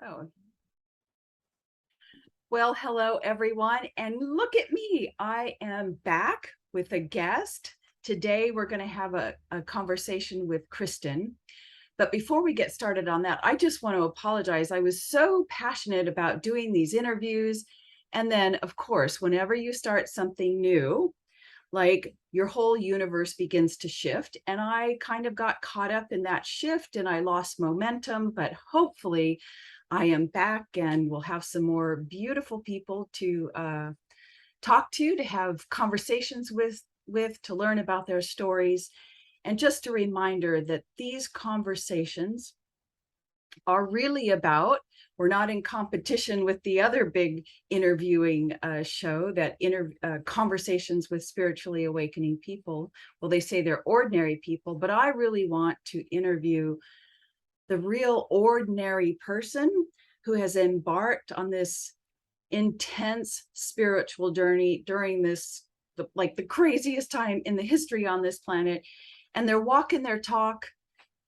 Oh, well, hello everyone. And look at me. I am back with a guest. Today we're going to have a conversation with Kristin. But before we get started on that, I just want to apologize. I was so passionate about doing these interviews. And then, of course, whenever you start something new, like your whole universe begins to shift. And I kind of got caught up in that shift and I lost momentum, but hopefully I am back and we'll have some more beautiful people to talk to have conversations with, to learn about their stories. And just a reminder that these conversations are really about, we're not in competition with the other big interviewing show, that conversations with spiritually awakening people. Well, they say they're ordinary people, but I really want to interview the real ordinary person who has embarked on this intense spiritual journey during this, like the craziest time in the history on this planet. And they're walking their talk.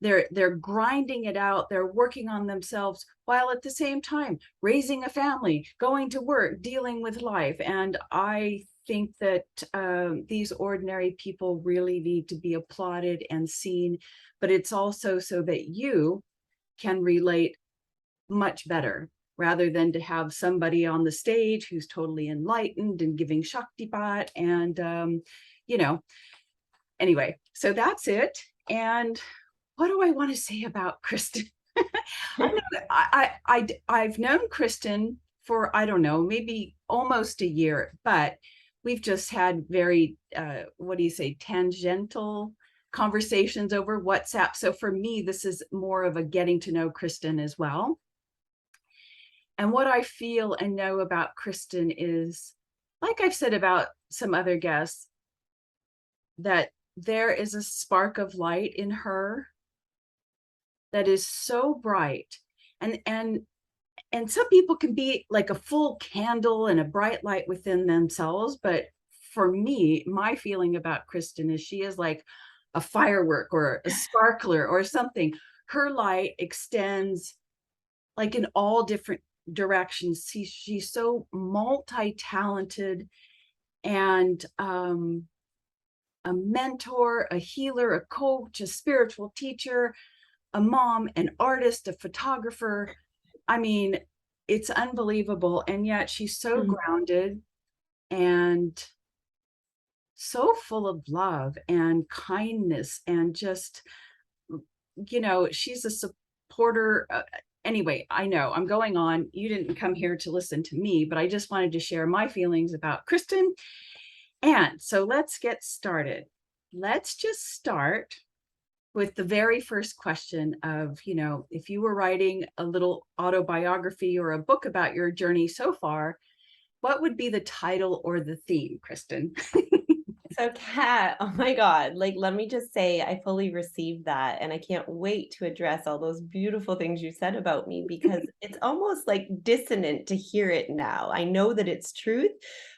They're grinding it out. They're working on themselves while at the same time raising a family, going to work, dealing with life. And I think that these ordinary people really need to be applauded and seen, but it's also so that you can relate much better, rather than to have somebody on the stage who's totally enlightened and giving Shaktipat. And anyway, so that's it. And what do I want to say about Kristin? I've known Kristin for, I don't know, maybe almost a year, but we've just had very, tangential conversations over WhatsApp. So for me, this is more of a getting to know Kristin as well. And what I feel and know about Kristin is, like I've said about some other guests, that there is a spark of light in her that is so bright. And some people can be like a full candle and a bright light within themselves. But for me, my feeling about Kristin is she is like a firework or a sparkler or something. Her light extends like in all different directions. She's so multi-talented, and a mentor, a healer, a coach, a spiritual teacher, a mom, an artist, a photographer. I mean, it's unbelievable. And yet she's so grounded and so full of love and kindness, and just, she's a supporter. Anyway, I know I'm going on. You didn't come here to listen to me, but I just wanted to share my feelings about Kristin. And so let's get started. Let's just start with the very first question of, if you were writing a little autobiography or a book about your journey so far, what would be the title or the theme, Kristin? So Kat, oh my God, let me just say I fully received that. And I can't wait to address all those beautiful things you said about me, because it's almost like dissonant to hear it now. I know that it's truth,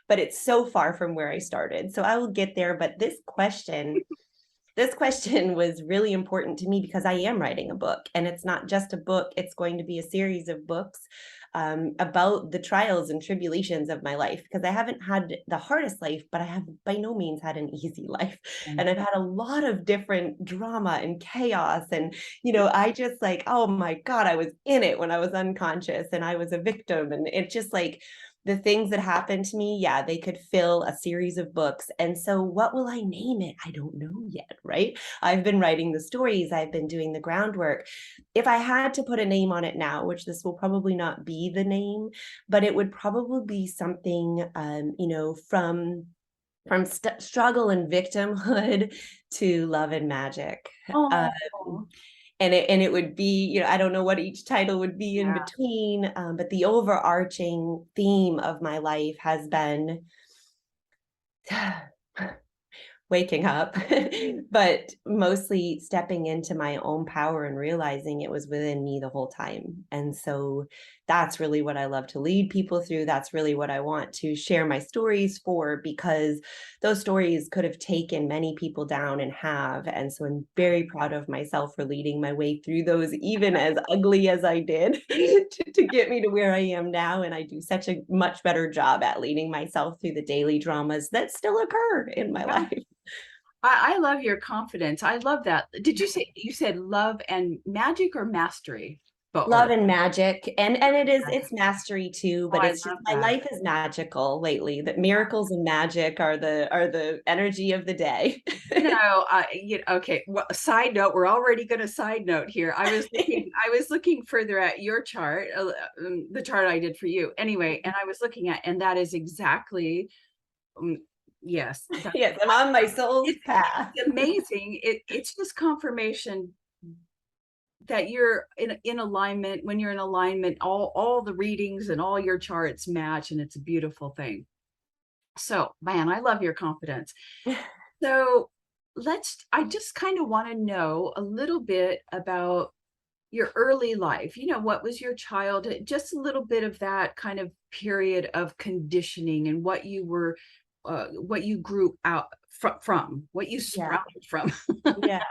but it's so far from where I started. So I will get there. But this question was really important to me because I am writing a book, and it's not just a book. It's going to be a series of books about the trials and tribulations of my life, because I haven't had the hardest life, but I have by no means had an easy life. And I've had a lot of different drama and chaos. And, I just like, oh my God, I was in it when I was unconscious and I was a victim. And it just like, the things that happened to me, yeah, they could fill a series of books. And so what will I name it? I don't know yet, right? I've been writing the stories, I've been doing the groundwork. If I had to put a name on it now, which this will probably not be the name, but it would probably be something, from struggle and victimhood to love and magic. Oh, And it would be, I don't know what each title would be in yeah. between, but the overarching theme of my life has been waking up, but mostly stepping into my own power and realizing it was within me the whole time. And so that's really what I love to lead people through. That's really what I want to share my stories for, because those stories could have taken many people down and have. And so I'm very proud of myself for leading my way through those, even as ugly as I did, to get me to where I am now. And I do such a much better job at leading myself through the daily dramas that still occur in my Yeah. life. I love your confidence. I love that. Did you said love and magic or mastery? But Love or and magic, and it's mastery too, oh, but I it's just love my that. life is magical lately. That miracles and magic are the energy of the day. Okay. Well, side note, we're already going to side note here. I was looking further at your chart, the chart I did for you anyway, and I was looking at, and that is exactly, um, yes, Yes, I'm on my soul's path. it's amazing. It's just confirmation that you're in alignment. When you're in alignment, all the readings and all your charts match, and it's a beautiful thing. So, man, I love your confidence. So, I just kind of want to know a little bit about your early life. What was your childhood? Just a little bit of that kind of period of conditioning and what you grew out from, what you Yeah. sprouted from. Yeah.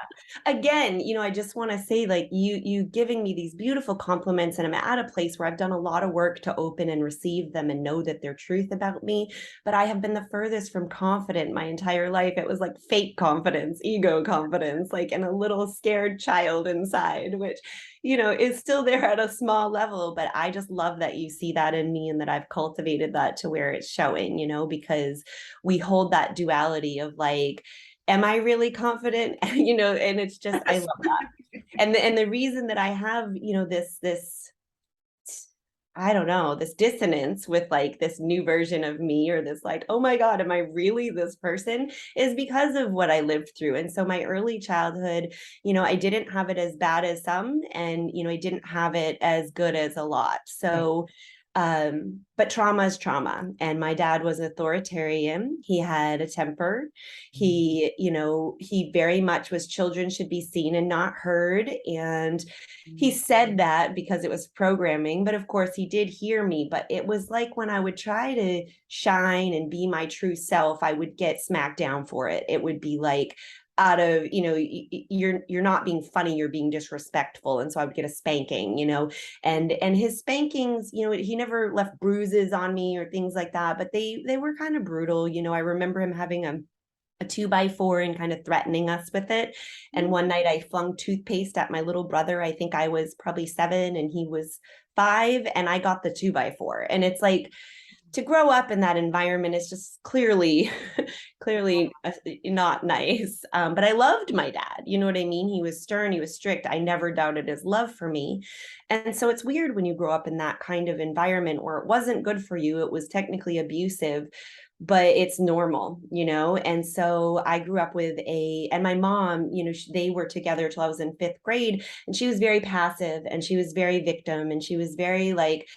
Again, I just want to say, like, you giving me these beautiful compliments, and I'm at a place where I've done a lot of work to open and receive them and know that they're truth about me. But I have been the furthest from confident my entire life. It was like fake confidence, ego confidence, like, and a little scared child inside, which, is still there at a small level. But I just love that you see that in me and that I've cultivated that to where it's showing, because we hold that duality of like, am I really confident? And it's just, I love that. And the reason that I have, this I don't know, this dissonance with like this new version of me, or this like, oh my God, am I really this person, is because of what I lived through. And so my early childhood, I didn't have it as bad as some, and, I didn't have it as good as a lot. So but trauma is trauma. And my dad was authoritarian. He had a temper. He very much was children should be seen and not heard. And he said that because it was programming, but of course he did hear me. But it was like when I would try to shine and be my true self, I would get smacked down for it. It would be like, out of, you're not being funny, you're being disrespectful. And so I would get a spanking, and his spankings, he never left bruises on me or things like that, but they were kind of brutal. I remember him having a 2x4 and kind of threatening us with it. And one night I flung toothpaste at my little brother. I think I was probably 7 and he was 5, and I got the 2x4. And it's like, to grow up in that environment is just clearly not nice. But I loved my dad. You know what I mean? He was stern, he was strict. I never doubted his love for me. And so it's weird when you grow up in that kind of environment where it wasn't good for you. It was technically abusive, but it's normal, And so I grew up with and my mom, they were together till I was in 5th grade, and she was very passive, and she was very victim, and she was very like,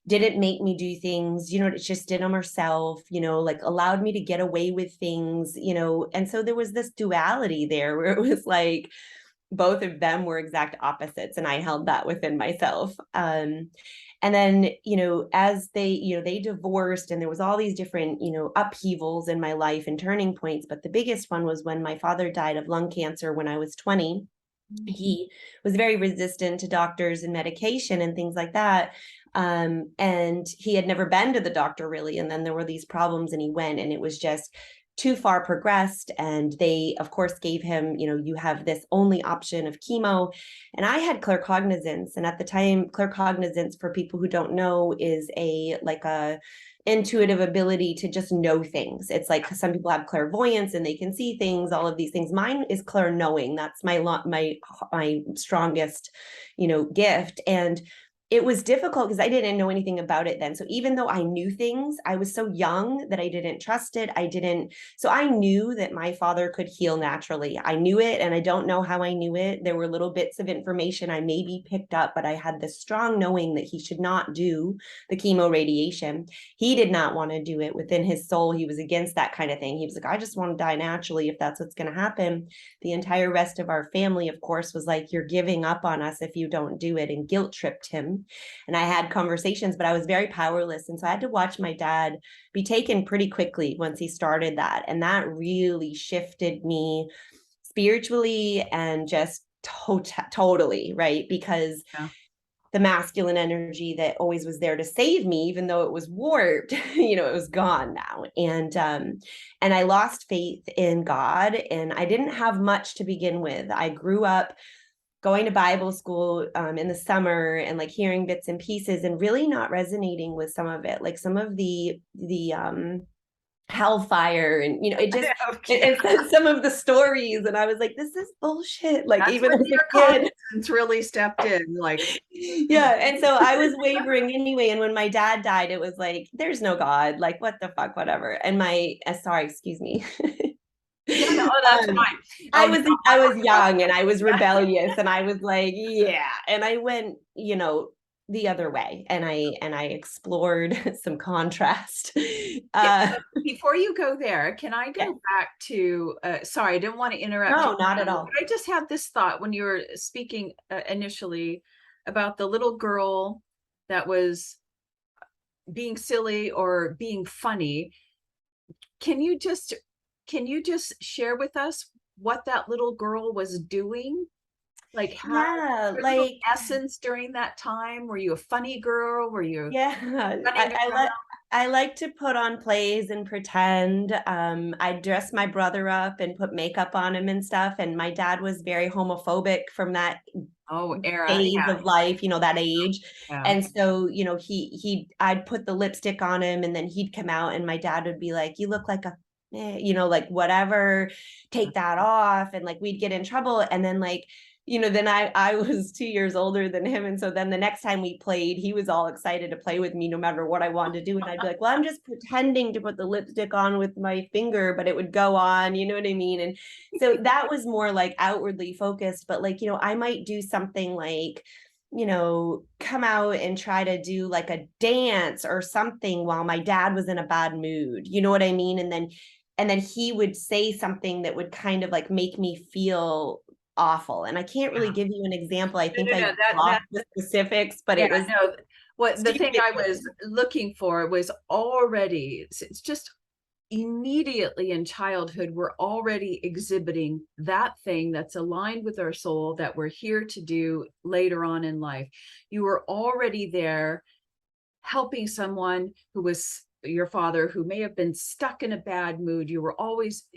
didn't make me do things, just did them herself, like allowed me to get away with things, and so there was this duality there where it was like both of them were exact opposites, and I held that within myself. And then, as they divorced, and there was all these different, upheavals in my life and turning points. But the biggest one was when my father died of lung cancer when I was 20. He was very resistant to doctors and medication and things like that. And he had never been to the doctor really. And then there were these problems, and he went, and it was just too far progressed. And they, of course, gave him, you have this only option of chemo. And I had claircognizance. And at the time, claircognizance, for people who don't know, is a intuitive ability to just know things. It's like some people have clairvoyance and they can see things, all of these things. Mine is clairknowing. That's my strongest, gift. And it was difficult because I didn't know anything about it then. So even though I knew things, I was so young that I didn't trust it. So I knew that my father could heal naturally. I knew it, and I don't know how I knew it. There were little bits of information I maybe picked up, but I had this strong knowing that he should not do the chemo radiation. He did not want to do it within his soul. He was against that kind of thing. He was like, I just want to die naturally if that's what's going to happen. The entire rest of our family, of course, was like, you're giving up on us if you don't do it, and guilt tripped him. And I had conversations, but I was very powerless. And so I had to watch my dad be taken pretty quickly once he started that. And that really shifted me spiritually and just totally, right? Because Yeah. the masculine energy that always was there to save me, even though it was warped, it was gone now. And I lost faith in God, and I didn't have much to begin with. I grew up going to Bible school in the summer and like hearing bits and pieces and really not resonating with some of it, like some of the hellfire, and it just Okay. and some of the stories, and I was like, this is bullshit, like That's even when as your a kid. conscience really stepped in, like, Yeah, and so I was wavering anyway, and when my dad died, it was like, there's no God, like what the fuck, whatever. And sorry, excuse me. yeah, no, oh, that's um, fine. Oh, no, I was young and I was yeah. rebellious, and I was like, yeah. And I went, the other way, and I explored some contrast. Uh, Before you go there, can I yeah. go back to, sorry, I didn't want to interrupt you, No, not at but all. I just had this thought when you were speaking initially about the little girl that was being silly or being funny. Can you just share with us what that little girl was doing? Like how Yeah, your little like essence during that time? Were you a funny girl? Were you yeah, running around? I like to put on plays and pretend. I dress my brother up and put makeup on him and stuff. And my dad was very homophobic from that Oh, era. phase of life, that age. Yeah, And so, I'd put the lipstick on him, and then he'd come out, and my dad would be like, you look like a like whatever, yeah. take that off. And like we'd get in trouble. And then like, then I was 2 years older than him. And so then the next time we played, he was all excited to play with me no matter what I wanted to do. And I'd be like, well, I'm just pretending to put the lipstick on with my finger, but it would go on, you know what I mean? And so that was more like outwardly focused. But like, I might do something like, come out and try to do like a dance or something while my dad was in a bad mood. You know what I mean? And then he would say something that would kind of like make me feel awful. And I can't really Yeah. give you an example. I No, think no, I no, that lost the specifics, but yeah, it was no. What the thing stupid. I was looking for was already, it's just immediately in childhood, we're already exhibiting that thing that's aligned with our soul that we're here to do later on in life. You were already there helping someone who was your father, who may have been stuck in a bad mood. You were always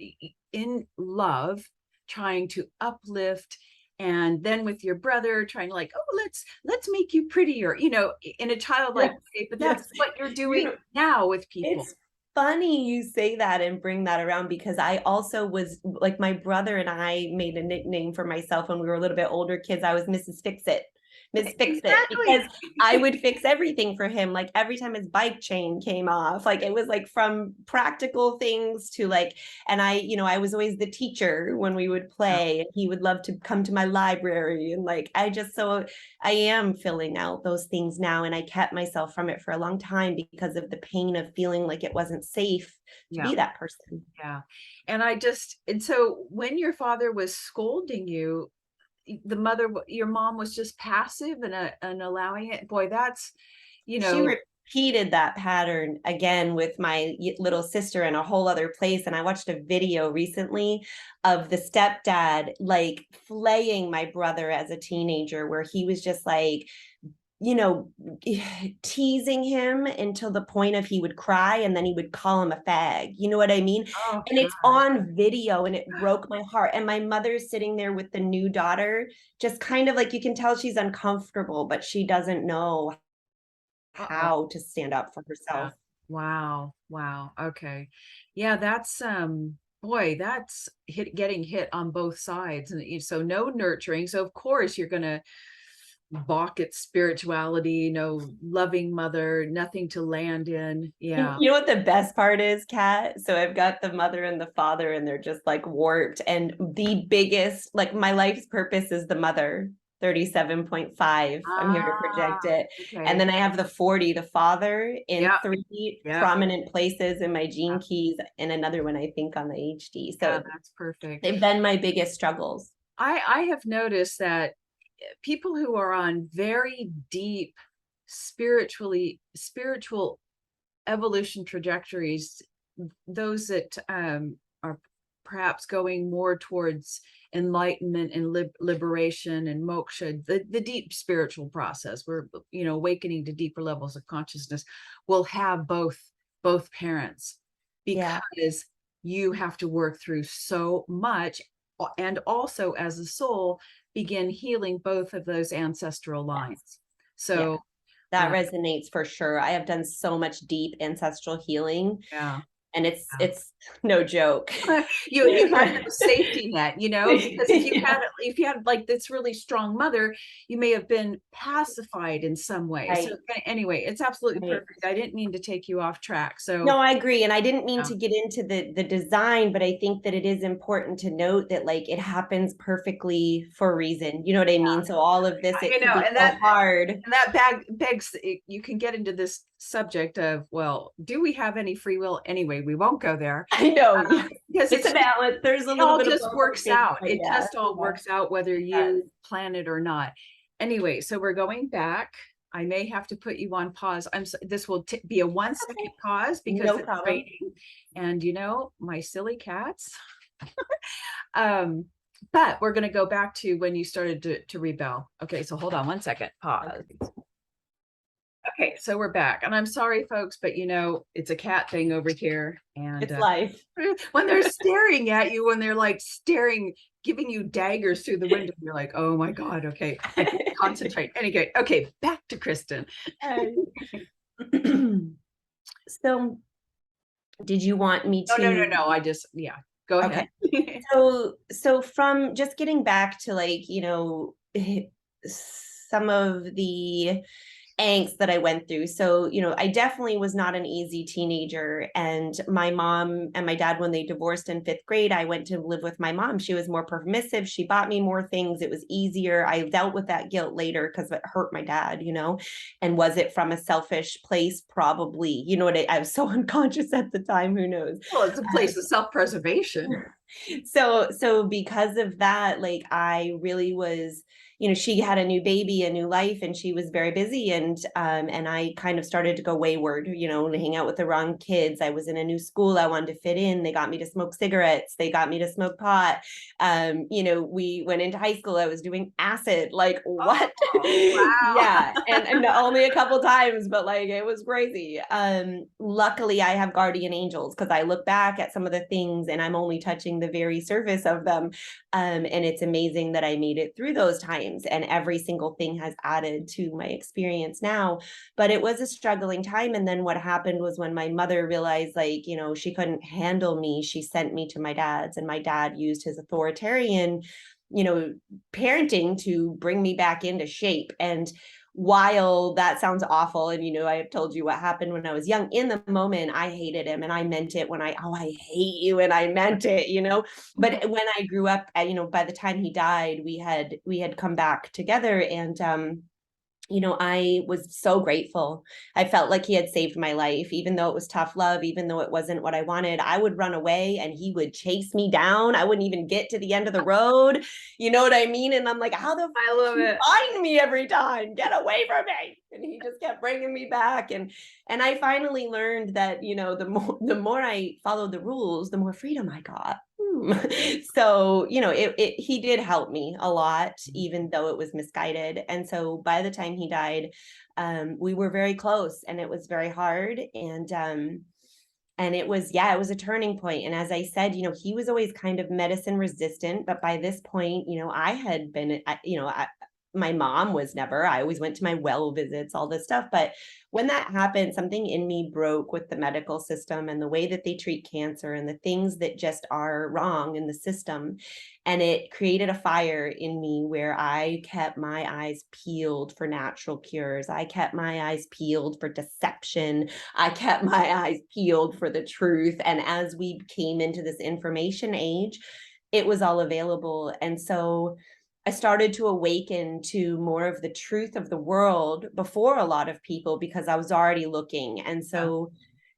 in love, trying to uplift, and then with your brother trying, like, oh, let's make you prettier, in a childlike Yes, way. But yes. that's what you're You doing know, now with people. it's funny you say that and bring that around, because I also was like, my brother and I made a nickname for myself when we were a little bit older kids. I was Mrs. Fix It. Miss Fix It, Exactly. because I would fix everything for him. Like every time his bike chain came off, like it was like from practical things to like, and I was always the teacher when we would Yeah, play, and he would love to come to my library. And like, I am filling out those things now. And I kept myself from it for a long time because of the pain of feeling like it wasn't safe to yeah, be that person. yeah. And so when your father was scolding you, your mom was just passive and allowing it. Boy, that's, you She know, repeated that pattern again with my little sister in a whole other place. And I watched a video recently of the stepdad like flaying my brother as a teenager, where he was just like, you know, teasing him until the point of he would cry, and then he would call him a fag. You know what I mean? oh And God. it's on video, and it broke my heart. And my mother's sitting there with the new daughter, just kind of like, you can tell she's uncomfortable, but she doesn't know Uh-oh. how to stand up for Yeah. herself. Wow. Wow. Okay. Yeah, that's boy, that's getting hit on both sides. And so no nurturing. So of course you're gonna balk at spirituality, no loving mother, nothing to land in. Yeah. You know what the best part is, Kat? So I've got the mother and the father, and they're just like warped. And the biggest, like my life's purpose is the mother, 37.5. I'm here to Ah, project it. And okay. then I have the 40, the father, in Yeah. 3 Yeah. prominent places in my Yeah. gene keys, and another one, I think, on the HD. Yeah, So that's perfect. they've been my biggest struggles. I have noticed that people who are on very deep spiritual evolution trajectories, those that are perhaps going more towards enlightenment and liberation and moksha, the deep spiritual process, we're awakening to deeper levels of consciousness, will have both parents, Yeah. because you have to work through so much, and also as a soul begin healing both of those ancestral Yes. lines. Yeah. So That uh, resonates for sure. I have done so much deep ancestral healing, yeah. and it's no joke. You had no safety net, because Yeah, if you had like this really strong mother, you may have been pacified in some way. So right, anyway, it's absolutely right. perfect. I didn't mean to take you off track. So No, I agree. And I didn't mean yeah, to get into the design, but I think that it is important to note that like it happens perfectly for a reason. You know what I mean? So all of this, it could be and so hard. that begs, you can get into this subject of, well, do we have any free will? Anyway, we won't go there, I know, yeah. because It's a balance. There's a it little all bit of just both, I works think, out. but It yeah, just all yeah, works out whether it does. you plan it or not. Anyway, so we're going back. I may have to put you on pause. This will be a 1 second Okay. pause because No it's problem. raining, and my silly cats. Um, but we're going to go back to when you started to rebel. Okay, so hold on 1 second. Pause. Okay. Okay, so we're back, and I'm sorry, folks, but it's a cat thing over here, and It's life. when they're staring at you, when they're like staring, giving you daggers through the window, you're like, oh my God, okay, I can concentrate. Anyway, okay, back to Kristin. So, did you want me No, no, no, to? no. Yeah, go ahead. Okay. So from just getting back to like, some of the angst that I went through. So, I definitely was not an easy teenager. And my mom and my dad, when they divorced in 5th grade, I went to live with my mom. She was more permissive. She bought me more things. It was easier. I dealt with that guilt later because it hurt my dad, And was it from a selfish place? Probably. You know what? I was so unconscious at the time. Who knows? Well, it's a place of self-preservation. So because of that, like I really was, she had a new baby, a new life, and she was very busy, and I kind of started to go wayward, to hang out with the wrong kids. I was in a new school, I wanted to fit in. They got me to smoke cigarettes, they got me to smoke pot. We went into high school, I was doing acid, like what? Oh, wow. Yeah, and only a couple times, but like it was crazy. Luckily I have guardian angels, because I look back at some of the things and I'm only touching the very surface of them. And it's amazing that I made it through those times, and every single thing has added to my experience now. But it was a struggling time. And then what happened was when my mother realized, like, she couldn't handle me, she sent me to my dad's, and my dad used his authoritarian, parenting to bring me back into shape. And while that sounds awful, and I have told you what happened when I was young, in the moment I hated him, and I meant it when I hate you, and I meant it, but when I grew up, by the time he died, we had come back together. And I was so grateful. I felt like he had saved my life, even though it was tough love, even though it wasn't what I wanted. I would run away and he would chase me down. I wouldn't even get to the end of the road. You know what I mean? And I'm like, how the I love you it. find me every time? Get away from me. And he just kept bringing me back. And I finally learned that, the more I followed the rules, the more freedom I got. So he did help me a lot, even though it was misguided. And so by the time he died, we were very close, and it was very hard. And it was a turning point. And as I said, he was always kind of medicine resistant, but by this point, I had been my mom was never. I always went to my well visits, all this stuff. But when that happened, something in me broke with the medical system and the way that they treat cancer and the things that just are wrong in the system. And it created a fire in me where I kept my eyes peeled for natural cures. I kept my eyes peeled for deception. I kept my eyes peeled for the truth. And as we came into this information age, it was all available. And so I started to awaken to more of the truth of the world before a lot of people, because I was already looking. And so,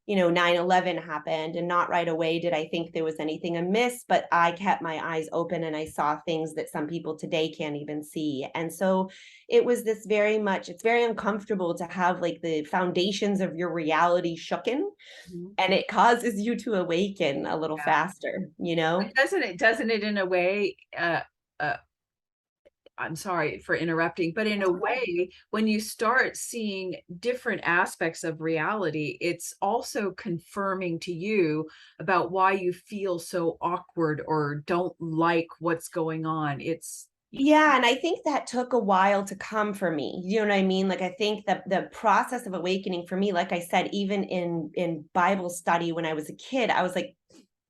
9/11 happened, and not right away did I think there was anything amiss, but I kept my eyes open and I saw things that some people today can't even see. And so it was it's very uncomfortable to have like the foundations of your reality shooken, Mhm. and it causes you to awaken a little Yeah. faster, you know? But doesn't it in a way, uh, I'm sorry for interrupting, but in a way, when you start seeing different aspects of reality, it's also confirming to you about why you feel so awkward or don't like what's going on. Yeah, and I think that took a while to come for me. You know what I mean? Like I think that the process of awakening for me, like I said, even in Bible study when I was a kid, I was like,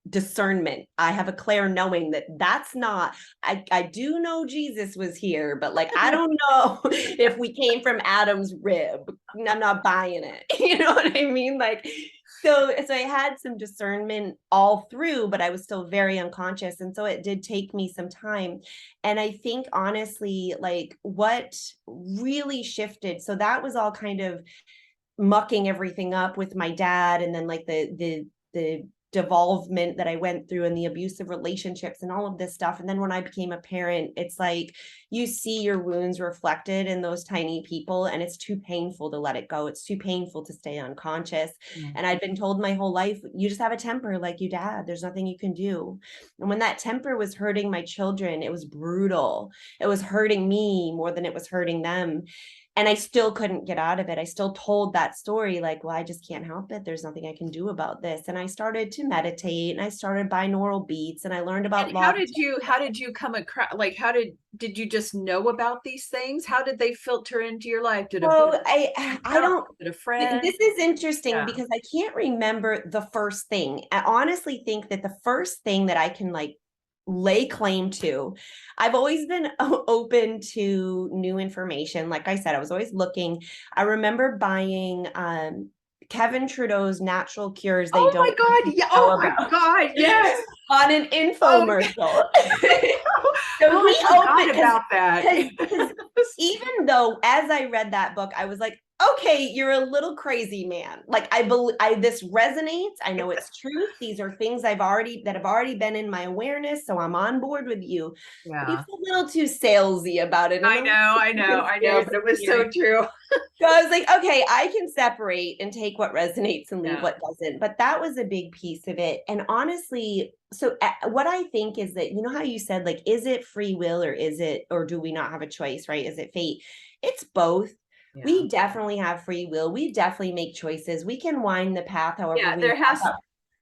discernment. I have a clear knowing that that's not, I do know Jesus was here, but like I don't know if we came from Adam's rib. I'm not buying it. You know what I mean? Like so I had some discernment all through, but I was still very unconscious. And so it did take me some time. And I think honestly, like what really shifted, so that was all kind of mucking everything up with my dad, and then like the devolvement that I went through and the abusive relationships and all of this stuff. And then when I became a parent, it's like you see your wounds reflected in those tiny people, and it's too painful to let it go. It's too painful to stay unconscious. Yeah. And I'd been told my whole life, you just have a temper like your dad. There's nothing you can do. And when that temper was hurting my children, it was brutal. It was hurting me more than it was hurting them. And I still couldn't get out of it. I still told that story like, well, I just can't help it. There's nothing I can do about this. And I started to meditate, and I started binaural beats, and I learned about And law. how did you come across, like, did you just know about these things? How did they filter into your life? Did a book, So I out? don't, Did a friend? this is interesting Yeah. because I can't remember the first thing. I honestly think that the first thing that I can like lay claim to, I've always been open to new information. Like I said, I was always looking. I remember buying Kevin Trudeau's natural cures they Oh my don't God. Yeah. know Oh my about God. Yes. on an Oh, infomercial. oh, So I he forgot opened about that. because even though as I read that book, I was like, okay, you're a little crazy, man. Like I believe this resonates. I know it's truth. These are things have already been in my awareness. So I'm on board with you. But he was Yeah. a little too salesy about it and a little too I know, but conspiracy it was so theory. true. So I was like, okay, I can separate and take what resonates and leave Yeah. what doesn't. But that was a big piece of it. And honestly, so what I think is that, you know how you said, like, is it free will or do we not have a choice, right? Is it fate? It's both. Yeah. We definitely have free will. We definitely make choices. We can wind the path however Yeah. we There has, want. yeah.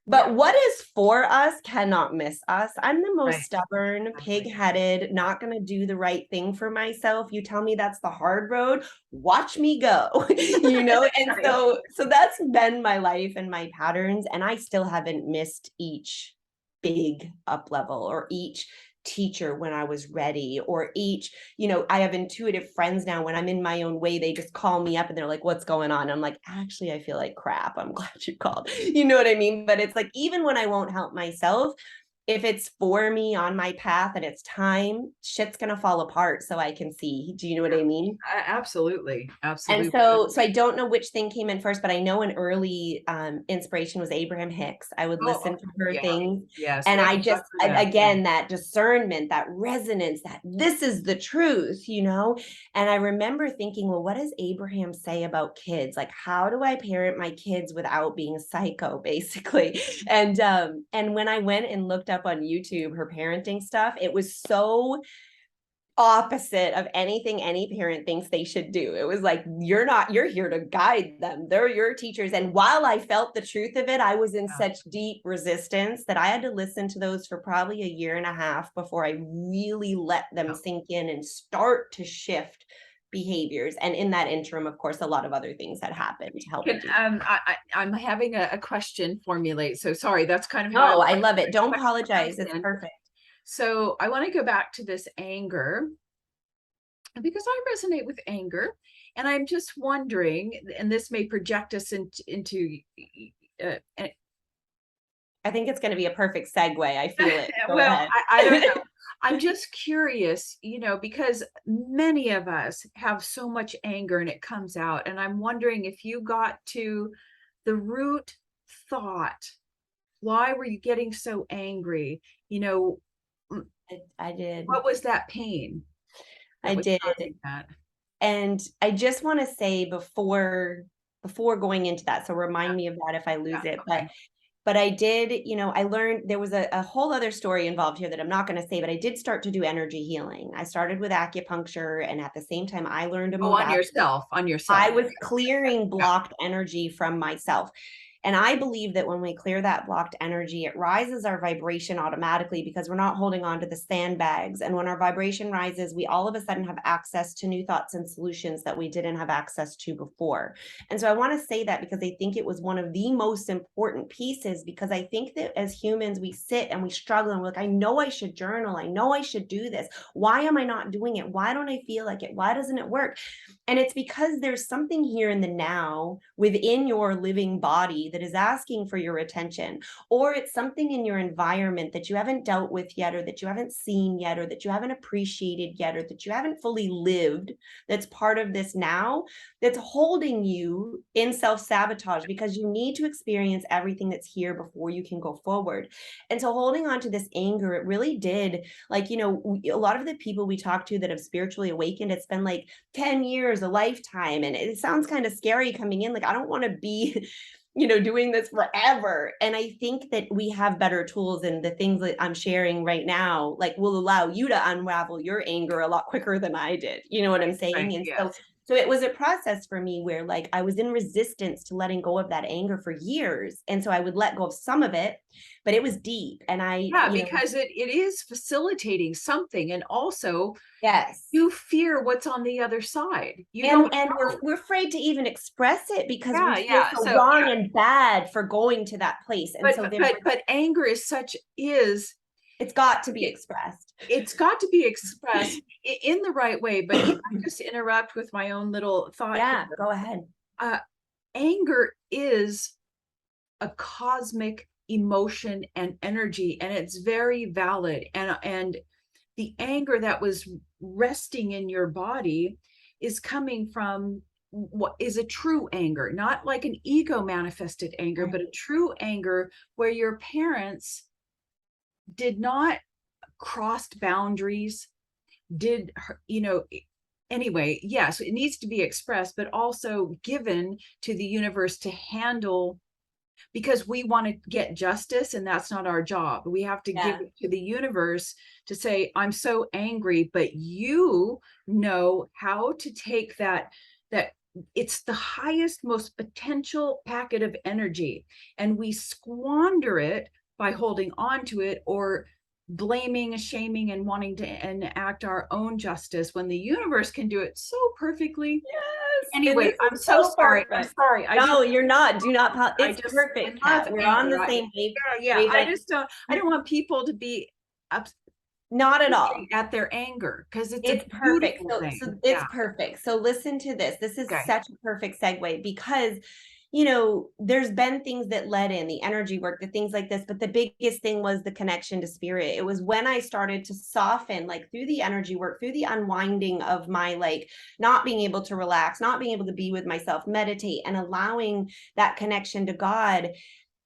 But what is for us cannot miss us. I'm the most Right. stubborn, Exactly. pig-headed, not going to do the right thing for myself. You tell me that's the hard road, watch me go. And Right. so that's been my life and my patterns, and I still haven't missed each big up level or each teacher when I was ready, or each, I have intuitive friends now. When I'm in my own way, they just call me up and they're like, what's going on? I'm like, actually, I feel like crap. I'm glad you called. You know what I mean? But it's like, even when I won't help myself, if it's for me on my path and it's time, shit's gonna fall apart so I can see. Do you know what I mean? Absolutely. And Absolutely. so I don't know which thing came in first, but I know an early inspiration was Abraham Hicks. I would Oh, listen to her yeah. things, Yes. and What I just, for them? again, that discernment, that resonance, that this is the truth. And I remember thinking, well, what does Abraham say about kids? Like, how do I parent my kids without being a psycho, basically? And when I went and looked up on YouTube her parenting stuff, it was so opposite of anything any parent thinks they should do. It was like, you're here to guide them. They're your teachers. And while I felt the truth of it, I was in such deep resistance that I had to listen to those for probably a year and a half before I really let them sink in and start to shift behaviors. And in that interim, of course, a lot of other things had happened to help me do that. I'm having a question formulate. So sorry, that's kind of how I love it. Don't apologize. It's perfect. So I want to go back to this anger because I resonate with anger, and I'm just wondering, and this may project us into I think it's going to be a perfect segue. I feel it. Well, I don't know. I'm just curious, because many of us have so much anger and it comes out. And I'm wondering if you got to the root thought, why were you getting so angry? I did. What was that pain? I did. And I just want to say before going into that, so remind me of that if I lose it. Okay. But I did, I learned there was a whole other story involved here that I'm not going to say, but I did start to do energy healing. I started with acupuncture, and at the same time, I learned a on yourself. I was clearing blocked energy from myself. And I believe that when we clear that blocked energy, it rises our vibration automatically because we're not holding on to the sandbags. And when our vibration rises, we all of a sudden have access to new thoughts and solutions that we didn't have access to before. And so I want to say that because I think it was one of the most important pieces, because I think that as humans, we sit and we struggle and we're like, I know I should journal. I know I should do this. Why am I not doing it? Why don't I feel like it? Why doesn't it work? And it's because there's something here in the now within your living body that is asking for your attention, or it's something in your environment that you haven't dealt with yet, or that you haven't seen yet, or that you haven't appreciated yet, or that you haven't fully lived, that's part of this now, that's holding you in self-sabotage, because you need to experience everything that's here before you can go forward. And so holding on to this anger, it really did, like, a lot of the people we talk to that have spiritually awakened, it's been like 10 years, a lifetime. And it sounds kind of scary coming in, like, I don't want to be doing this forever. And I think that we have better tools, and the things that I'm sharing right now, like, will allow you to unravel your anger a lot quicker than I did. You know what I'm saying? Right, and yes. so it was a process for me where, like, I was in resistance to letting go of that anger for years. And so I would let go of some of it, but it was deep. And because it is facilitating something. And also, yes, you fear what's on the other side. And we're afraid to even express it because we feel so wrong and bad for going to that place. And but anger is it's got to be expressed. It's got to be expressed in the right way. But if I just interrupt with my own little thought. Yeah, go ahead. Anger is a cosmic emotion and energy, and it's very valid. And the anger that was resting in your body is coming from what is a true anger, not like an ego manifested anger, but a true anger where your parents did not cross boundaries, anyway. Yes, it needs to be expressed, but also given to the universe to handle, because we want to get justice, and that's not our job. We have to give it to the universe to say, I'm so angry, but you know how to take that it's the highest, most potential packet of energy, and we squander it by holding on to it or blaming, shaming, and wanting to enact our own justice when the universe can do it so perfectly. Yes. Anyway, I'm so sorry. I'm sorry. No, you're not. Do not. It's perfect, Kat. We're on the same wave. Yeah. I don't want people to be not at all at their anger, because it's perfect. So it's perfect. So listen to this. This is such a perfect segue, because there's been things that led in the energy work, the things like this, but the biggest thing was the connection to spirit. It was when I started to soften, like, through the energy work, through the unwinding of my, like, not being able to relax, not being able to be with myself, meditate, and allowing that connection to God.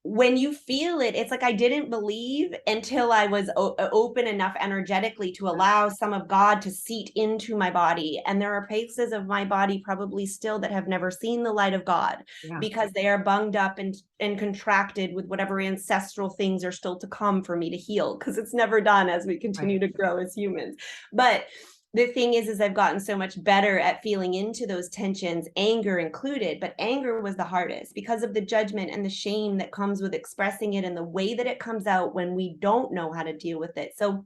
When you feel it, it's like I didn't believe until I was open enough energetically to allow some of God to seep into my body. And there are places of my body probably still that have never seen the light of God, because they are bunged up and contracted with whatever ancestral things are still to come for me to heal, because it's never done as we continue to grow as humans. But the thing is I've gotten so much better at feeling into those tensions, anger included, but anger was the hardest because of the judgment and the shame that comes with expressing it and the way that it comes out when we don't know how to deal with it. So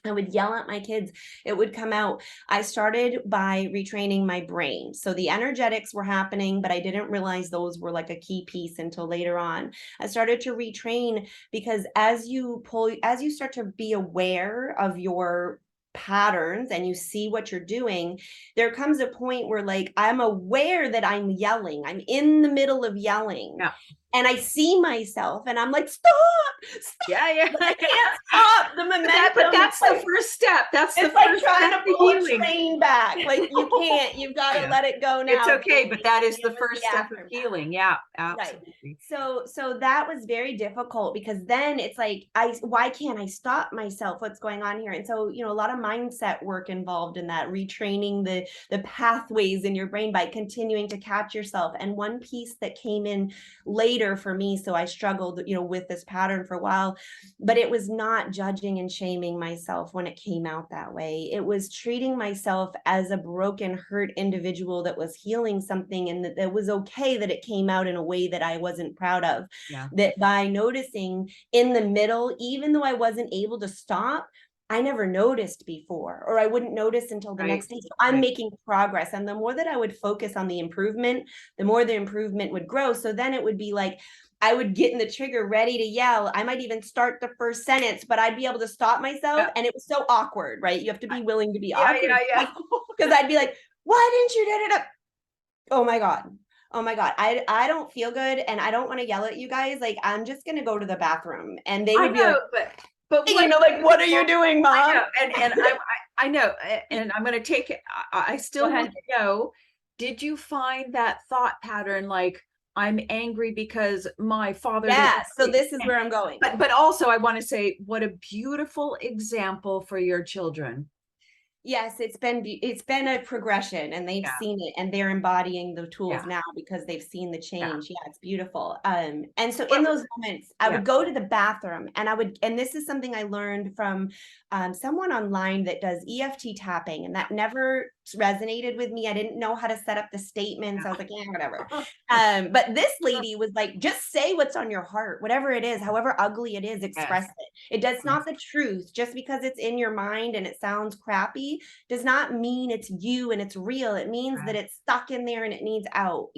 I would yell at my kids. It would come out. I started by retraining my brain. So the energetics were happening, but I didn't realize those were like a key piece until later on. I started to retrain because as you start to be aware of your patterns and you see what you're doing, there comes a point where like I'm aware that I'm yelling. I'm in the middle of yelling. Yeah. And I see myself and I'm like, stop. Yeah. I can't stop the momentum. But that's the first step. That's the first trying step to to pull a healing. train back. Like you can't, you've got to let it go now. It's okay, but that is the first step of healing. Yeah, absolutely. Right. So that was very difficult because then it's like, why can't I stop myself? What's going on here? And so, a lot of mindset work involved in that, retraining the pathways in your brain by continuing to catch yourself. And one piece that came in later for me, so I struggled, with this pattern for a while, but it was not judging and shaming myself when it came out that way. It was treating myself as a broken, hurt individual that was healing something, and that it was okay that it came out in a way that I wasn't proud of. Yeah. That by noticing in the middle, even though I wasn't able to stop, I never noticed before, or I wouldn't notice until the next day. So I'm making progress. And the more that I would focus on the improvement, the more the improvement would grow. So then it would be like, I would get in the trigger ready to yell. I might even start the first sentence, but I'd be able to stop myself. Yeah. And it was so awkward, right? You have to be willing to be awkward. Yeah. Because I'd be like, why didn't you do it? Oh my God. I don't feel good and I don't want to yell at you guys. Like, I'm just going to go to the bathroom. And they would be like, but what are you doing, Mom? I know, and I know, and I'm going to take it. I still want to know, did you find that thought pattern like, I'm angry because my father? Yeah, so this is where I'm going. But also I want to say, what a beautiful example for your children. Yes, it's been a progression, and they've seen it, and they're embodying the tools now because they've seen the change. Yeah, it's beautiful. And so in those moments, I would go to the bathroom, and this is something I learned from someone online that does EFT tapping, and that never resonated with me. I didn't know how to set up the statements. I was like, yeah, whatever. But this lady was like, just say what's on your heart, whatever it is, however ugly it is, express it. It does not the truth. Just because it's in your mind and it sounds crappy does not mean it's you and it's real. It means that it's stuck in there and it needs out,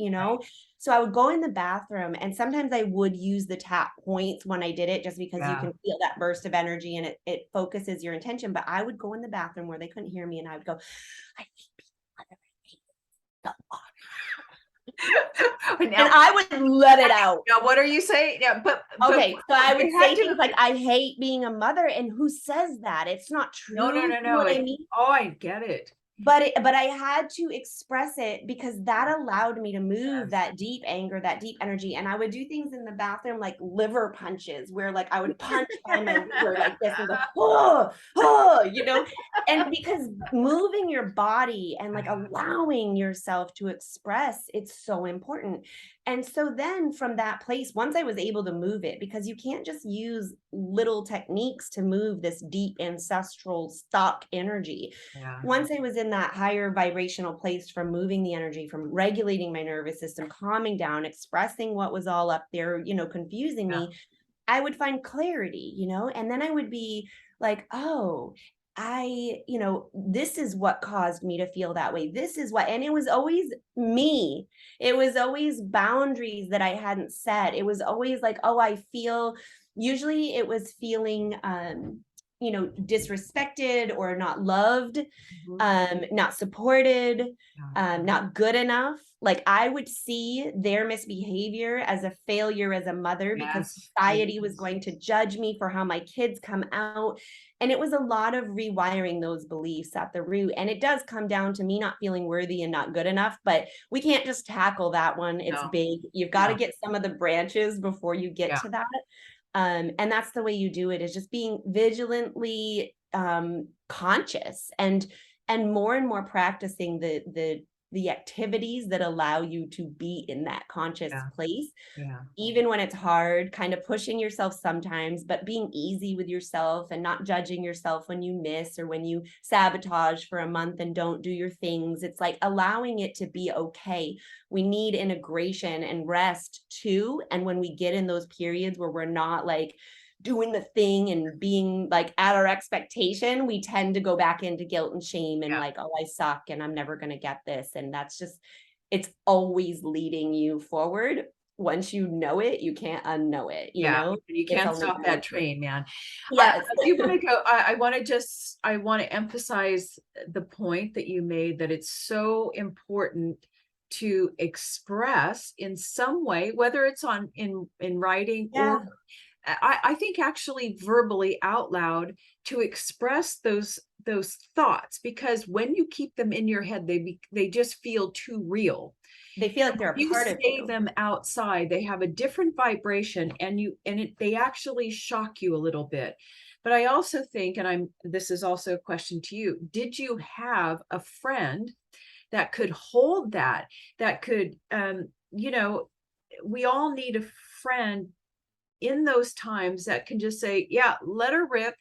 So I would go in the bathroom, and sometimes I would use the tap points when I did it, just because you can feel that burst of energy and it focuses your intention. But I would go in the bathroom where they couldn't hear me, and I would go, I and I would let it out. Now, what are you saying? Yeah, but okay, so I would say things like, I hate being a mother, and who says that? It's not true. No. What I mean? Oh, I get it. But I had to express it because that allowed me to move that deep anger, that deep energy. And I would do things in the bathroom like liver punches, where like I would punch on my liver like this and go, and because moving your body and like allowing yourself to express, it's so important. And so then from that place, once I was able to move it, because you can't just use little techniques to move this deep ancestral stock energy. Once I was in that higher vibrational place, from moving the energy, from regulating my nervous system, calming down, expressing what was all up there, confusing me, I would find clarity, and then I would be like, oh, this is what caused me to feel that way. This is what, and it was always me. It was always boundaries that I hadn't set. It was always like, oh, usually it was feeling, disrespected or not loved, not supported, not good enough. Like I would see their misbehavior as a failure as a mother, because society was going to judge me for how my kids come out. And it was a lot of rewiring those beliefs at the root. And it does come down to me not feeling worthy and not good enough, but we can't just tackle that one. It's big. You've got to get some of the branches before you get to that. And that's the way you do it, is just being vigilantly conscious and more practicing the the activities that allow you to be in that conscious Yeah. place, Yeah. even when it's hard, kind of pushing yourself sometimes, but being easy with yourself and not judging yourself when you miss or when you sabotage for a month and don't do your things. It's like allowing it to be okay. We need integration and rest too. And when we get in those periods where we're not like doing the thing and being like at our expectation, we tend to go back into guilt and shame and Yeah. like, oh, I suck and I'm never going to get this. And that's just, it's always leading you forward. Once you know it, you can't unknow it, you Yeah. know? You It's can't only stop going that to. train, man. I Yes. do want to go. I want to emphasize the point that you made, that it's so important to express in some way, whether it's in writing or Yeah. I think actually verbally out loud, to express those thoughts, because when you keep them in your head, they just feel too real. They feel like they're a You part of say you. them outside, they have a different vibration, and they actually shock you a little bit. But I also think, and this is also a question to you, did you have a friend that could hold that could, we all need a friend in those times that can just say, yeah, let her rip,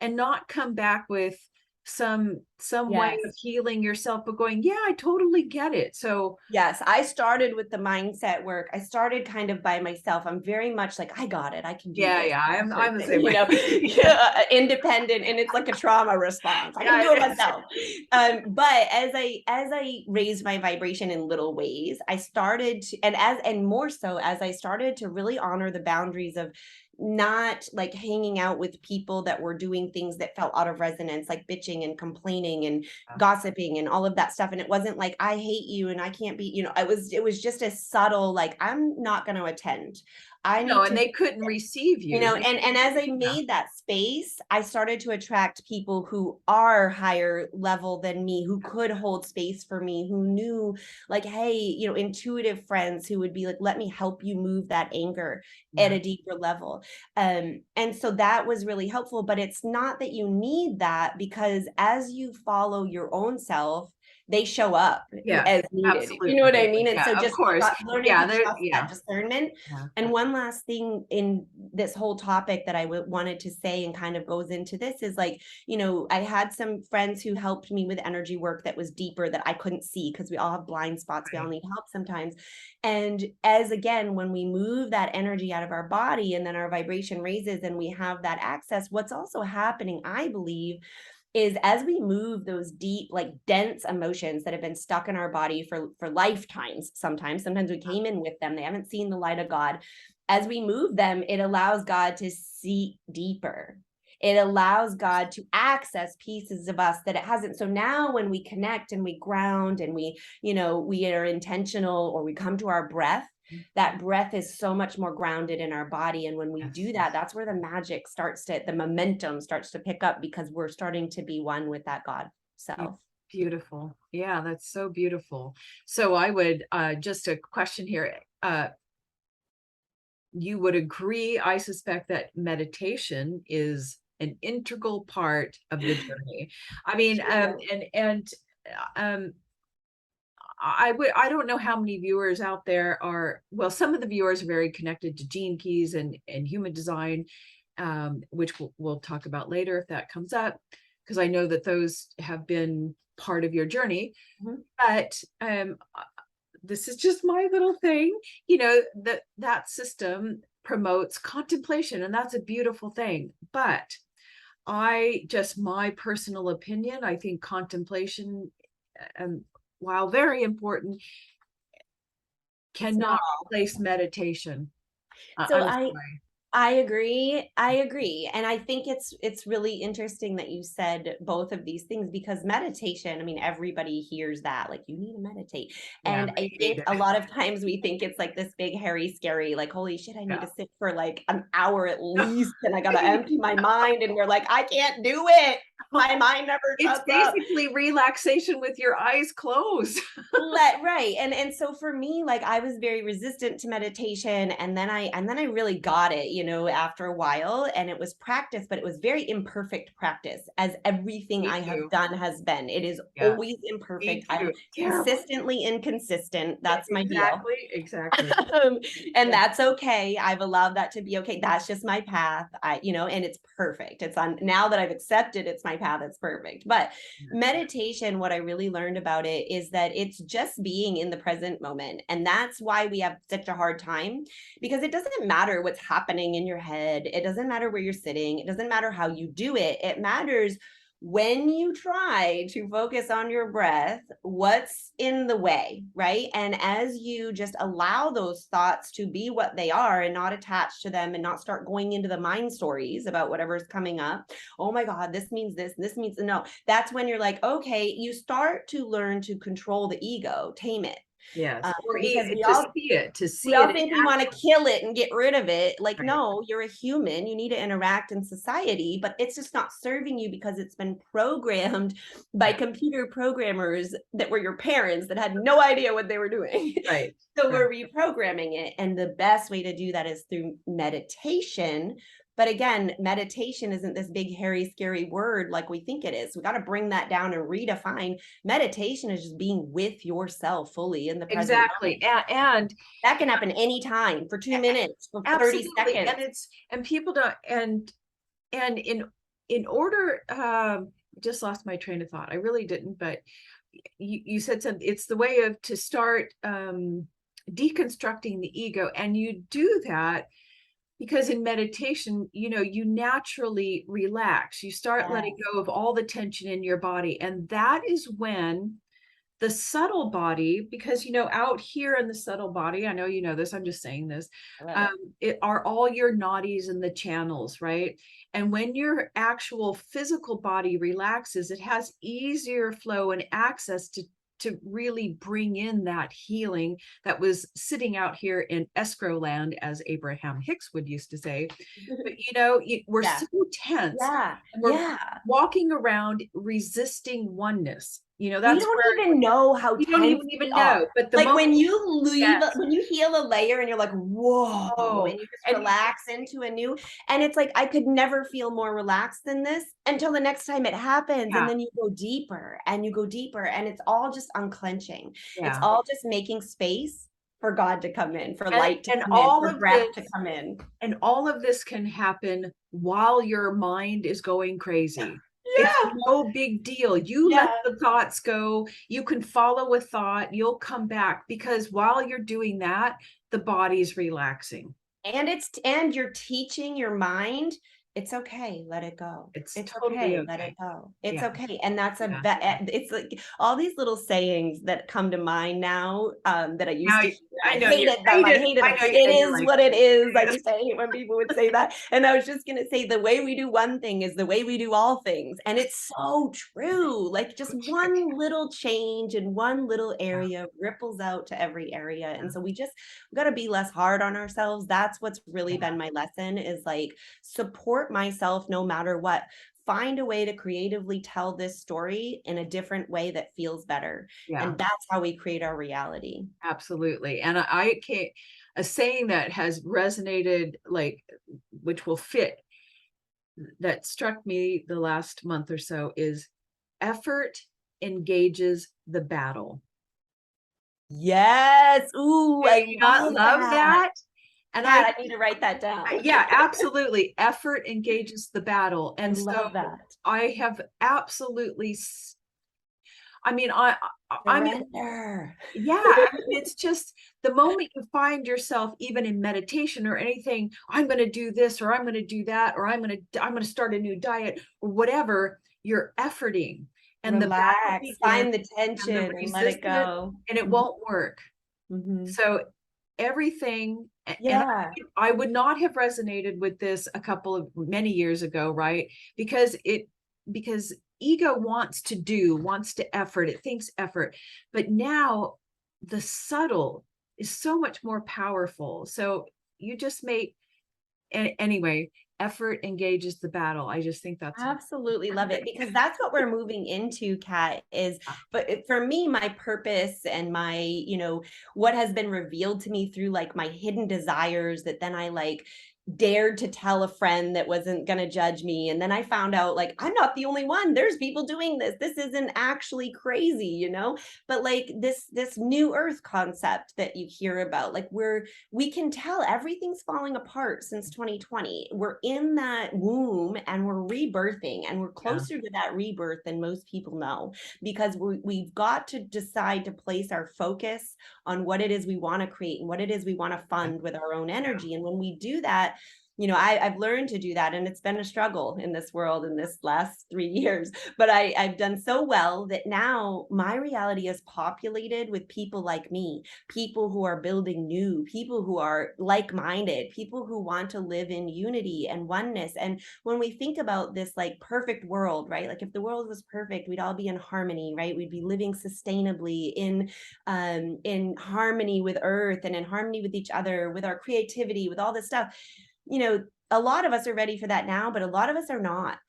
and not come back with some way of Yes. healing yourself, but going, yeah, I totally get it. So Yes, I started with the mindset work. I started kind of by myself. I'm very much like, I got it. I can do yeah, this. yeah, I'm the same You way. know, Yeah, independent, and it's like a trauma response. I can yeah, do it it is. myself. But as I raised my vibration in little ways, I started to, and more so as I started to really honor the boundaries of not like hanging out with people that were doing things that felt out of resonance, like bitching and complaining and gossiping and all of that stuff. And it wasn't like I hate you and I can't be, it was just a subtle like I'm not going to attend. I No, need and to, they couldn't receive you. and as I Yeah, made that space, I started to attract people who are higher level than me, who could hold space for me, who knew like, hey, intuitive friends who would be like, let me help you move that anger at yeah, a deeper level. And so that was really helpful. But it's not that you need that, because as you follow your own self, they show up yeah, as needed. You know absolutely. what I mean? And Yeah, so of just course. learning Yeah, to there, trust yeah, that discernment. yeah, And one last thing in this whole topic that I wanted to say, and kind of goes into this, is like, I had some friends who helped me with energy work that was deeper, that I couldn't see, because we all have blind spots. We all right. need help sometimes. And as again, when we move that energy out of our body and then our vibration raises and we have that access, what's also happening, I believe, is as we move those deep, like dense emotions that have been stuck in our body for lifetimes, sometimes we came in with them, they haven't seen the light of God. As we move them, it allows God to see deeper. It allows God to access pieces of us that it hasn't. So now when we connect and we ground and we are intentional, or we come to our breath, that breath is so much more grounded in our body. And when we Yes. do that, that's where the magic the momentum starts to pick up, because we're starting to be one with that God self. Beautiful. Yeah, that's so beautiful. So I would, just a question here. You would agree, I suspect, that meditation is an integral part of the journey. I mean, um, I don't know how many viewers out there are, well, some of the viewers are very connected to gene keys and human design, which we'll talk about later if that comes up, because I know that those have been part of your journey. Mhm. But this is just my little thing, that system promotes contemplation, and that's a beautiful thing. But my personal opinion, I think contemplation, um, while very important, It's not. cannot replace meditation. So I'm I sorry. I agree. I agree. And I think it's really interesting that you said both of these things, because meditation, I mean, everybody hears that, like, you need to meditate. Yeah, And but I you need think it. a lot of times we think it's like this big, hairy, scary, like, holy shit, I need Yeah. to sit for like an hour at least, and I got to empty my mind. And we're like, I can't do it. My mind never It's shuts up. basically relaxation with your eyes closed. Right. And so for me, like I was very resistant to meditation, and then I really got it, after a while, and it was practice, but it was very imperfect practice, as everything Me I have too. done has been. It is Yeah, always me imperfect. I'm too. Terrible. consistently inconsistent. That's my deal. Exactly, exactly. And Yeah. that's okay. I've allowed that to be okay. That's just my path. And it's perfect. It's on now that I've accepted it's my path, it's perfect. But meditation, what I really learned about it is that it's just being in the present moment. And that's why we have such a hard time, because it doesn't matter what's happening in your head. It doesn't matter where you're sitting. It doesn't matter how you do it. It matters when you try to focus on your breath, what's in the way, right? And as you just allow those thoughts to be what they are and not attach to them and not start going into the mind stories about whatever's coming up. Oh my God, this means this means no. That's when you're like, okay, you start to learn to control the ego, tame it. Yes. Or Because we to all see it, we all think we want to kill it and get rid of it. Like, right. no, you're a human. You need to interact in society, but it's just not serving you because it's been programmed by Yeah. computer programmers that were your parents that had no idea what they were doing. Right. So Right. we're reprogramming it. And the best way to do that is through meditation. But again, meditation isn't this big, hairy, scary word like we think it is. We got to bring that down and redefine. Meditation is just being with yourself fully in the present Exactly. moment. And That can happen anytime, for 2 minutes, for 30 absolutely. seconds. And people don't, and in order, just lost my train of thought. I really didn't, but you said something. It's the way of to start deconstructing the ego, and you do that because in meditation, you naturally relax. You start letting Yes. go of all the tension in your body, and that is when the subtle body, because out here in the subtle body, I know you know this, I'm just saying this, I love it. it are all your nadis and the channels, right? And when your actual physical body relaxes, it has easier flow and access to really bring in that healing that was sitting out here in escrow land, as Abraham Hicks would used to say. But we're Yeah. so tense, Yeah. and we're Yeah. walking around resisting oneness. We That's don't where even know how you don't tense we even know. are. But the Like moment, when you leave, yes, when you heal a layer and you're like, whoa, oh, and you just and relax into a new, and it's like, I could never feel more relaxed than this until the next time it happens. And yeah, then you go deeper and you go deeper, and it's all just unclenching. It's yeah, all just making space for God to come in, for and light to and come in, all for of breath this to come in. and all of this can happen while your mind is going crazy. It's Yeah. no big deal. You let Yeah. the thoughts go. You can follow a thought. You'll come back, because while you're doing that, the body's relaxing. And you're teaching your mind, it's okay, let it go. It's It's totally okay, let it okay. go. It's Yeah, okay. And that's yeah. it's like all these little sayings that come to mind now, that I used Now to hear. I I know you hated them. hate I it. hated I them. know you, It and you're is like, what it is. I yeah, used to hate when people would say that. And I was just gonna say the way we do one thing is the way we do all things. And it's so true. Like just one little change in one little yeah, area ripples out to every area. yeah, And so we got to be less hard on ourselves. That's what's really yeah, been my lesson, is like support myself no matter what. Find a way to creatively tell this story in a different way that feels better. yeah. And that's how we create our reality. Absolutely. And I can't, a saying that has resonated, like, which will fit, that struck me the last month or so, is effort engages the battle. Yes. Ooh, Do I you not love love that. that? And Kat, I need to write that down. yeah, absolutely. Effort engages the battle. I And so love that. I have absolutely, I mean, I'm Surrender. yeah, I mean, it's just the moment you find yourself, even in meditation or anything, I'm going to do this, or I'm going to do that, or I'm going to start a new diet, or whatever, you're efforting, and the battle Relax. begins, Find the and the tension and let it resistance, go. and it won't work. Mm-hmm. So everything, and Yeah. I would not have resonated with this a couple of many years ago, right? Because ego wants to effort, it thinks effort, but now the subtle is so much more powerful. So you just make Anyway, effort engages the battle. I just think that's Absolutely love it, because that's what we're moving into, Kat, is, but for me, my purpose and my, what has been revealed to me through like my hidden desires that then I like dared to tell a friend that wasn't going to judge me. And then I found out like, I'm not the only one. There's people doing this. This isn't actually crazy, but like this new earth concept that you hear about, like we can tell everything's falling apart since 2020. We're in that womb and we're rebirthing, and we're closer to that rebirth than most people know, because we've got to decide to place our focus on what it is we want to create and what it is we want to fund with our own energy. And when we do that, I've learned to do that, and it's been a struggle in this world in this last 3 years, but I've done so well that now my reality is populated with people like me, people who are building new, people who are like-minded, people who want to live in unity and oneness. And when we think about this like perfect world, right? Like if the world was perfect, we'd all be in harmony, right? We'd be living sustainably in harmony with earth and in harmony with each other, with our creativity, with all this stuff. A lot of us are ready for that now, but a lot of us are not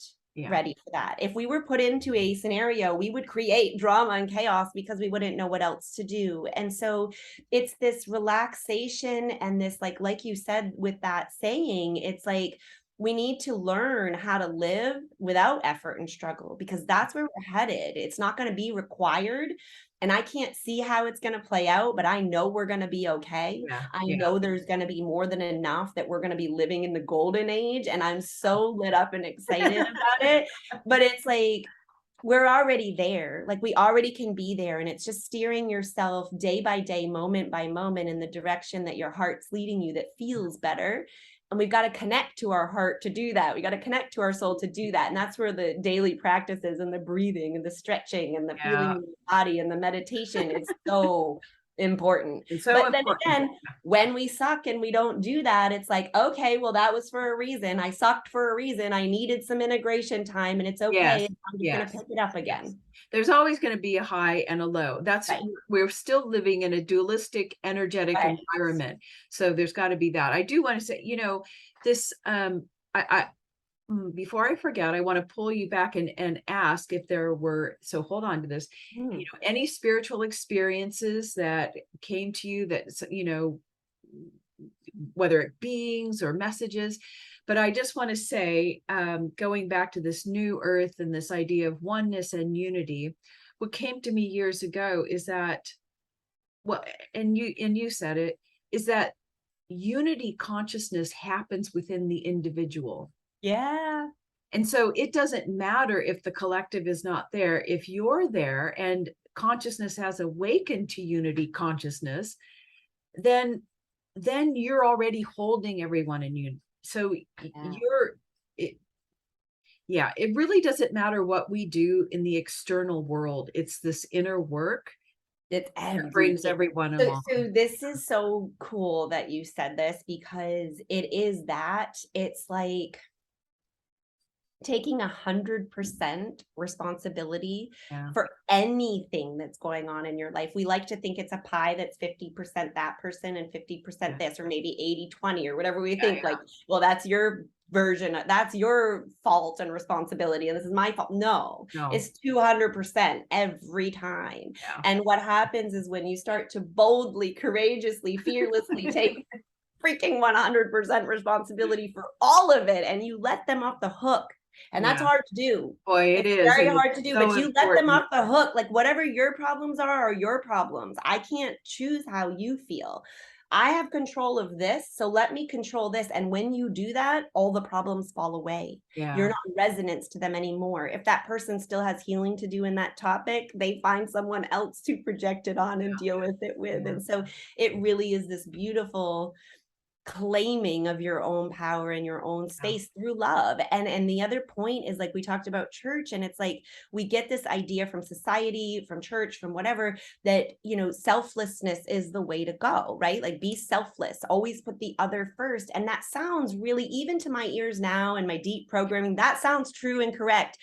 ready for that. If we were put into a scenario, we would create drama and chaos because we wouldn't know what else to do. And so it's this relaxation and this, like you said with that saying, it's like, we need to learn how to live without effort and struggle, because that's where we're headed. It's not going to be required. And I can't see how it's going to play out, but I know we're going to be okay. I know there's going to be more than enough, that we're going to be living in the golden age. And I'm so lit up and excited about it. But it's like, we're already there. Like we already can be there. And it's just steering yourself day by day, moment by moment, in the direction that your heart's leading you, that feels better. And we've got to connect to our heart to do that. We got to connect to our soul to do that. And that's where the daily practices and the breathing and the stretching and the feeling in the body and the meditation is so important. But then again, when we suck and we don't do that, it's like, okay, well, that was for a reason. I sucked for a reason. I needed some integration time, and it's okay. I'm just going to pick it up again. There's always going to be a high and a low. That's we're still living in a dualistic energetic environment. So there's got to be that. I do want to say, this before I forget, I want to pull you back and ask if there were, so hold on to this, any spiritual experiences that came to you that, whether it beings or messages. But I just want to say, going back to this new earth and this idea of oneness and unity, what came to me years ago is that, well, and you said it, is that unity consciousness happens within the individual. Yeah. And so it doesn't matter if the collective is not there. If you're there and consciousness has awakened to unity consciousness, then you're already holding everyone in unity. So it really doesn't matter what we do in the external world. It's this inner work that brings everyone along. So this is so cool that you said this, because it's like taking 100% responsibility for anything that's going on in your life. We like to think it's a pie that's 50% that person and 50% this, or maybe 80-20 or whatever we think. Like, well, that's your version, that's your fault and responsibility, and this is my fault. No. It's 200% every time. And what happens is when you start to boldly, courageously, fearlessly take freaking 100% responsibility for all of it, and you let them off the hook. And that's hard to do. Boy, it's very hard to do, but you let them off the hook. Like whatever your problems are your problems. I can't choose how you feel. I have control of this, so let me control this. And when you do that, all the problems fall away. You're not resonance to them anymore. If that person still has healing to do in that topic, they find someone else to project it on and deal with it with. And so it really is this beautiful claiming of your own power and your own space through love. And the other point is, like we talked about church, and it's like we get this idea from society, from church, from whatever, that selflessness is the way to go, right? Like be selfless, always put the other first. And that sounds really, even to my ears now and my deep programming, that sounds true and correct.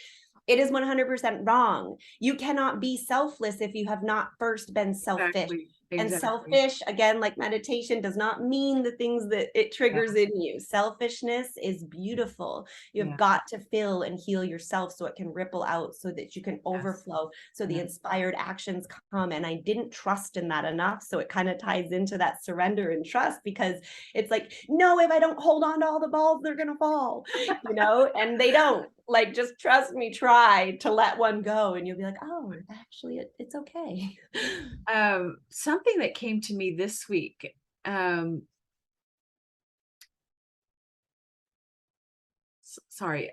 It is 100% wrong. You cannot be selfless if you have not first been selfish. And exactly. selfish, again, like meditation, does not mean the things that it Yeah, triggers in you. Selfishness is beautiful. You have yeah, got to fill and heal yourself so it can ripple out, so that you can yes, overflow, so the yeah. inspired actions come. And I didn't trust in that enough. So it kind of ties into that surrender and trust, because it's like, no, if I don't hold on to all the balls, they're going to fall, and they don't. Like, just trust me, try to let one go, and you'll be like, oh, actually, it's okay. Something that came to me this week, um, sorry,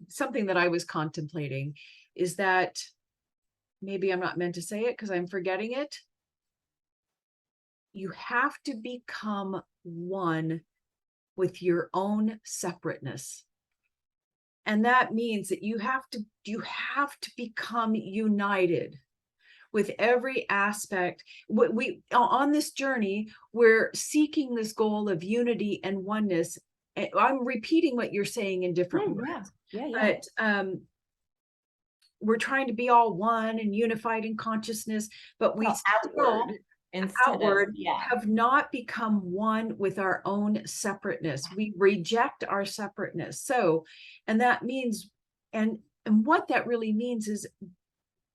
something that I was contemplating, is that maybe I'm not meant to say it because I'm forgetting it. You have to become one with your own separateness. And that means that you have to become united with every aspect. We on this journey, we're seeking this goal of unity and oneness. I'm repeating what you're saying in different Yeah, words, yeah, yeah. but we're trying to be all one and unified in consciousness, but we So still outward instead of, outward yeah, have not become one with our own separateness. We reject our separateness. So, and that means, and what that really means is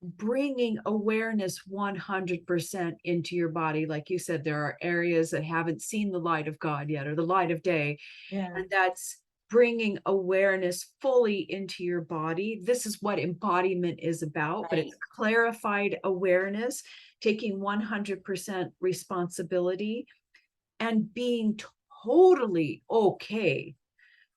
bringing awareness 100% into your body. Like you said, there are areas that haven't seen the light of God yet, or the light of day, yeah, and that's bringing awareness fully into your body. This is what embodiment is about, but right. it's clarified awareness, taking 100% responsibility, and being totally okay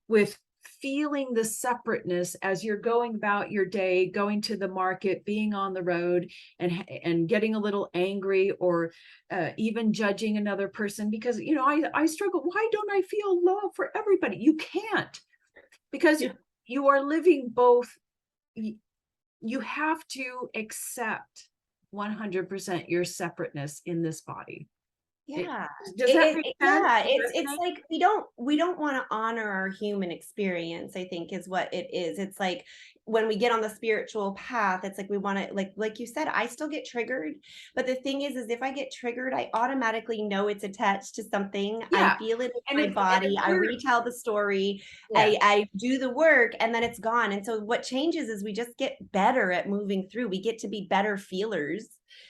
with feeling the separateness as you're going about your day, going to the market, being on the road, and getting a little angry, or even judging another person because I struggle. Why don't I feel love for everybody? You can't, because Yeah. you are living both. You have to accept 100% your separateness in this body. It, Yeah. does that make sense? Yeah, Does it it's resonate? like we don't want to honor our human experience, I think is what it is. It's like when we get on the spiritual path, it's like we want to, like you said, I still get triggered, but the thing is if I get triggered, I automatically know it's attached to something. I Yeah. feel it And in my body. if I we're, retell the story. yes, I do the work, and then it's gone. And so what changes is we just get better at moving through. We get to be better feelers,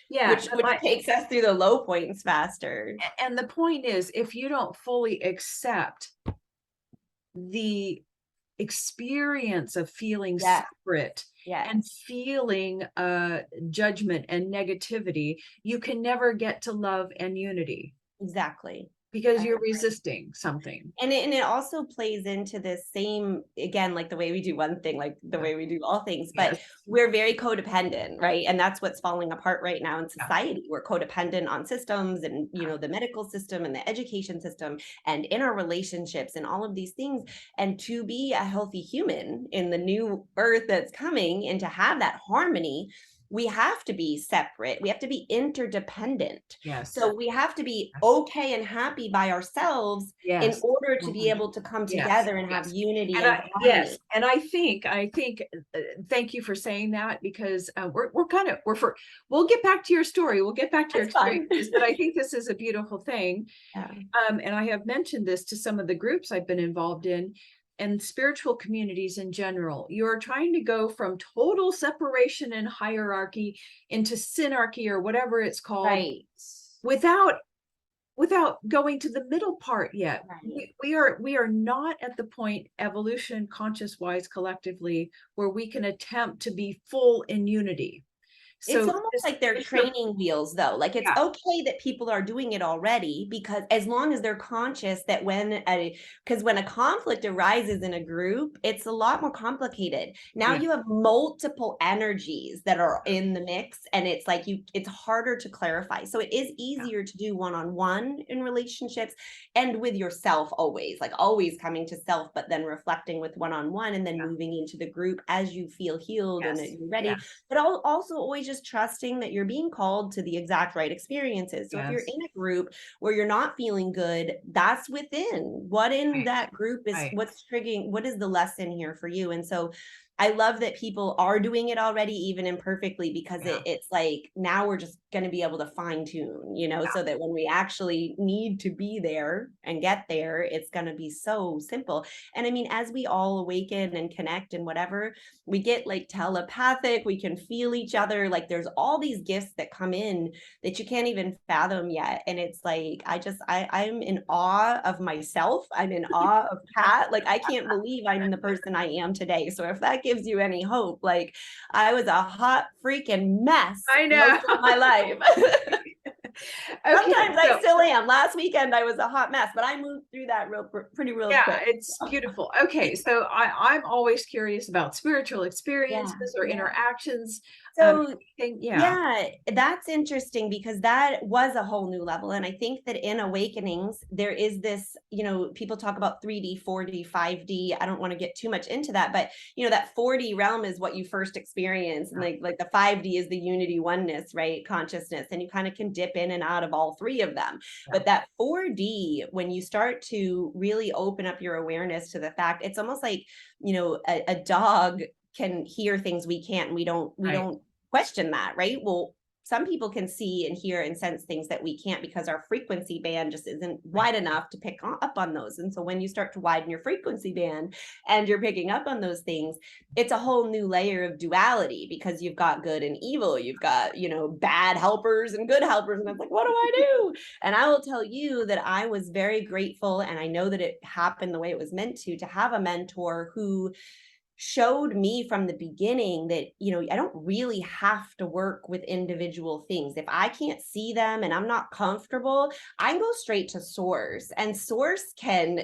yeah, but which takes us through the low points faster. and the point is, if you don't fully accept the experience of feeling Yeah. separate Yes, and feeling judgment and negativity, you can never get to love and unity exactly. because I you're resisting something. and it also plays into this same, again, like the way we do one thing, like the Yeah. way we do all things, but Yes. we're very codependent, right? And that's what's falling apart right now in Yeah. society. We're codependent on systems, and the medical system and the education system, and in our relationships and all of these things. And to be a healthy human in the new earth that's coming, and to have that harmony, we have to be separate. We have to be interdependent. Yes. So we have to be Yes. okay and happy by ourselves in Yes. order to be 100. able to come Yes. together and have Yes. unity And and yes, harmony. and I think, thank you for saying that, because we're kind of we're for we'll get back to your story. We'll get back to your That's fine. experiences, but I think this is a beautiful thing. Yeah. And I have mentioned this to some of the groups I've been involved in, and spiritual communities in general. You're trying to go from total separation and hierarchy into synarchy, or whatever it's called, Right. without going to the middle part yet. Right. We are not at the point, evolution conscious wise, collectively, where we can attempt to be full in unity. It's So almost this like they're is the, training wheels, though. Like, it's yeah, okay that people are doing it already, because as long as they're conscious that because when a conflict arises in a group, it's a lot more complicated. Now yeah, you have multiple energies that are in the mix, and it's like it's harder to clarify. So it is yeah, easier to do one-on-one in relationships, and with yourself, always, like always coming to self, but then reflecting with one-on-one, and then yeah, moving into the group as you feel healed and yes, you're yeah, ready. But also always just trusting that you're being called to the exact right experiences. So if you're yes, in a group where you're not feeling good, that's within what in right, that group is right, what's triggering, what is the lesson here for you. And so I love that people are doing it already, even imperfectly, because Yeah. it's like now we're just going to be able to fine tune, so that when we actually need to be there and get there, it's going to be so simple. And I mean, as we all awaken and connect and whatever, we get like telepathic, we can feel each other. Like there's all these gifts that come in that you can't even fathom yet. And it's like, I'm in awe of myself. I'm in awe of Kat. Like, I can't believe I'm the person I am today. So if that gives you any hope, like I was a hot freaking mess I know. most of my life. Okay, Sometimes I still am. Last weekend I was a hot mess, but I moved through that real yeah, quick. it's beautiful. Okay, so I'm always curious about spiritual Yeah, experiences or yeah. interactions. So Yeah, yeah, that's interesting because that was a whole new level. And I think that in awakenings, there is this, people talk about 3D, 4D, 5D. I don't want to get too much into that, but that 4D realm is what you first experience. And like the 5D is the unity oneness, right? Consciousness. And you kind of can dip in and out of all three of them. yeah, But that 4D, when you start to really open up your awareness to the fact, it's almost like, a dog can hear things we can't, and we right. don't question that, right? Well, some people can see and hear and sense things that we can't because our frequency band just isn't wide enough to pick up on those. And so when you start to widen your frequency band and you're picking up on those things, it's a whole new layer of duality because you've got good and evil, you've got, bad helpers and good helpers. And it's like, what do I do? And I will tell you that I was very grateful, and I know that it happened the way it was meant to have a mentor who showed me from the beginning that I don't really have to work with individual things. If I can't see them and I'm not comfortable, I can go straight to source, and source can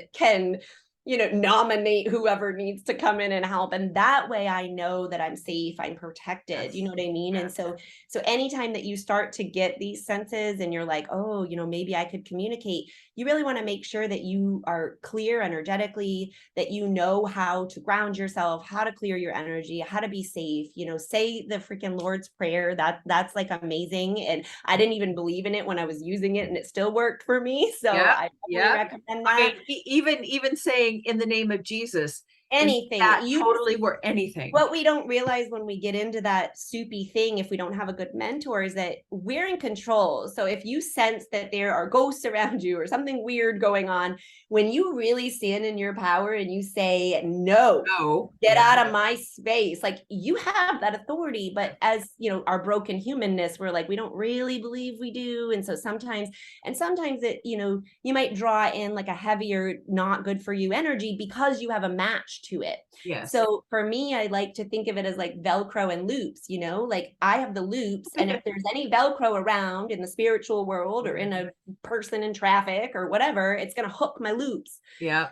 nominate whoever needs to come in and help. And that way I know that I'm safe, I'm protected. You Yes, know what I mean? And yes, so anytime that you start to get these senses and you're like, oh, maybe I could communicate, you really want to make sure that you are clear energetically, that you know how to ground yourself, how to clear your energy, how to be safe. Say the freaking Lord's Prayer. That's like amazing. And I didn't even believe in it when I was using it, and it still worked for me. So yeah, I definitely yeah. recommend I that. mean, even saying in the name of Jesus, and Anything that you totally were anything. What we don't realize when we get into that soupy thing, if we don't have a good mentor, is that we're in control. So if you sense that there are ghosts around you or something weird going on, when you really stand in your power and you say, no, No, get yeah, out of my space, like you have that authority. But as our broken humanness, we're like, we don't really believe we do. And so sometimes it, you might draw in like a heavier, not good for you energy because you have a match to it. yes, So for me, I like to think of it as like Velcro and loops, like I have the loops, and if there's any Velcro around in the spiritual world or in a person in traffic or whatever, it's going to hook my loops. yeah.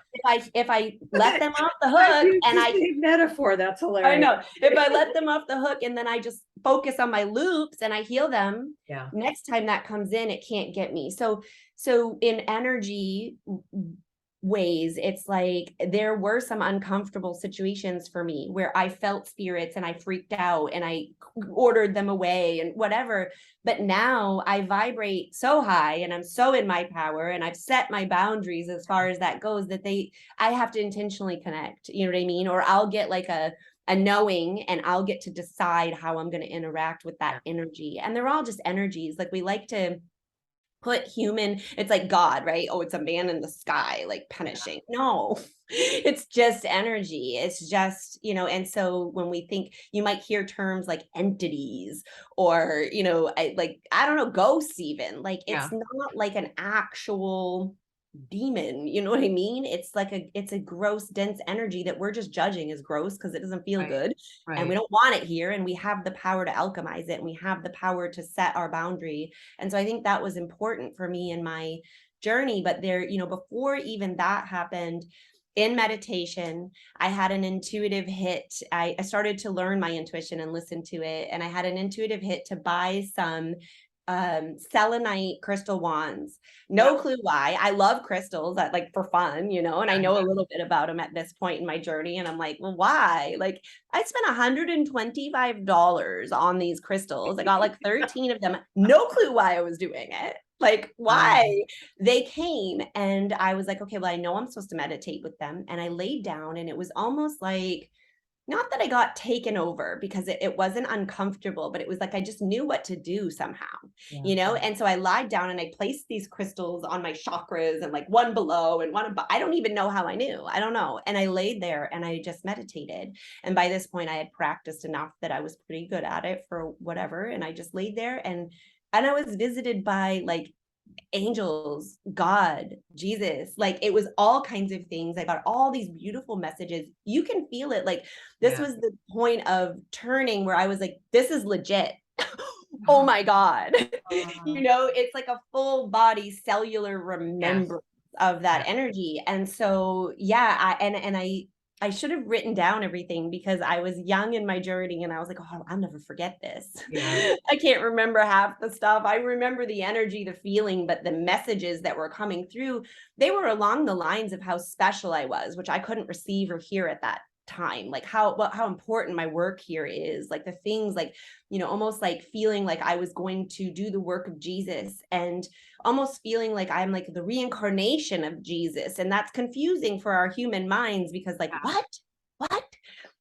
If I let them off the I hook, used and the same metaphor. That's I hilarious. know, if I let them off the hook and then I just focus on my loops and I heal them, Yeah, next time that comes in, it can't get me. So in energy ways, it's like there were some uncomfortable situations for me where I felt spirits and I freaked out and I ordered them away and whatever. But now I vibrate so high and I'm so in my power, and I've set my boundaries as far as that goes, that I have to intentionally connect, you know what I mean? Or I'll get like a knowing, and I'll get to decide how I'm going to interact with that energy. And they're all just energies. Like we like to put human, it's like God, right? Oh, it's a man in the sky like punishing. No, it's just energy. It's just, and so when we think, you might hear terms like entities or I don't know, ghosts, even like yeah, it's not like an actual demon, you know what I mean? It's a gross, dense energy that we're just judging as gross because it doesn't feel right, good, and we right. don't want it here, and we have the power to alchemize it, and we have the power to set our boundary. And so I think that was important for me in my journey. But there, before even that happened, in meditation, I had an intuitive hit. I started to learn my intuition and listen to it, and I had an intuitive hit to buy some selenite crystal wands. Yeah, No clue why. I love crystals, like for fun, and I know a little bit about them at this point in my journey. And I'm like, well, why? Like, I spent $125 on these crystals. I got like 13 of them. No clue why I was doing it. Like, why? They came, and I was like, okay, well, I know I'm supposed to meditate with them. And I laid down, and it was almost like not that I got taken over because it wasn't uncomfortable, but it was like I just knew what to do somehow, Yeah. you know? And so I lied down and I placed these crystals on my chakras and like one below and one above. I don't even know how I knew. I don't know. And I laid there and I just meditated. And by this point, I had practiced enough that I was pretty good at it for whatever. And I just laid there and I was visited by like angels, God, Jesus, like it was all kinds of things. I got all these beautiful messages. You can feel it. Like this Yeah. was the point of turning where I was like, this is legit. Oh my God. Uh, It's like a full body cellular yes. remembrance of that Yeah. energy. And so, yeah, I should have written down everything because I was young in my journey and I was like, oh, I'll never forget this. Yeah. I can't remember half the stuff. I remember the energy, the feeling, but the messages that were coming through, they were along the lines of how special I was, which I couldn't receive or hear at that time. Like how important my work here is, like the things like, almost like feeling like I was going to do the work of Jesus and almost feeling like I'm like the reincarnation of Jesus. And that's confusing for our human minds because like, Yeah. what?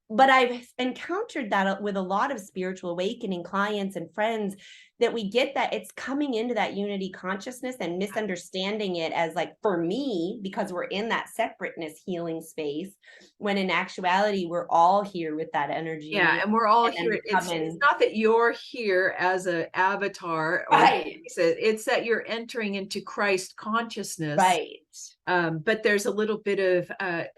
But I've encountered that with a lot of spiritual awakening clients and friends that we get that it's coming into that unity consciousness and misunderstanding it as like for me, because we're in that separateness healing space, when in actuality, we're all here with that Yeah, energy. and we're all And then here. we come It's in, not that you're here as an avatar or right, it's that you're entering into Christ consciousness. right. But there's a little bit of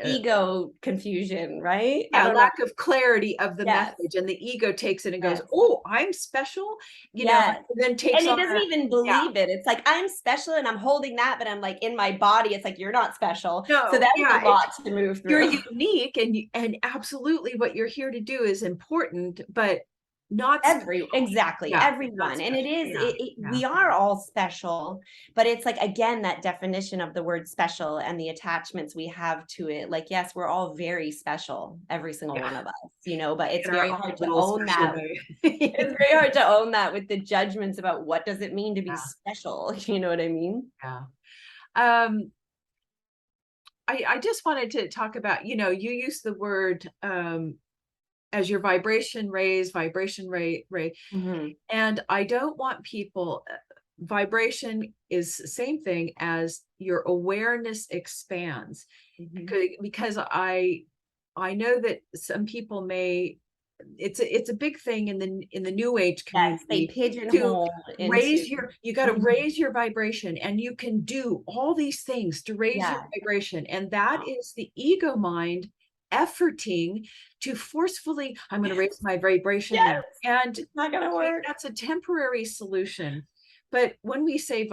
Ego confusion, right? I yeah, don't know. lack of clarity of the Yes, message, and the ego takes it and goes, yes, "Oh, I'm special," yes. and then takes And it on doesn't a even yeah. believe it. It's like I'm special and I'm holding that, but I'm like in my body. It's like you're not special. So No, that's a yeah, lot to move you're through. unique, and absolutely what you're here to do is important, but not special. Exactly, Yeah, not everyone. And it special. is Yeah, yeah, we are all special, but it's like again that definition of the word special and the attachments we have to it. Like yes, we're all very special, every single yeah. one of us, but it's In our very own hard to little own special that. way. It's very hard to own that with the judgments about what does it mean to be Yeah, special. You know what I mean? yeah. Um, I just wanted to talk about, you use the word as your vibration rate, Mhm. and I don't want people. Vibration is the same thing as your awareness expands, Mhm. because I know that some people may it's a big thing in the new age Yes, they community to pigeonhole into. raise your you got to raise your vibration, and you can do all these things to raise your Yeah. vibration, and that is the ego mind efforting to forcefully I'm going to raise my vibration Yes, now, and it's not gonna okay, work. that's a temporary solution, but when we say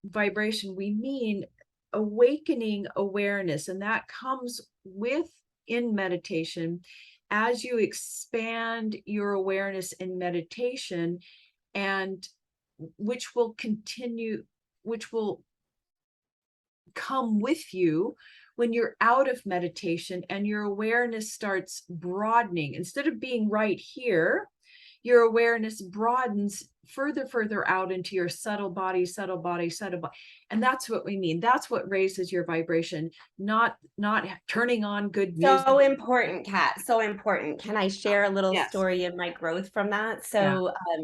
vibration, we mean awakening awareness, and that comes with in meditation. As you expand your awareness in meditation, and which will continue, which will come with you when you're out of meditation and your awareness starts broadening. Instead of being right here, your awareness broadens further out into your subtle body, subtle body. And that's what we mean. That's what raises your vibration, not turning on good music. So important, Kat. So important. Can I share a little Yes. story of my growth from that? Yeah.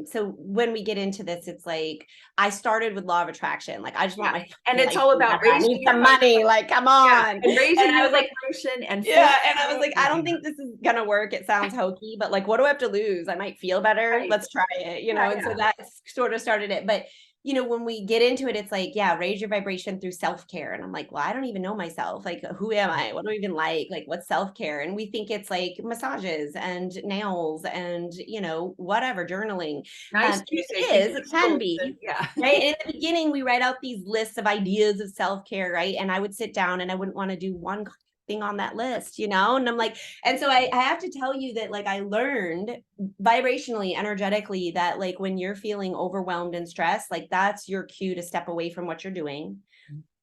So when we get into this, it's like I started with law of attraction. Like I just want Yeah. my And it's life all to be about better. I raising need your some vibration. money. Like, come Yeah. on. And raising And I your was like, vibration and yeah. And I was like, I don't yeah. think this is gonna work. It sounds hokey, but like, what do I have to lose? I might feel better. Right. Let's try it, Yeah, And so yeah. that sort of started it. But when we get into it, it's like, yeah, raise your vibration through self-care. And I'm like, well, I don't even know myself. Like, who am I? What do I even like? Like, what's self-care? And we think it's like massages and nails and, whatever, journaling. Nice It music and is, it can crystals and be. yeah. Right. And in the beginning, we write out these lists of ideas of self-care, right? And I would sit down and I wouldn't want to do one thing on that list, And I'm like, and so I have to tell you that like I learned vibrationally, energetically, that like when you're feeling overwhelmed and stressed, like that's your cue to step away from what you're doing,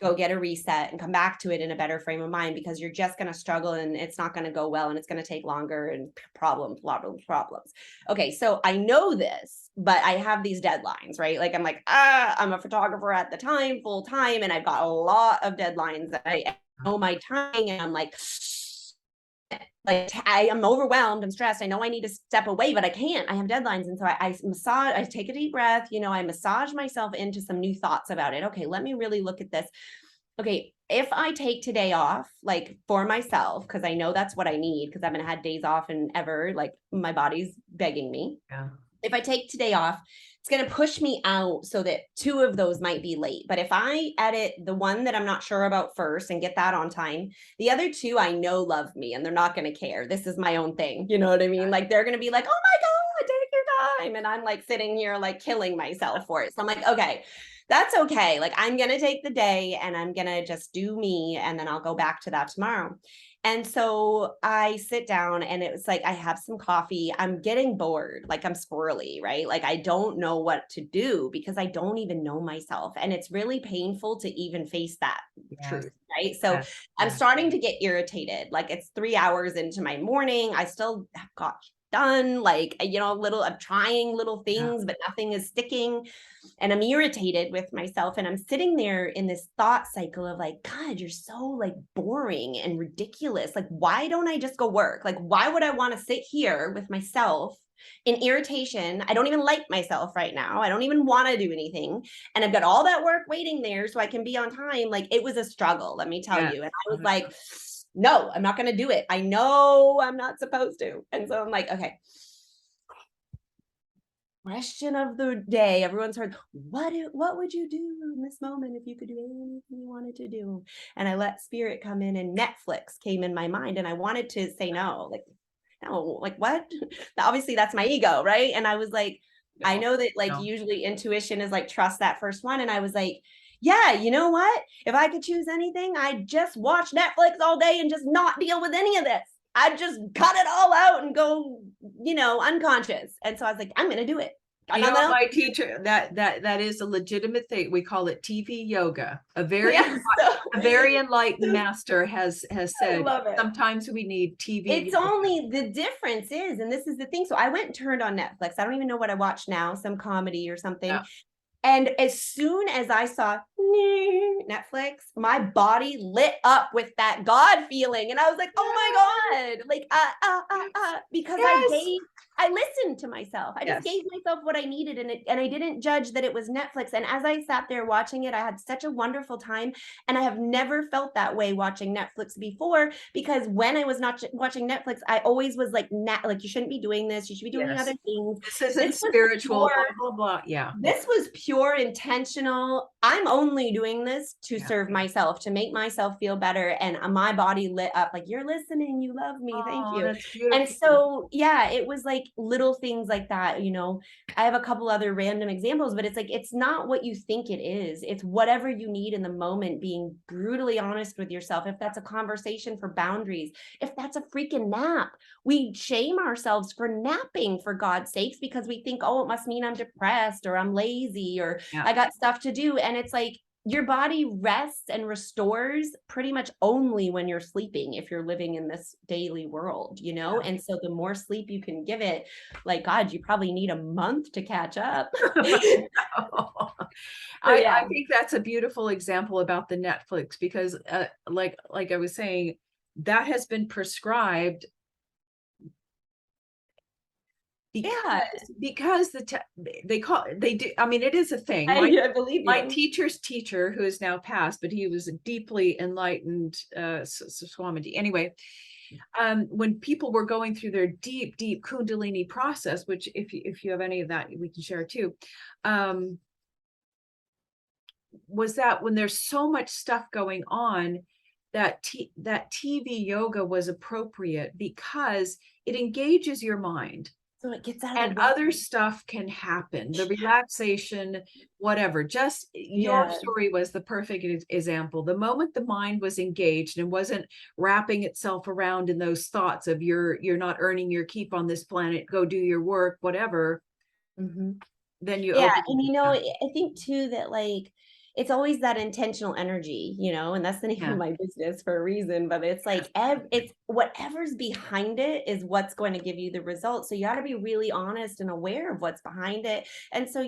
go get a reset and come back to it in a better frame of mind, because you're just going to struggle and it's not going to go well and it's going to take longer and problems. Okay, so I know this, but I have these deadlines, right? Like I'm like, I'm a photographer at the time, full time, and I've got a lot of deadlines that I know my timing, and I'm like, like I am overwhelmed, I'm stressed, I know I need to step away, but I can't, I have deadlines. And so I massage, I take a deep breath, I massage myself into some new thoughts about it. Okay, let me really look at this. Okay, if I take today off, like for myself, because I know that's what I need, because I haven't had days off in ever, like my body's begging me. Yeah. If I take today off, it's going to push me out so that 2 of those might be late. But if I edit the one that I'm not sure about first and get that on time, the other 2 I know love me and they're not going to care. This is my own thing. You know what I mean? Like they're going to be like, oh my God, take your time. And I'm like sitting here like killing myself for it. So I'm like, okay, that's okay. Like I'm going to take the day and I'm going to just do me. And then I'll go back to that tomorrow. And so I sit down and it was like, I have some coffee. I'm getting bored. Like I'm squirrely, right? Like I don't know what to do because I don't even know myself. And it's really painful to even face that Yes. truth, right? So Yes. I'm Yes. starting to get irritated. Like it's 3 hours into my morning. I still have got done, like, I'm trying little Yeah. things, but nothing is sticking. And I'm irritated with myself. And I'm sitting there in this thought cycle of like, God, you're so like boring and ridiculous. Like, why don't I just go work? Like, why would I want to sit here with myself in irritation? I don't even like myself right now. I don't even want to do anything. And I've got all that work waiting there so I can be on time. Like, it was a struggle, let me tell Yes. you. And I was like, no, I'm not going to do it. I know I'm not supposed to. And so I'm like, okay, question of the day. Everyone's heard, what would you do in this moment if you could do anything you wanted to do? And I let spirit come in and Netflix came in my mind and I wanted to say no, like, no, like what? Obviously that's my ego, right? And I was like, I No. know that like No. usually intuition is like trust that first one. And I was like, yeah, you know what? If I could choose anything, I'd just watch Netflix all day and just not deal with any of this. I'd just cut it all out and go, unconscious. And so I was like, I'm gonna do it. Got You know nothing what, else. my teacher, that is a legitimate thing. We call it TV yoga. A very Yeah, so, a very enlightened master has I said love it. sometimes we need TV It's yoga. only the difference is, and this is the thing. So I went and turned on Netflix. I don't even know what I watch now, some comedy or Yeah. something. And as soon as I saw Netflix, my body lit up with that God feeling. And I was like, oh my God, like, because Yes. I listened to myself. I just Yes. gave myself what I needed. And I didn't judge that it was Netflix. And as I sat there watching it, I had such a wonderful time. And I have never felt that way watching Netflix before, because when I was not watching Netflix, I always was like, you shouldn't be doing this. You should be doing Yes. other things. This isn't This was spiritual, pure blah, blah, blah. Yeah. this was pure intentional. I'm only doing this to Yeah. serve myself, to make myself feel better. And my body lit up like, you're listening, you love me, thank Oh, you. that's And beautiful. so, yeah, it was like little things like that. I have a couple other random examples, but it's like, it's not what you think it is. It's whatever you need in the moment, being brutally honest with yourself. If that's a conversation for boundaries, if that's a freaking nap, we shame ourselves for napping, for God's sakes, because we think, oh, it must mean I'm depressed or I'm lazy or Yeah. I got stuff to do. And it's like your body rests and restores pretty much only when you're sleeping, if you're living in this daily world, Yeah. And so the more sleep you can give it, like, God, you probably need a month to catch up. So I yeah. think that's a beautiful example about the Netflix because like I was saying, that has been prescribed because Yeah, because they do. I mean, it is a thing. I believe My you. teacher's teacher, who is now passed, but he was a deeply enlightened Swamiji. Anyway, when people were going through their deep Kundalini process, which if you have any of that, we can share too. Was that when there's so much stuff going on, that TV yoga was appropriate because it engages your mind So it gets out of and the way. other stuff can happen, the relaxation, whatever. Just your Yeah. story was the perfect example. The moment the mind was engaged and wasn't wrapping itself around in those thoughts of you're not earning your keep on this planet, go do your work, whatever, Mm-hmm. then you Yeah, open. and I think too that like it's always that intentional energy, and that's the name Yeah. of my business for a reason, but it's like it's whatever's behind it is what's going to give you the result. So you got to be really honest and aware of what's behind it. And so,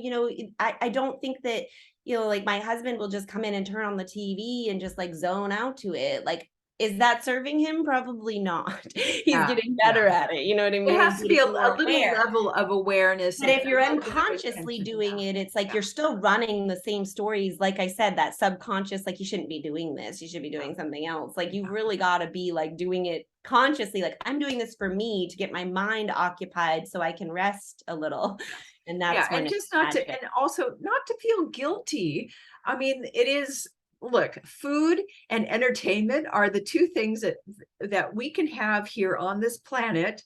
I don't think that, like my husband will just come in and turn on the TV and just like zone out to it. Like Is that serving him? Probably not. He's Yeah, getting yeah. better at it. You know what I It mean? He's has to be getting a more little aware. level of awareness But and if you're a little bit of unconsciously attention. doing Yeah, it, it's like yeah, you're still running the same stories. Like I said, that subconscious, like you shouldn't be doing this. You should be yeah, doing something else. Like you've yeah. really got to be like doing it consciously. Like I'm doing this for me to get my mind occupied so I can rest a little. And Yeah, that's when and it's just not to, magic. and also not to feel guilty. I mean, it is, look, food and entertainment are the two things that we can have here on this planet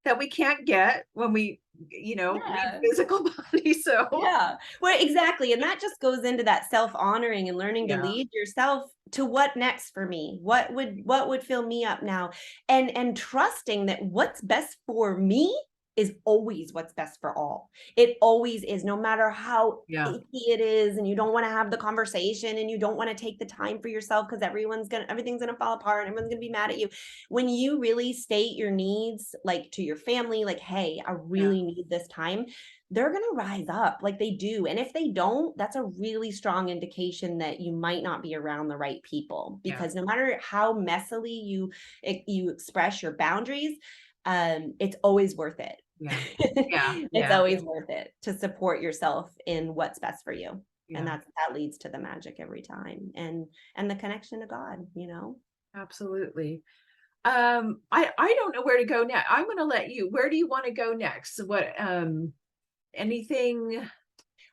that we can't get when we, leave Yeah. physical body. So Yeah. Well, exactly. And that just goes into that self-honoring and learning to yeah, lead yourself to what next for me? What would fill me up now? And trusting that what's best for me is always what's best for all. It always is, no matter how yeah, icky it is, and you don't want to have the conversation and you don't want to take the time for yourself because everything's gonna fall apart and everyone's gonna be mad at you. When you really state your needs, like to your family, like, hey, I yeah, really need this time, they're going to rise up like they do. And if they don't, that's a really strong indication that you might not be around the right people, yeah, because no matter how messily you express your boundaries, it's always worth it. yeah, yeah, It's yeah, always worth it to support yourself in what's best for you. And yeah, that leads to the magic every time, and the connection to God, you know. absolutely. I don't know where to go next. I'm going to let you. Where do you want to go next? What anything?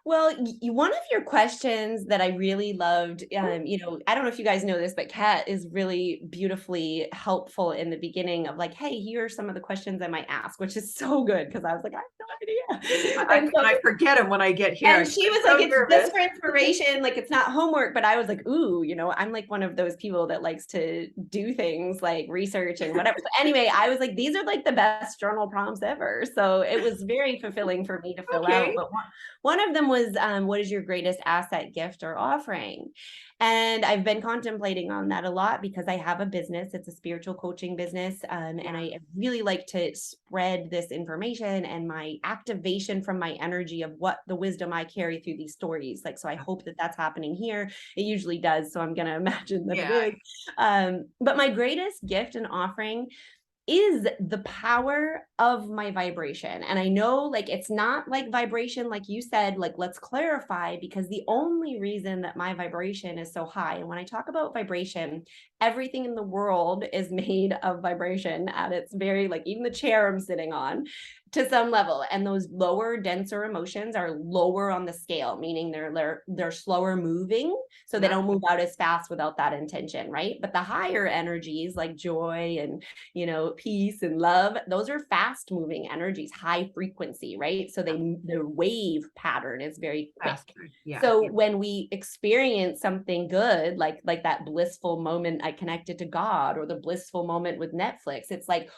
Well, one of your questions that I really loved, I don't know if you guys know this, but Kat is really beautifully helpful in the beginning of like, hey, here are some of the questions I might ask, which is so good because I was like, I have no idea. I forget them when I get here. And I'm she was so like, it's nervous. just for inspiration, like it's not homework. But I was like, ooh, I'm like one of those people that likes to do things like research and whatever. So anyway, I was like, these are like the best journal prompts ever. So it was very fulfilling for me to fill out. Okay. But one of them was, what is your greatest asset, gift, or offering? And I've been contemplating on that a lot because I have a business. It's a spiritual coaching business. And I really like to spread this information and my activation from my energy of what the wisdom I carry through these stories. Like, so I hope that that's happening here. It usually does. So I'm going to imagine that it Yeah. is. But my greatest gift and offering is the power of my vibration. And I know, like, it's not like vibration, like you said, like, let's clarify, because the only reason that my vibration is so high, and when I talk about vibration, everything in the world is made of vibration at its very, like, even the chair I'm sitting on to some level. And those lower, denser emotions are lower on the scale, meaning they're slower moving, so they Yeah. don't move out as fast without that intention, right? But the higher energies like joy and peace and love, those are fast moving energies, high frequency, right? So the wave pattern is very quick. Faster. Yeah. So when we experience something good, like that blissful moment I connected to God, or the blissful moment with Netflix, it's like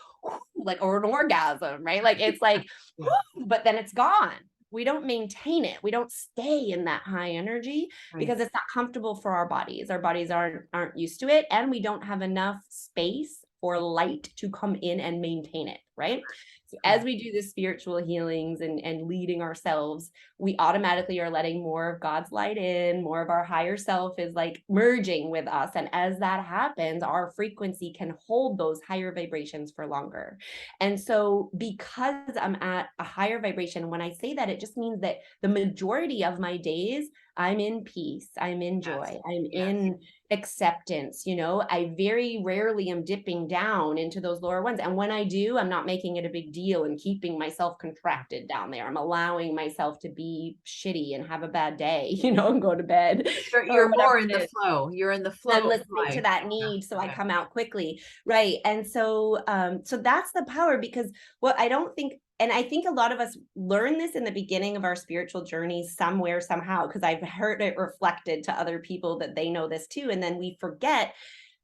or an orgasm, right? Like it's like Yeah. but then it's gone. We don't maintain it. We don't stay in that high energy Right. because it's not comfortable for our bodies. Our bodies aren't used to it, and we don't have enough space for light to come in and maintain it, right? So as Correct. we do the spiritual healings and leading ourselves, we automatically are letting more of God's light in, more of our higher self is like merging with us. And as that happens, our frequency can hold those higher vibrations for longer. And so because I'm at a higher vibration, when I say that, it just means that the majority of my days, I'm in peace, I'm in Yes. joy, I'm Yes. in acceptance. I very rarely am dipping down into those lower ones. And when I do, I'm not making it a big deal and keeping myself contracted down there. I'm allowing myself to be shitty and have a bad day, and go to bed You're or whatever more in it the is. flow. You're in the flow I'm of listening to life. that Yeah. need, so I Yeah. come out quickly, right? And so that's the power, because what I don't think, and I think a lot of us learn this in the beginning of our spiritual journey somewhere, somehow, because I've heard it reflected to other people that they know this too, and then we forget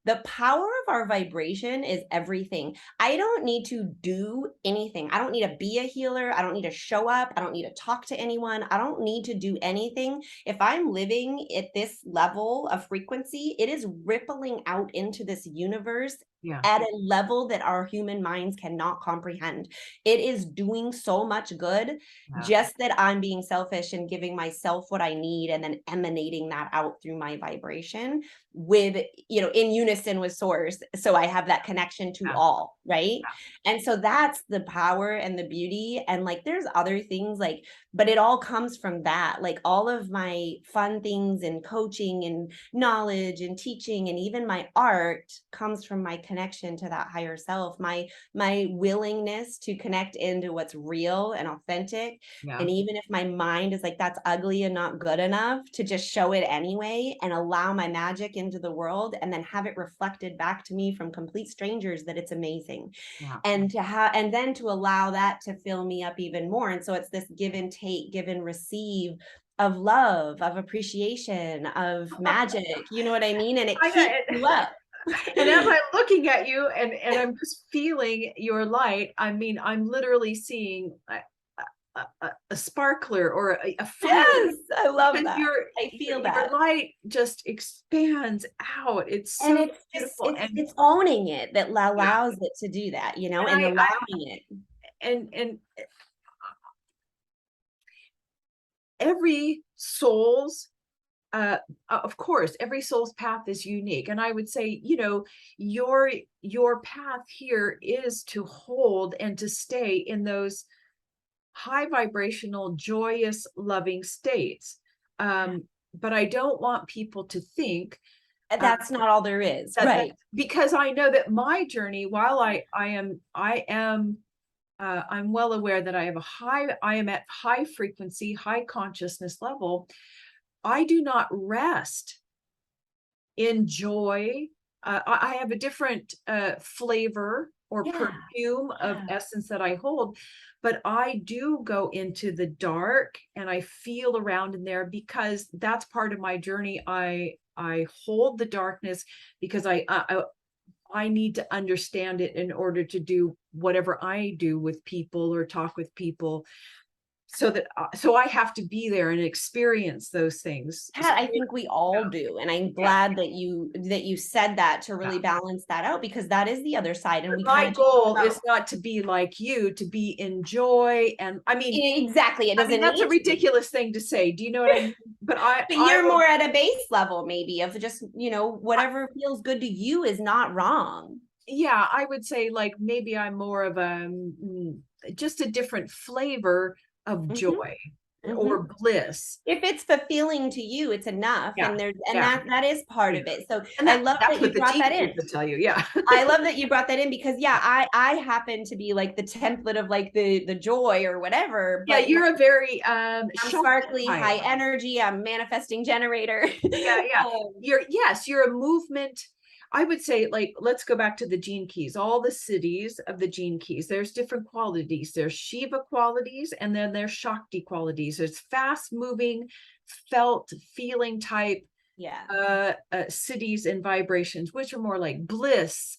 the power of our vibration is everything. I don't need to do anything. I don't need to be a healer. I don't need to show up. I don't need to talk to anyone. I don't need to do anything. If I'm living at this level of frequency, it is rippling out into this universe Yeah. at a level that our human minds cannot comprehend. It is doing so much good, Yeah. just that I'm being selfish and giving myself what I need and then emanating that out through my vibration with, in unison with source. So I have that connection to Yeah. all, right? Yeah. And so that's the power and the beauty. And like, there's other things like, but it all comes from that. Like all of my fun things and coaching and knowledge and teaching and even my art comes from my connection to that higher self, my willingness to connect into what's real and authentic. Yeah. And even if my mind is like, that's ugly and not good enough, to just show it anyway and allow my magic into the world and then have it reflected back to me from complete strangers that it's amazing. Yeah. And to have, and then to allow that to fill me up even more. And so it's this give and take, give and receive of love, of appreciation, of magic, you know what I mean? And it I keeps know. you up. And as I'm looking at you and I'm just feeling your light, I mean, I'm literally seeing a sparkler or a flame. Yes, I love Because that. I feel your that. light just expands out. It's And so it's just, beautiful. And it's owning it that yeah, allows it to do that, and and allowing it. and every soul's of course every soul's path is unique, and I would say, your path here is to hold and to stay in those high vibrational, joyous, loving states. But I don't want people to think That's not all there is, that right? because I know that my journey, while I'm well aware that I am at high frequency, high consciousness level. I do not rest in joy. I have a different flavor or Yeah, perfume of yeah. essence that I hold, but I do go into the dark and I feel around in there because that's part of my journey. I hold the darkness because I need to understand it in order to do whatever I do with people or talk with people. So I have to be there and experience those things. Pat, I think we all do. And I'm Yeah, glad that you said that to yeah. really balance that out, because that is the other side. And But we kind my of talk goal about is not to be like you, to be in joy. And exactly. It doesn't that's a need to be. ridiculous thing to say. Do you know what I mean? But But I you're will, more at a base level, maybe, of just, whatever feels good to you is not wrong. yeah, I would say like maybe I'm more of just a different flavor of Hmm. joy Hmm. or bliss. If it's fulfilling to you, it's enough. Yeah, And yeah, that is part yeah. of it. So And I love that's that what you the brought gene that keys in. will tell you. Yeah. I love that you brought that in, because yeah, I happen to be like the template of like the joy or whatever, Yeah, but you're a very I'm shy sparkly, type. high energy, I'm manifesting generator. Yeah, yeah. um, You're a movement. I would say, like, let's go back to the gene keys, all the cities of the gene keys. There's different qualities. There's Shiva qualities, and then there's Shakti qualities. There's fast moving, felt, feeling type yeah. cities and vibrations, which are more like bliss,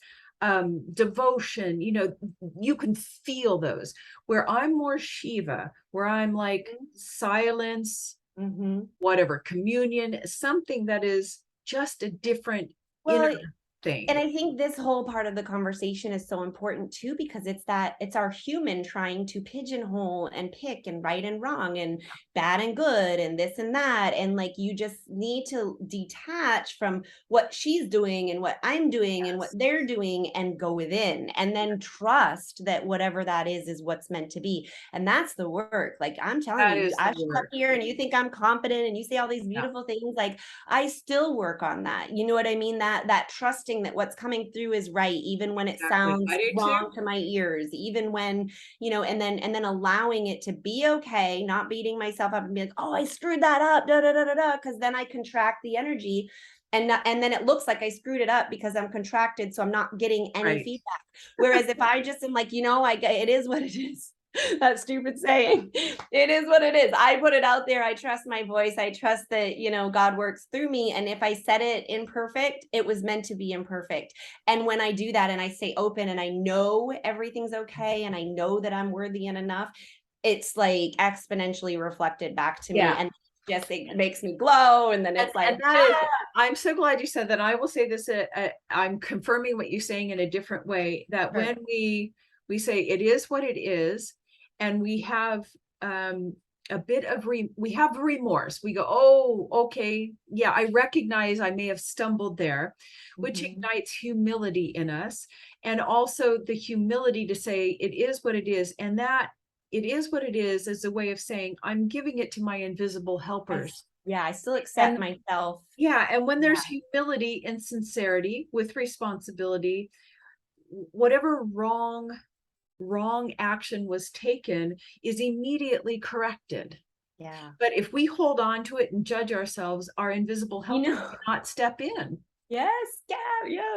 devotion. You can feel those. Where I'm more Shiva, where I'm like silence, Mm-hmm. whatever, communion, something that is just a different inner Well, and thing. I think this whole part of the conversation is so important too, because it's our human trying to pigeonhole and pick and right and wrong and bad and good and this and that. And like, you just need to detach from what she's doing and what I'm doing and what Yes. they're doing and go within, and then trust that whatever that is what's meant to be. And that's the work. Like I'm telling That you, is I the show up word. here and you think I'm competent and you say all these Yeah. beautiful things. Like I still work on that. You know what I mean? That trusting that what's coming through is right, even when it Exactly. sounds I do too. wrong to my ears, even when, and then allowing it to be okay, not beating myself up and be like, oh, I screwed that up, da da da da da, because then I contract the energy. And then it looks like I screwed it up because I'm contracted, so I'm not getting any Right. feedback. Whereas if I just am like, it is what it is. That stupid saying. It is what it is. I put it out there. I trust my voice. I trust that, God works through me. And if I said it imperfect, it was meant to be imperfect. And when I do that and I stay open and I know everything's okay and I know that I'm worthy and enough, it's like exponentially reflected back to me. Yeah. And just it makes me glow. And then it's like, and that is, I'm so glad you said that. I will say this, I'm confirming what you're saying in a different way, that when we say it is what it is, and we have a bit of we have remorse. We go, oh, okay, yeah, I recognize I may have stumbled there, which ignites humility in us, and also the humility to say it is what it is, and that it is what it is a way of saying I'm giving it to my invisible helpers. I still accept myself. Yeah, and when there's humility and sincerity with responsibility, whatever wrong action was taken is immediately corrected. Yeah. But if we hold on to it and judge ourselves, our invisible helpers cannot step in. Yes, yes.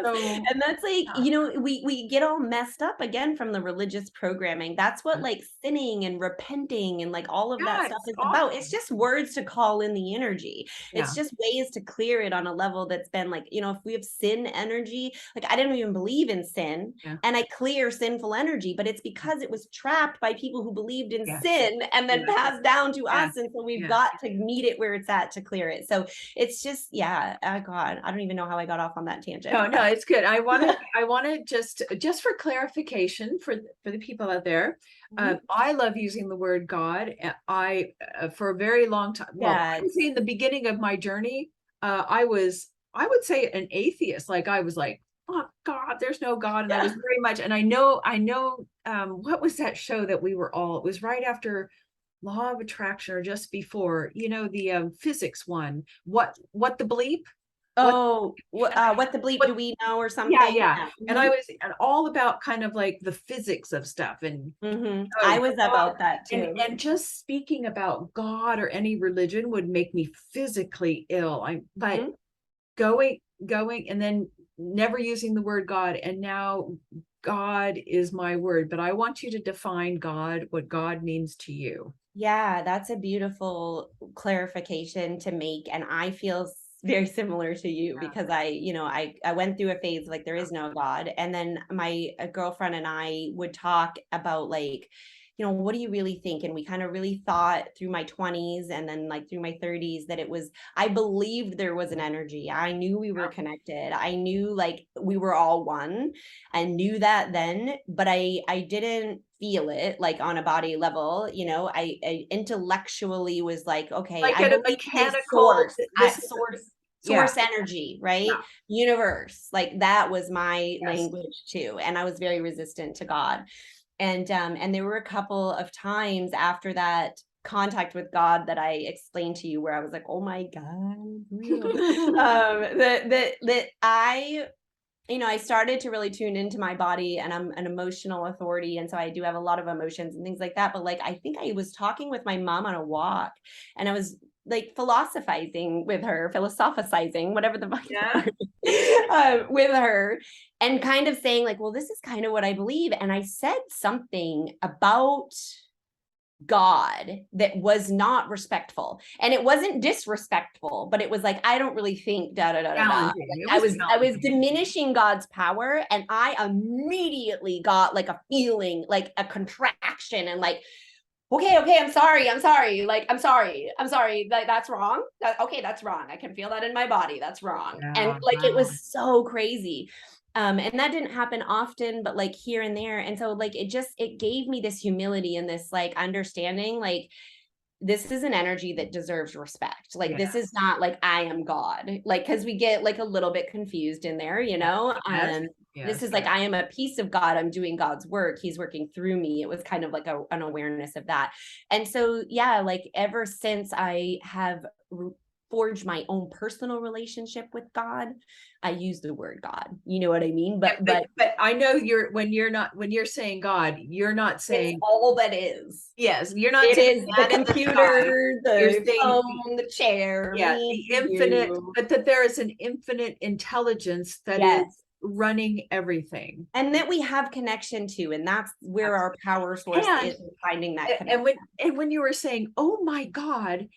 So, and that's like, we get all messed up again from the religious programming. That's what like sinning and repenting and like all of that stuff is about. It's just words to call in the energy. It's just ways to clear it on a level that's been like, if we have sin energy, like I didn't even believe in sin, and I clear sinful energy, but it's because it was trapped by people who believed in sin and then passed down to us. And so we've got to meet it where it's at to clear it. So it's just, God, I don't even know how I got off on that tangent. No, it's good. I want to just for clarification for the people out there. I love using the word God. I for a very long time. Well, I would say in the beginning of my journey, I would say an atheist. Like I was like, oh God, there's no God, and I was very much. And I know. What was that show that we were all? It was right after Law of Attraction or just before. The physics one. What the bleep? What the bleep do we know or something? Yeah. And I was all about kind of like the physics of stuff. And I was about that too. And just speaking about God or any religion would make me physically ill. But going and then never using the word God. And now God is my word. But I want you to define God, what God means to you. Yeah, that's a beautiful clarification to make. And I feel very similar to you because I went through a phase like there is no God. And then my girlfriend and I would talk about like, what do you really think? And we kind of really thought through my 20s and then like through my 30s that I believed there was an energy. I knew we were connected. I knew like we were all one. I knew that then, but I didn't feel it like on a body level. I intellectually was like, okay, like I at a mechanical source energy, right? Universe, like that was my language too. And I was very resistant to God. And there were a couple of times after that contact with God that I explained to you where I was like, oh my God, that I started to really tune into my body, and I'm an emotional authority. And so I do have a lot of emotions and things like that. But like, I think I was talking with my mom on a walk, and I was like philosophizing, whatever the fuck, with her, and kind of saying like, well, this is kind of what I believe. And I said something about God that was not respectful, and it wasn't disrespectful, but it was like, I don't really think da da da da. Like, I was diminishing God's power, and I immediately got like a feeling, like a contraction, and like, okay, I'm sorry. Like, I'm sorry. That's wrong. Okay, that's wrong. I can feel that in my body. That's wrong. And like, it was so crazy. And that didn't happen often, but like here and there. And so like, it gave me this humility and this like understanding, like, this is an energy that deserves respect. Like, this is not like I am God, like, because we get like a little bit confused in there, this is like, I am a piece of God. I'm doing God's work. He's working through me. It was kind of like an awareness of that. And so, like ever since I have forged my own personal relationship with God, I use the word God. You know what I mean? But I know when you're saying God, you're not saying all that is. Yes, you're not saying the computer, the phone, the chair, the infinite, but that there is an infinite intelligence that is running everything, and that we have connection to, and that's where our power source is, finding that connection. And when you were saying, oh my God,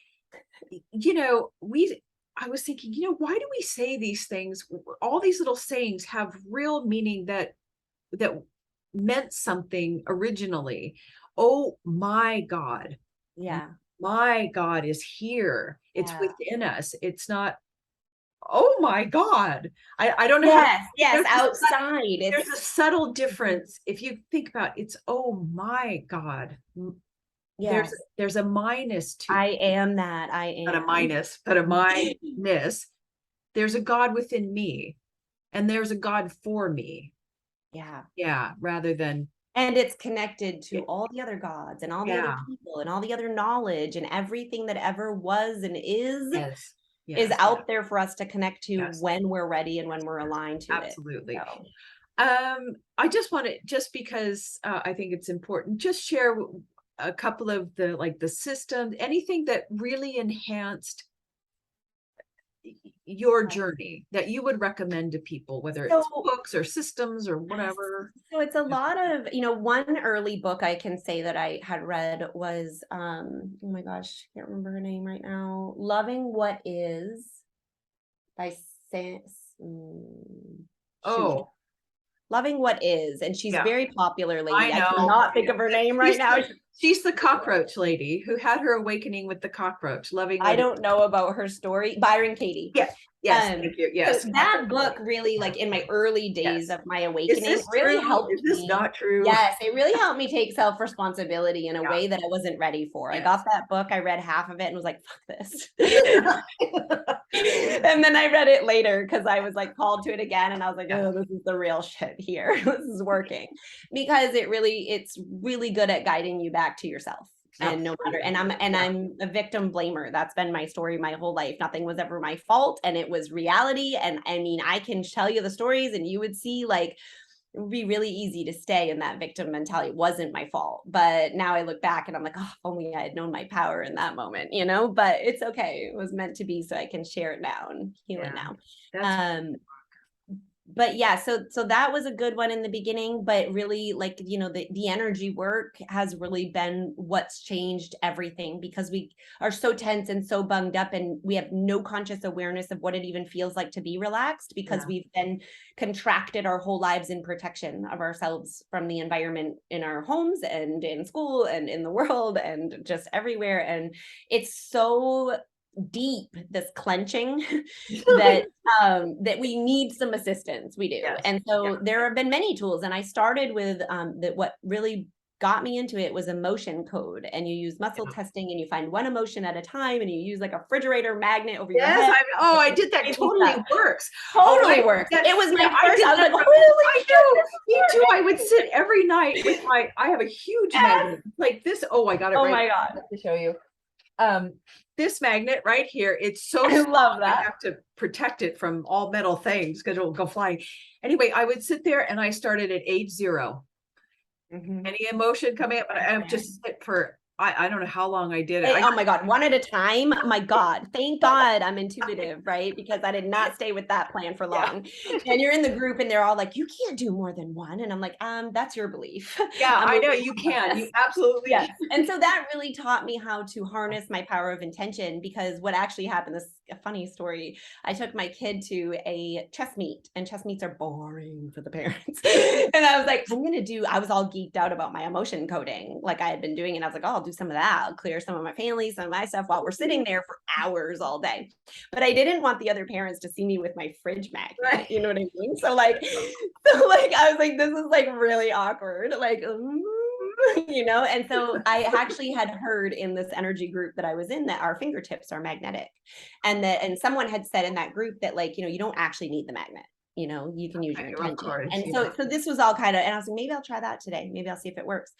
I was thinking, why do we say these things? All these little sayings have real meaning that meant something originally. Oh my God. Yeah. my God is here. It's Yeah. within us. It's not, oh my God. I don't know how to, Yes, yes, outside. there's a It's subtle difference. If you think about it, it's, oh my God. There's yes, there's a minus to, I am that. I not a am. minus, but a minus. There's a God within me, and there's a God for me. Yeah. Yeah, rather than, And it's connected to it, all the other gods and all the other yeah, people and all the other knowledge and everything that ever was and yes, is yes, out there for us to connect to yes, when we're ready and when we're aligned to it. absolutely. So I just want to, just because I think it's important, just share a couple of the, like the systems, anything that really enhanced your journey that you would recommend to people, whether it's so books or systems or yes. whatever. So it's a lot of, one early book I can say that I had read was, oh my gosh, I can't remember her name right now. Loving What Is by shoot, Oh, Loving What Is. And she's a yeah, very popular I lady. I know. cannot think of her name right She's now. she's the cockroach lady who had her awakening with the cockroach, loving I what. don't know about her story. Byron Katie. Yeah, yes, thank you. So Yes. that book really, like in my early days Yes. of my Is awakening, this really true? helped Is this me. not true? Yes, it really helped me take self-responsibility in a Yeah. way that I wasn't ready for. I Yes. got that book, I read half of it and was like, fuck this. And then I read it later because I was like called to it again and I was like, Yeah. oh, this is the real shit here. This is working. Because it's really good at guiding you back to yourself. And no matter, and I'm a victim blamer. That's been my story my whole life. Nothing was ever my fault and it was reality. And I mean, I can tell you the stories and you would see like it would be really easy to stay in that victim mentality. It wasn't my fault. But now I look back and I'm like, oh, if only I had known my power in that moment, but it's okay. It was meant to be so I can share it now and heal it now. That's But yeah, so that was a good one in the beginning, but really like, the energy work has really been what's changed everything because we are so tense and so bunged up and we have no conscious awareness of what it even feels like to be relaxed because we've been contracted our whole lives in protection of ourselves from the environment in our homes and in school and in the world and just everywhere. And it's so deep, this clenching, that that we need some assistance. We do. yes. And so there have been many tools, and I started with that what really got me into it was emotion code, and you use muscle testing and you find one emotion at a time and you use like a refrigerator magnet over your Yes, head. I did that. Totally works. Totally works. It was my I first. did I was that. like, holy I shit, know. this is Me too. I would working. sit every night with I have a huge magnet like this. Oh, I got it Oh right my God. to show you. This magnet right here, it's so I strong, love I that. have to protect it from all metal things because it will go flying. Anyway, I would sit there and I started at age 0. Any emotion coming up, I would just sit for, I don't know how long I did it. Oh my God, one at a time. My God, thank God I'm intuitive, right? Because I did not stay with that plan for long. And you're in the group and they're all like, you can't do more than one. And I'm like, that's your belief. Yeah, I know okay you with can. this. You absolutely Yes. can. And so that really taught me how to harness my power of intention because what actually happened, this a funny story. I took my kid to a chess meet and chess meets are boring for the parents. And I was like, I was all geeked out about my emotion coding like I had been doing. And I was like, oh, I'll do some of that. I'll clear some of my family, some of my stuff while we're sitting there for hours all day. But I didn't want the other parents to see me with my fridge magnet. Right. You know what I mean? So like I was like, this is like really awkward. Like, and so I actually had heard in this energy group that I was in that our fingertips are magnetic and someone had said in that group that like, you don't actually need the magnet. You can use your intention. And so this was all kind of, and I was like, maybe I'll try that today. Maybe I'll see if it works.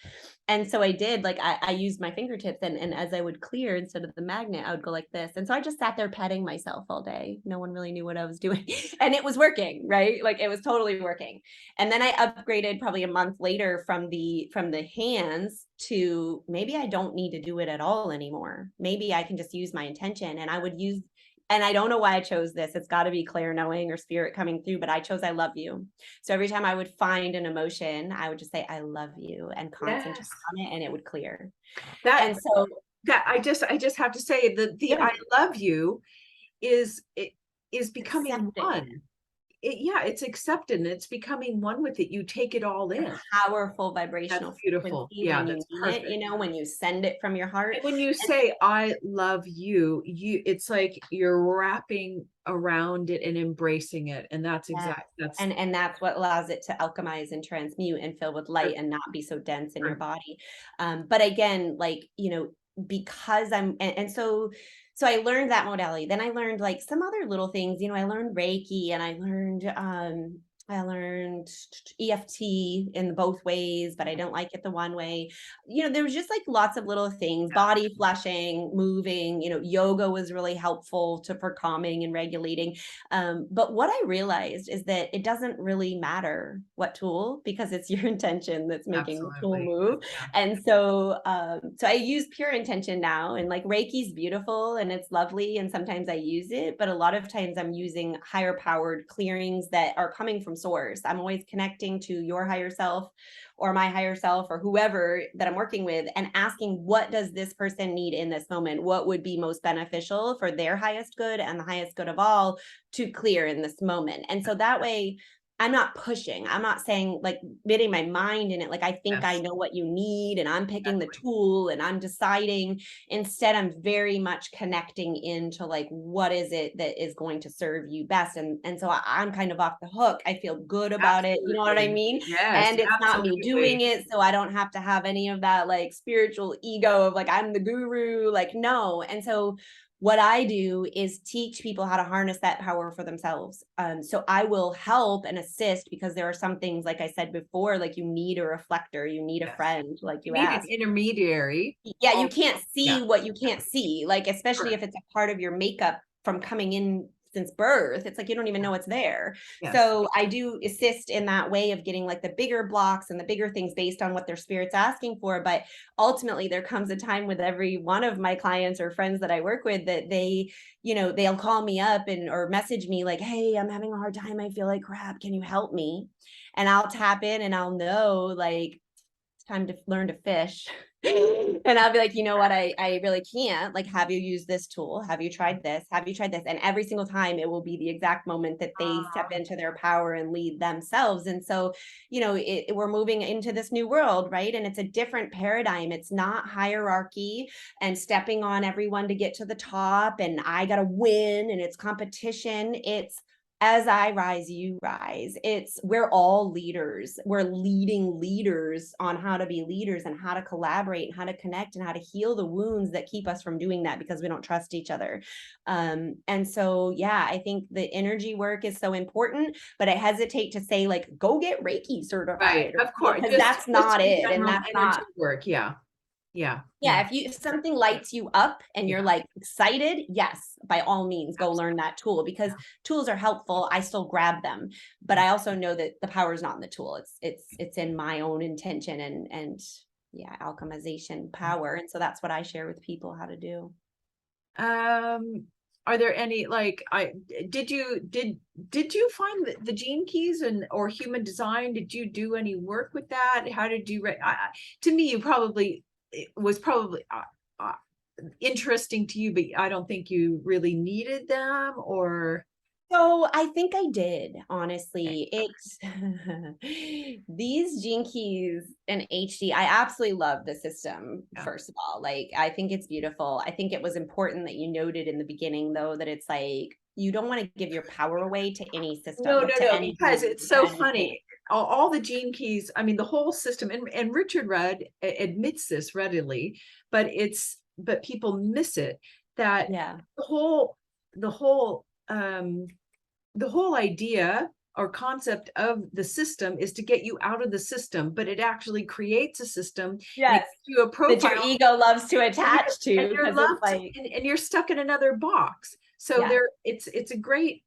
And so I did, like, I used my fingertips and as I would clear instead of the magnet, I would go like this. And so I just sat there petting myself all day. No one really knew what I was doing and it was working, right? Like it was totally working. And then I upgraded probably a month later from the hands to maybe I don't need to do it at all anymore. Maybe I can just use my intention and I would use. And I don't know why I chose this. It's got to be clear knowing or spirit coming through, but I chose I love you. So every time I would find an emotion, I would just say, I love you and concentrate on it and it would clear. And so that I just have to say that the I love you is becoming one. it's accepted and it's becoming one with it. You take it all A in. powerful That's vibrational beautiful. frequency Yeah, when you that's mean it, perfect. when you send it from your heart. And when you And say I love you, it's like you're wrapping around it and embracing it. And that's yeah, exact that's and that's what allows it to alchemize and transmute and fill with light perfect. and not be so dense in your Perfect. body. But again, like, because and so I learned that modality. Then I learned like some other little things. I learned Reiki, and I learned EFT in both ways, but I don't like it the one way. There was just like lots of little things, Yeah, body flushing, moving. Yoga was really helpful for calming and regulating. But what I realized is that it doesn't really matter what tool, because it's your intention that's making the tool absolutely. move. Yeah. And so I use pure intention now, and like Reiki's beautiful and it's lovely, and sometimes I use it, but a lot of times I'm using higher powered clearings that are coming from source. I'm always connecting to your higher self or my higher self or whoever that I'm working with, and asking, what does this person need in this moment? What would be most beneficial for their highest good and the highest good of all to clear in this moment? And so that way I'm not pushing. I'm not saying, like, getting my mind in it. Like, I think I Yes. know what you need and I'm picking the Exactly. tool and I'm deciding. Instead, I'm very much connecting into like, what is it that is going to serve you best? And so I'm kind of off the hook. I feel good about it. You know what I Absolutely. mean? Yes, And it's not me doing absolutely. it. So I don't have to have any of that like spiritual ego of like, I'm the guru. Like, no. And so what I do is teach people how to harness that power for themselves. So I will help and assist, because there are some things, like I said before, like you need a reflector, you need a Yes. friend, like You you need an asked. intermediary. Yeah, you Oh, can't yeah, see what you can't see, like, especially if correct. it's a part of your makeup from coming in since birth. It's like you don't even know it's there. Yes. So I do assist in that way of getting like the bigger blocks and the bigger things based on what their spirit's asking for. But ultimately, there comes a time with every one of my clients or friends that I work with that they'll call me up and or message me like, hey, I'm having a hard time, I feel like crap, can you help me? And I'll tap in and I'll know, like, time to learn to fish. And I'll be like, you know what, I really can't. Like, have you used this tool? Have you tried this? Have you tried this? And every single time it will be the exact moment that they step into their power and lead themselves. And so, we're moving into this new world, right? And it's a different paradigm. It's not hierarchy and stepping on everyone to get to the top and I gotta win and it's competition. It's as I rise, you rise. We're all leaders. We're leading leaders on how to be leaders and how to collaborate and how to connect and how to heal the wounds that keep us from doing that because we don't trust each other. And so, yeah, I think the energy work is so important, but I hesitate to say like, go get Reiki Right. certified, Of course. because that's Just not in it. And general that's energy not work. Yeah. Yeah. yeah, Yeah. if something lights you up and Yeah. you're like excited, yes, by all means go learn Absolutely. that tool, because Yeah. tools are helpful. I still grab them, but Yeah. I also know that the power is not in the tool. It's in my own intention and yeah, alchemization Yeah. power. And so that's what I share with people how to do. Um, are there any like did you find the gene keys and or human design? Did you do any work with that? How did you to me you probably it was probably uh, interesting to you, but I don't think you really needed them or So I think I did, okay. honestly. It's these Gene Keys and HD. I absolutely love the system, Yeah. first of all. Like, I think it's beautiful. I think it was important that you noted in the beginning, though, that it's like you don't want to give your power away to any No, system, no, to no, any because guru, it's to so anything. funny. All the gene keys, I mean, the whole system, and Richard Rudd admits this readily, but people miss it that Yeah. the whole the whole the whole idea or concept of the system is to get you out of the system, but it actually creates a system and it Yes. gives you a That profile your ego loves to and attach to, you're because it's left like, and you're stuck in another box. So yeah. it's a great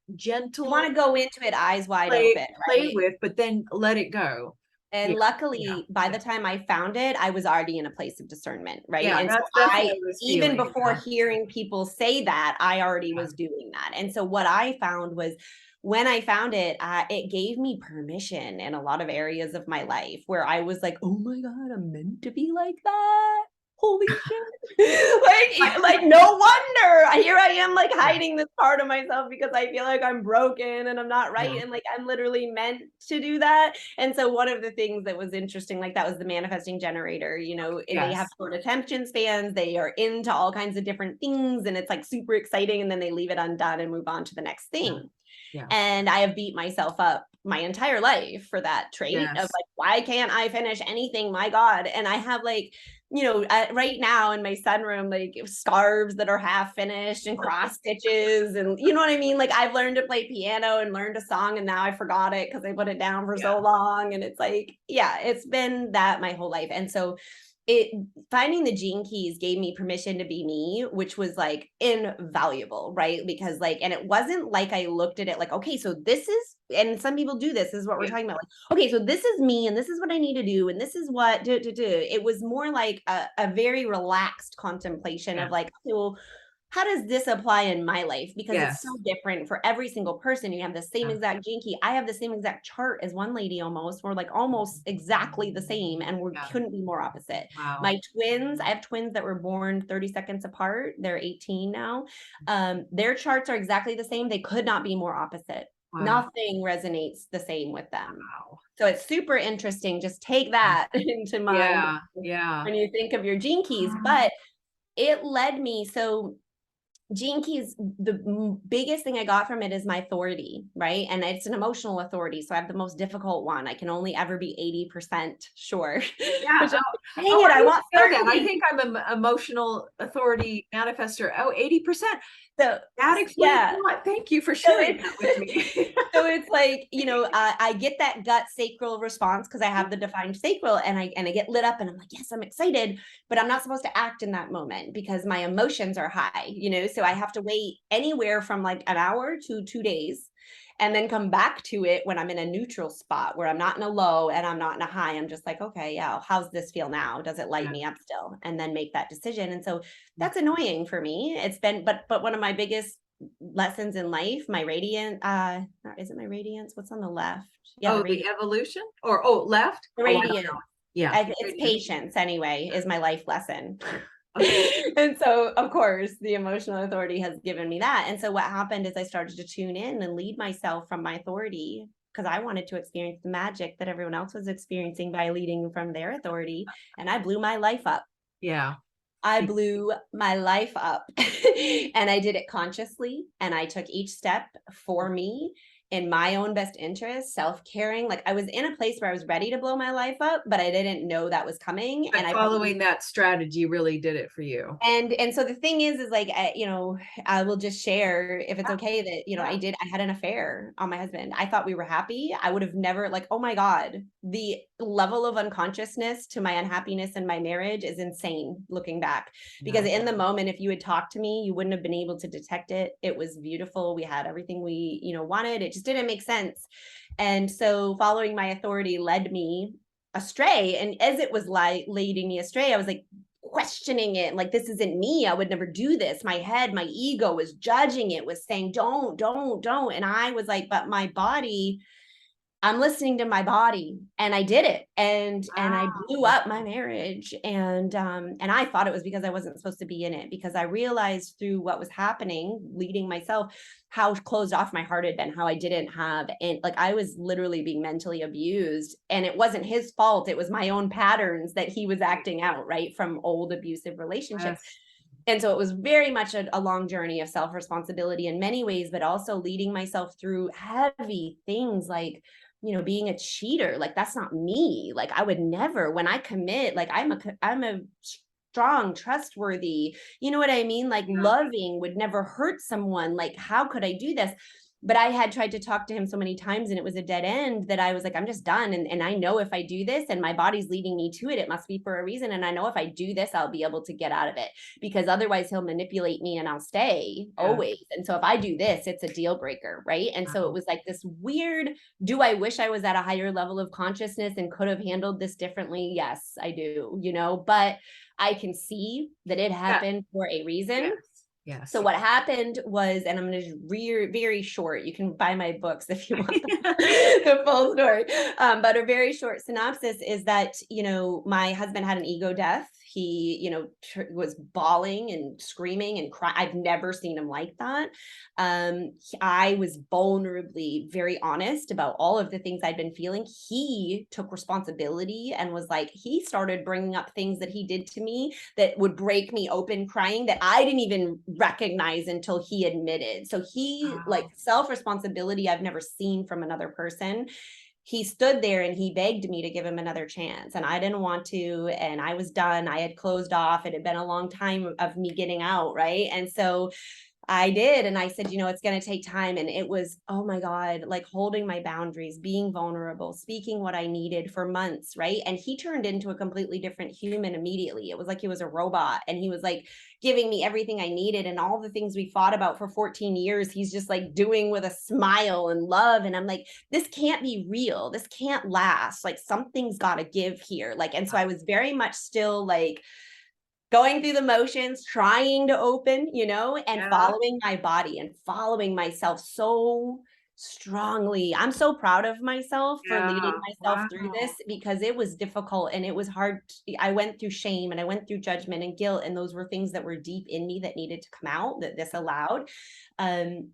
You want gentle to go into it eyes wide play open, play right? with, but then let it go. And Yeah, yeah, luckily, by yeah, the time I found it, I was already in a place of discernment, right? yeah. And so That's what I, I was even feeling. before Yeah, hearing people say that, I already yeah. was doing that. And so what I found was, when I found it, it gave me permission in a lot of areas of my life where I was like, oh my God, I'm meant to be like that. holy shit. like no wonder here I am like hiding this part of myself because I feel like I'm broken and I'm not right. And like I'm literally meant to do that. And so one of the things that was interesting, like that was the manifesting generator, and they have short attention spans. They are into all kinds of different things and it's like super exciting. And then they leave it undone and move on to the next thing. And I have beat myself up my entire life for that trait of like, why can't I finish anything? My God. And I have like, right now in my sunroom, like scarves that are half finished and cross stitches. And you know what I mean? Like I've learned to play piano and learned a song and now I forgot it because I put it down for so long. And it's like, it's been that my whole life. And so finding the gene keys gave me permission to be me, which was like invaluable, right? Because like, and it wasn't like I looked at it like, okay, so this is, and some people do this is what we're talking about. Like, okay, so this is me and this is what I need to do. And this is what, It was more like a very relaxed contemplation of like, okay, well, how does this apply in my life? Because it's so different for every single person. You have the same exact gene key. I have the same exact chart as one lady almost. We're like almost exactly the same and we couldn't be more opposite. My twins, I have twins that were born 30 seconds apart. They're 18 now. Their charts are exactly the same. They could not be more opposite. Nothing resonates the same with them. So it's super interesting. Just take that into mind when you think of your gene keys. But it led me, so gene keys, the biggest thing I got from it is my authority, right? And it's an emotional authority. So I have the most difficult one. I can only ever be 80% sure. Dang it, I want that. I think I'm an emotional authority manifester. 80%. So that explains a lot. Thank you for sharing that with me. So it's like, I get that gut sacral response because I have the defined sacral and I get lit up and I'm like, yes, I'm excited, but I'm not supposed to act in that moment because my emotions are high, so I have to wait anywhere from like an hour to 2 days and then come back to it when I'm in a neutral spot where I'm not in a low and I'm not in a high. I'm just like, okay, how's this feel now? Does it light me up still? And then make that decision. And so that's annoying for me. It's been, but one of my biggest lessons in life, my radiant, is it my radiance? What's on the left? The evolution or left? The radiant. It's patience anyway, is my life lesson. And so of course the emotional authority has given me that. And so what happened is I started to tune in and lead myself from my authority because I wanted to experience the magic that everyone else was experiencing by leading from their authority. And I blew my life up. I blew my life up and I did it consciously. And I took each step for me in my own best interest, self-caring. Like I was in a place where I was ready to blow my life up, but I didn't know that was coming. But and following that strategy really did it for you. And so the thing is like, I will just share if it's okay that, I had an affair on my husband. I thought we were happy. I would have never like, oh my God, the level of unconsciousness to my unhappiness in my marriage is insane looking back, because in the moment, if you had talked to me, you wouldn't have been able to detect it. It was beautiful. We had everything we, wanted. It just didn't make sense. And so following my authority led me astray. And as it was leading me astray, I was like, questioning it, like, this isn't me. I would never do this. My head, my ego was judging it, was saying, don't. And I was like, but my body, I'm listening to my body, and I did it. And I blew up my marriage. And I thought it was because I wasn't supposed to be in it, because I realized through what was happening, leading myself, how closed off my heart had been, how I didn't have, and like, I was literally being mentally abused, and it wasn't his fault. It was my own patterns that he was acting out, right, from old abusive relationships. And so it was very much a long journey of self-responsibility in many ways, but also leading myself through heavy things like, being a cheater. Like, that's not me. Like, I would never, when I commit, like, I'm a strong, trustworthy, you know what I mean? Like, loving, would never hurt someone. Like, how could I do this? But I had tried to talk to him so many times and it was a dead end that I was like, I'm just done. And I know if I do this and my body's leading me to it, it must be for a reason. And I know if I do this, I'll be able to get out of it, because otherwise he'll manipulate me and I'll stay always. And so if I do this, it's a deal breaker. Right. And so it was like this weird, do I wish I was at a higher level of consciousness and could have handled this differently? Yes, I do, but I can see that it happened for a reason. Yes. So what happened was, and I'm going to very short, you can buy my books if you want the full story, but a very short synopsis is that, my husband had an ego death. He, was bawling and screaming and crying. I've never seen him like that. I was vulnerably very honest about all of the things I'd been feeling. He took responsibility and was like, he started bringing up things that he did to me that would break me open crying that I didn't even recognize until he admitted. So he, like, Wow. self-responsibility I've never seen from another person. He stood there and he begged me to give him another chance, and I didn't want to, and I was done. I had closed off. It had been a long time of me getting out, right? And so I did. And I said, it's going to take time. And it was, oh my God, like holding my boundaries, being vulnerable, speaking what I needed for months. Right. And he turned into a completely different human immediately. It was like he was a robot, and he was like giving me everything I needed, and all the things we fought about for 14 years. He's just like doing with a smile and love. And I'm like, this can't be real. This can't last. Like, something's got to give here. Like, and so I was very much still like, going through the motions, trying to open, and Yeah. following my body and following myself so strongly. I'm so proud of myself for leading Yeah. myself Wow. through this, because it was difficult and it was hard. I went through shame and I went through judgment and guilt, and those were things that were deep in me that needed to come out, that this allowed.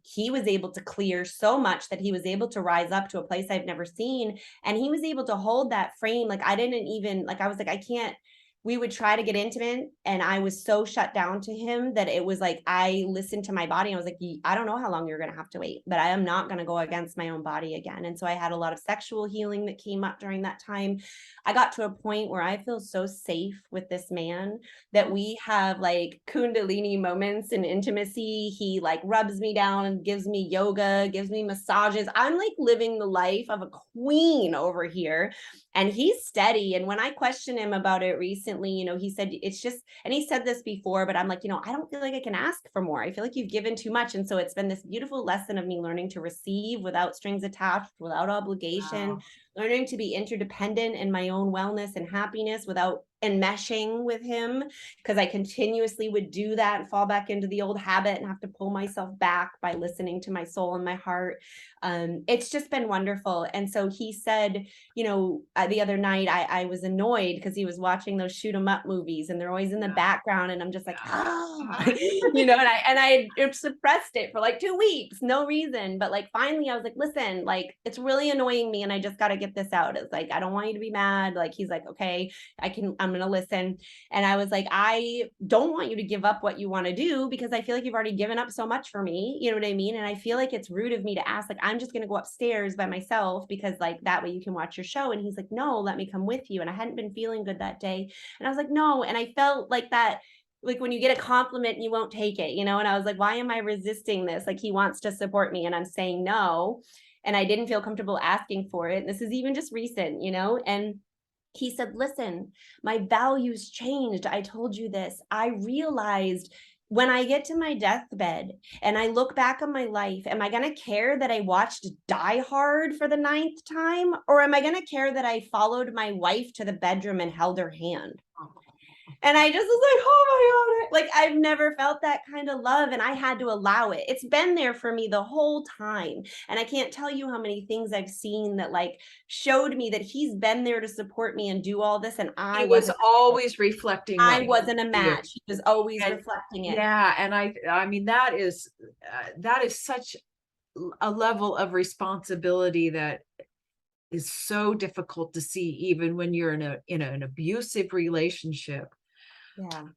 He was able to clear so much that he was able to rise up to a place I've never seen. And he was able to hold that frame. Like, I didn't even, like, I was like, I can't. We would try to get intimate, and I was so shut down to him that it was like, I listened to my body. And I was like, I don't know how long you're going to have to wait, but I am not going to go against my own body again. And so I had a lot of sexual healing that came up during that time. I got to a point where I feel so safe with this man that we have like kundalini moments in intimacy. He like rubs me down and gives me yoga, gives me massages. I'm like living the life of a queen over here. And he's steady. And when I questioned him about it recently, he said it's just, and he said this before, but I'm like, I don't feel like I can ask for more. I feel like you've given too much. And so it's been this beautiful lesson of me learning to receive without strings attached, without obligation, Wow. learning to be interdependent in my own wellness and happiness without enmeshing with him, because I continuously would do that and fall back into the old habit and have to pull myself back by listening to my soul and my heart. It's just been wonderful. And so he said, the other night I was annoyed because he was watching those shoot 'em up movies, and they're always in the background, and I'm just like, and I suppressed it for like 2 weeks, no reason. But like finally I was like, listen, like it's really annoying me and I just got to get this out. It's like, I don't want you to be mad. Like, he's like, okay, I'm going to listen. And I was like, I don't want you to give up what you want to do, because I feel like you've already given up so much for me. You know what I mean? And I feel like it's rude of me to ask, like, I'm just going to go upstairs by myself because like that way you can watch your show. And he's like, no, let me come with you. And I hadn't been feeling good that day. And I was like, no. And I felt like that, like when you get a compliment and you won't take it, and I was like, why am I resisting this? Like, he wants to support me and I'm saying no. And I didn't feel comfortable asking for it. And this is even just recent, and he said, listen, my values changed. I told you this. I realized when I get to my deathbed and I look back on my life, am I going to care that I watched Die Hard for the 9th time? Or am I going to care that I followed my wife to the bedroom and held her hand? And I just was like, oh my God, like I've never felt that kind of love, and I had to allow it. It's been there for me the whole time. And I can't tell you how many things I've seen that like showed me that he's been there to support me and do all this. And He was always reflecting I what you wasn't a do. match. He was always And reflecting it. yeah, and I mean that is such a level of responsibility that is so difficult to see, even when you're in an abusive relationship. Yeah.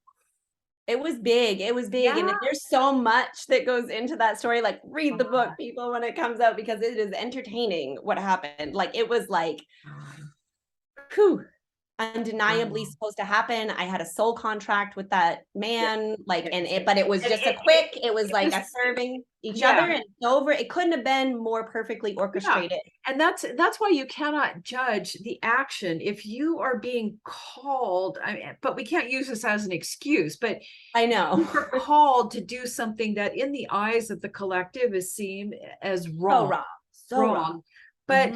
It was big. It was big. And Yeah. there's so much that goes into that story. Like, read the book, people, when it comes out, because it is entertaining what happened. Like, it was like, whew, undeniably supposed to happen. I had a soul contract with that man, like, but it was just it was like a serving each other and it's over. It couldn't have been more perfectly orchestrated. And that's why you cannot judge the action if you are being called. I mean, but we can't use this as an excuse, but I know. you're called to do something that in the eyes of the collective is seen as wrong. So wrong. So wrong. But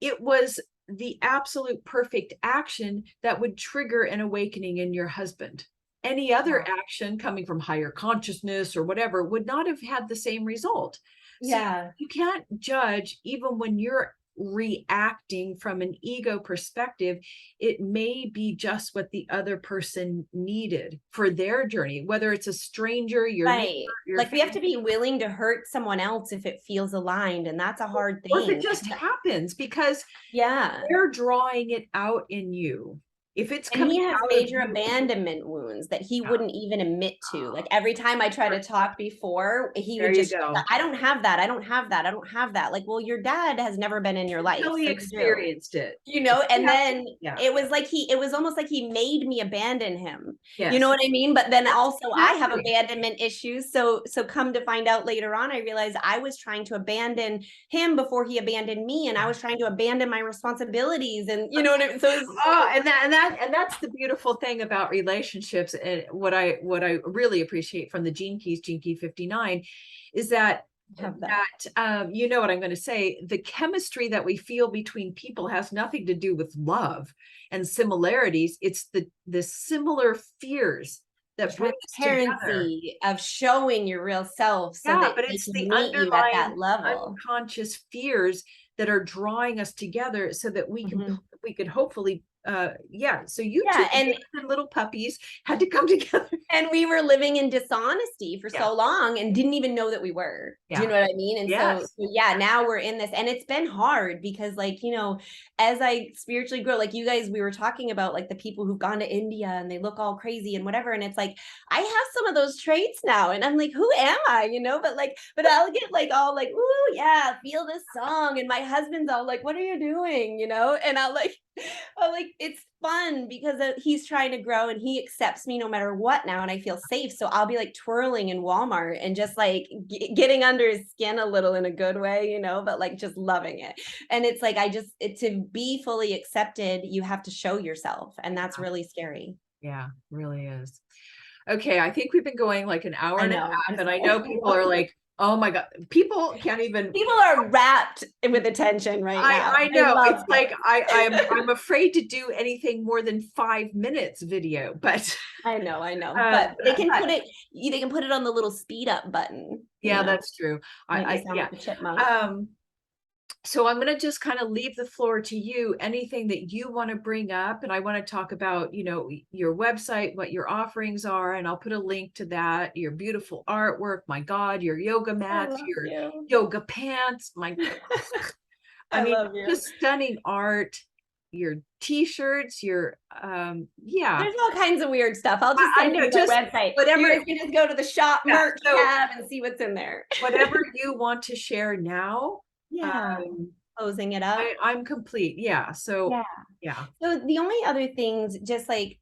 it was the absolute perfect action that would trigger an awakening in your husband. Any other action coming from higher consciousness or whatever would not have had the same result. So you can't judge even when you're reacting from an ego perspective. It may be just what the other person needed for their journey, whether it's a stranger, your neighbor, Right. your Like we have family, to be willing to hurt someone else if it feels aligned. And that's a hard or if it thing. just happens because Yeah. they're drawing it out in you. If it's And he coming has out of major you, abandonment wounds that he yeah, wouldn't even admit to. Like every time I try to talk before, he there would you just, go. I don't have that. I don't have that. I don't have that. Like, well, your dad has never been in your life. Until he So you do. experienced it. You know, and then Yeah. it was like it was almost like he made me abandon him. You know Yes. what I mean? But then also I have Exactly. abandonment issues. So come to find out later on, I realized I was trying to abandon him before he abandoned me, and I was trying to abandon my responsibilities, and you know what I mean? So Oh, and that's the beautiful thing about relationships, and what I really appreciate from the Gene Key 59, is that have that. you know what I'm going to say, the chemistry that we feel between people has nothing to do with love and similarities. It's the similar fears that bring us together. Transparency of showing your real self so Yeah, that but they it's can the meet you at that underlying level. unconscious fears that are drawing us together so that Mhm. we could hopefully yeah, so you two Yeah, and little puppies had to come together. we were living in dishonesty for Yeah. so long and didn't even know that we were. Do you Yeah. know what I mean? And Yes. so yeah, now we're in this, and it's been hard because, like, as I spiritually grow, like you guys, we were talking about like the people who've gone to India and they look all crazy and whatever. And it's like, I have some of those traits now. And I'm like, who am I? But I'll get like all like, ooh, yeah, feel this song. And my husband's all like, what are you doing? And I'll like, oh, like it's fun because he's trying to grow and he accepts me no matter what now, and I feel safe. So I'll be like twirling in Walmart and just like getting under his skin a little in a good way, but like just loving it. And it's like to be fully accepted, you have to show yourself, and that's really scary. Yeah, really is. Okay, I think we've been going like an hour I and a know. half, and I know people are like, oh my God, people can't even. People are wrapped with attention right now. I They know. love It's it. like I'm afraid to do anything more than 5 minutes video, but I know, uh, but they can put it on the little speed up button. yeah, that's true. Make I it sound yeah. like a chipmunk. So I'm going to just kind of leave the floor to you. Anything that you want to bring up, and I want to talk about, your website, what your offerings are, and I'll put a link to that. Your beautiful artwork, my God, your yoga I mats, love your you. yoga pants, my I I mean, love you. just stunning art, your t-shirts, your yeah. There's all kinds of weird stuff. I'll just I send know, you the just website. whatever. You guys can just go to the shop Yeah, merch so tab and see what's in there. whatever you want to share now. Yeah. Closing it up. I'm complete. Yeah. So Yeah. yeah. So the only other things, just like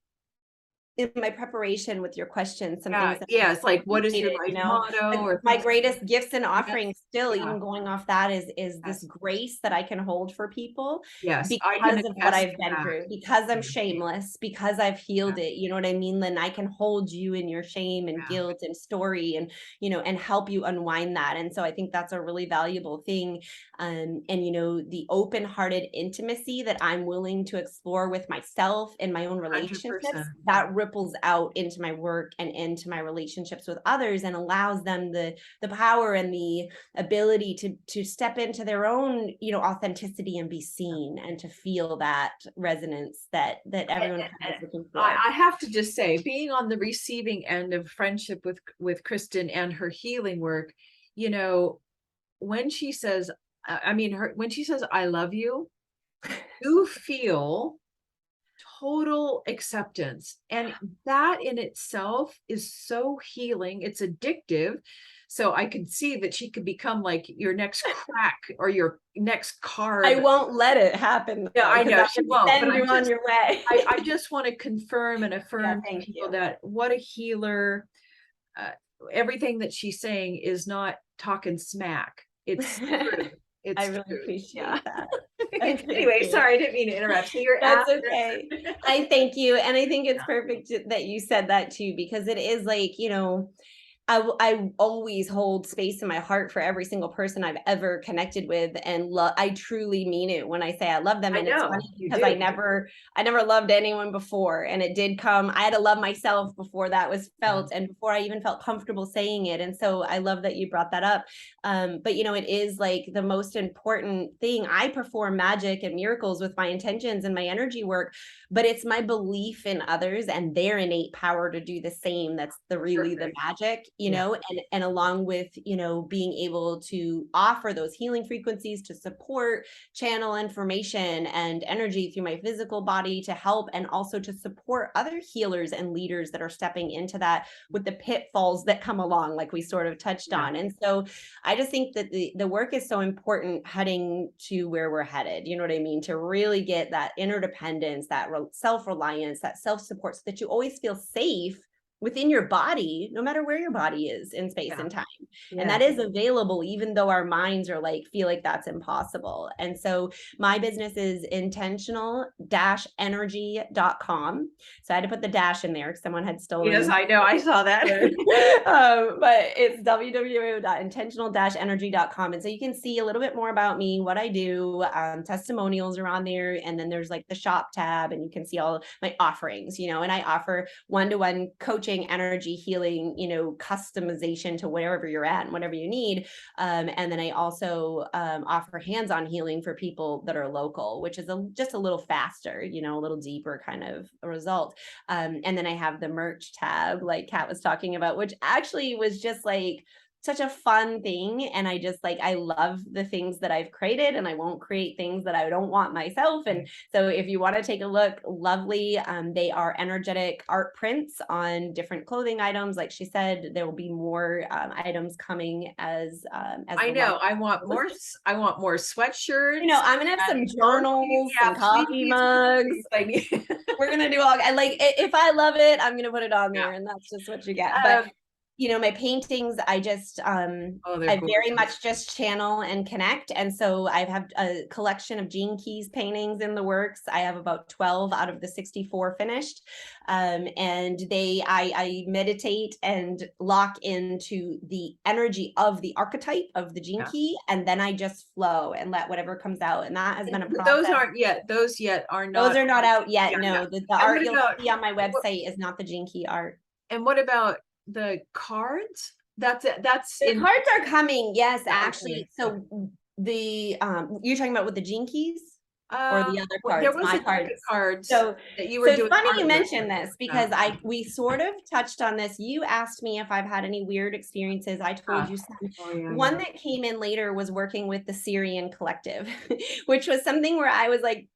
in my preparation with your questions, some things that Yeah. It's like, what is your stated, life motto, like or my things like greatest gifts and that? offerings still, Yeah. even going off that, is this Yes. grace that I can hold for people Yes. I can because of what attest I've to been that. through, because I'm Yeah. shameless, because I've healed it. You know what I mean? Then I can hold you in your shame and Yeah. guilt and story, and and help you unwind that. And so I think that's a really valuable thing. And the open-hearted intimacy that I'm willing to explore with myself in my own relationships, 100%. that ripples out into my work and into my relationships with others, and allows them the power and the ability to step into their own authenticity and be seen, and to feel that resonance that everyone kind of looking for. I have to just say, being on the receiving end of friendship with Kristin and her healing work, when she says, when she says, I love you, you feel total acceptance. And that in itself is so healing. It's addictive. So I could see that she could become like your next crack or your next card. I won't let it happen. Yeah, I know she won't. Send you on your way. I just want to confirm and affirm to people that what a healer. Everything that she's saying is not talking smack. It's true. I really appreciate that. Anyway, sorry, I didn't mean to interrupt. So That's okay. I thank you. And I think it's perfect that you said that too, because it is like, I always hold space in my heart for every single person I've ever connected with, and I truly mean it when I say I love them. I And it's know funny you because do. I never loved anyone before, and it did come. I had to love myself before that was felt, Yeah. and before I even felt comfortable saying it. And so I love that you brought that up. But it is like the most important thing. I perform magic and miracles with my intentions and my energy work, but it's my belief in others and their innate power to do the same. That's really the Perfect. magic, Yeah. and along with, being able to offer those healing frequencies to support, channel information and energy through my physical body to help, and also to support other healers and leaders that are stepping into that with the pitfalls that come along, like we sort of touched Yeah. on. And so I just think that the work is so important heading to where we're headed. You know what I mean? To really get that interdependence, that self-reliance, that self-support, so that you always feel safe within your body, no matter where your body is in space Yeah. and time. And Yeah. that is available, even though our minds are like, feel like that's impossible. And so my business is intentional-energy.com. So I had to put the dash in there because someone had stolen. Yes, I know. I saw that. But it's www.intentional-energy.com. And so you can see a little bit more about me, what I do. Testimonials are on there. And then there's like the shop tab, and you can see all my offerings, and I offer one-to-one coaching, energy healing, customization to wherever you're at and whatever you need. And then I also offer hands-on healing for people that are local, which is just a little faster, a little deeper kind of a result. And then I have the merch tab, like Kat was talking about, which actually was just like such a fun thing. And I just I love the things that I've created, and I won't create things that I don't want myself. And so if you want to take a look, lovely. They are energetic art prints on different clothing items. Like she said, there will be more items coming as I the know. month I want goes. more. I want more sweatshirts. I'm gonna have some Totally. journals, Yeah, some coffee please, mugs. please. I need. We're gonna do all, and if I love it, I'm gonna put it on Yeah. there, and that's just what you get. But my paintings, Oh, they're I very gorgeous. much just channel and connect. And so I have a collection of Gene Keys paintings in the works. I have about 12 out of the 64 finished. And I meditate and lock into the energy of the archetype of the Gene Yeah. Key, and then I just flow and let whatever comes out. And that has been a Those process. aren't yet. Those yet are Those not. are not out yet. Yeah, No, yeah. the And what art you'll about see on my website is not the Gene Key art. and what about the cards? That's it. That's The in. cards are coming. Yes, Okay. actually. So the you're talking about with the Gene Keys or the other There cards, was my a deck of cards. cards So that you were it's doing funny you artwork mentioned with. this because we sort of touched on this. You asked me if I've had any weird experiences. I told you some. Oh yeah, One yeah. that came in later was working with the Syrian Collective, which was something where I was like,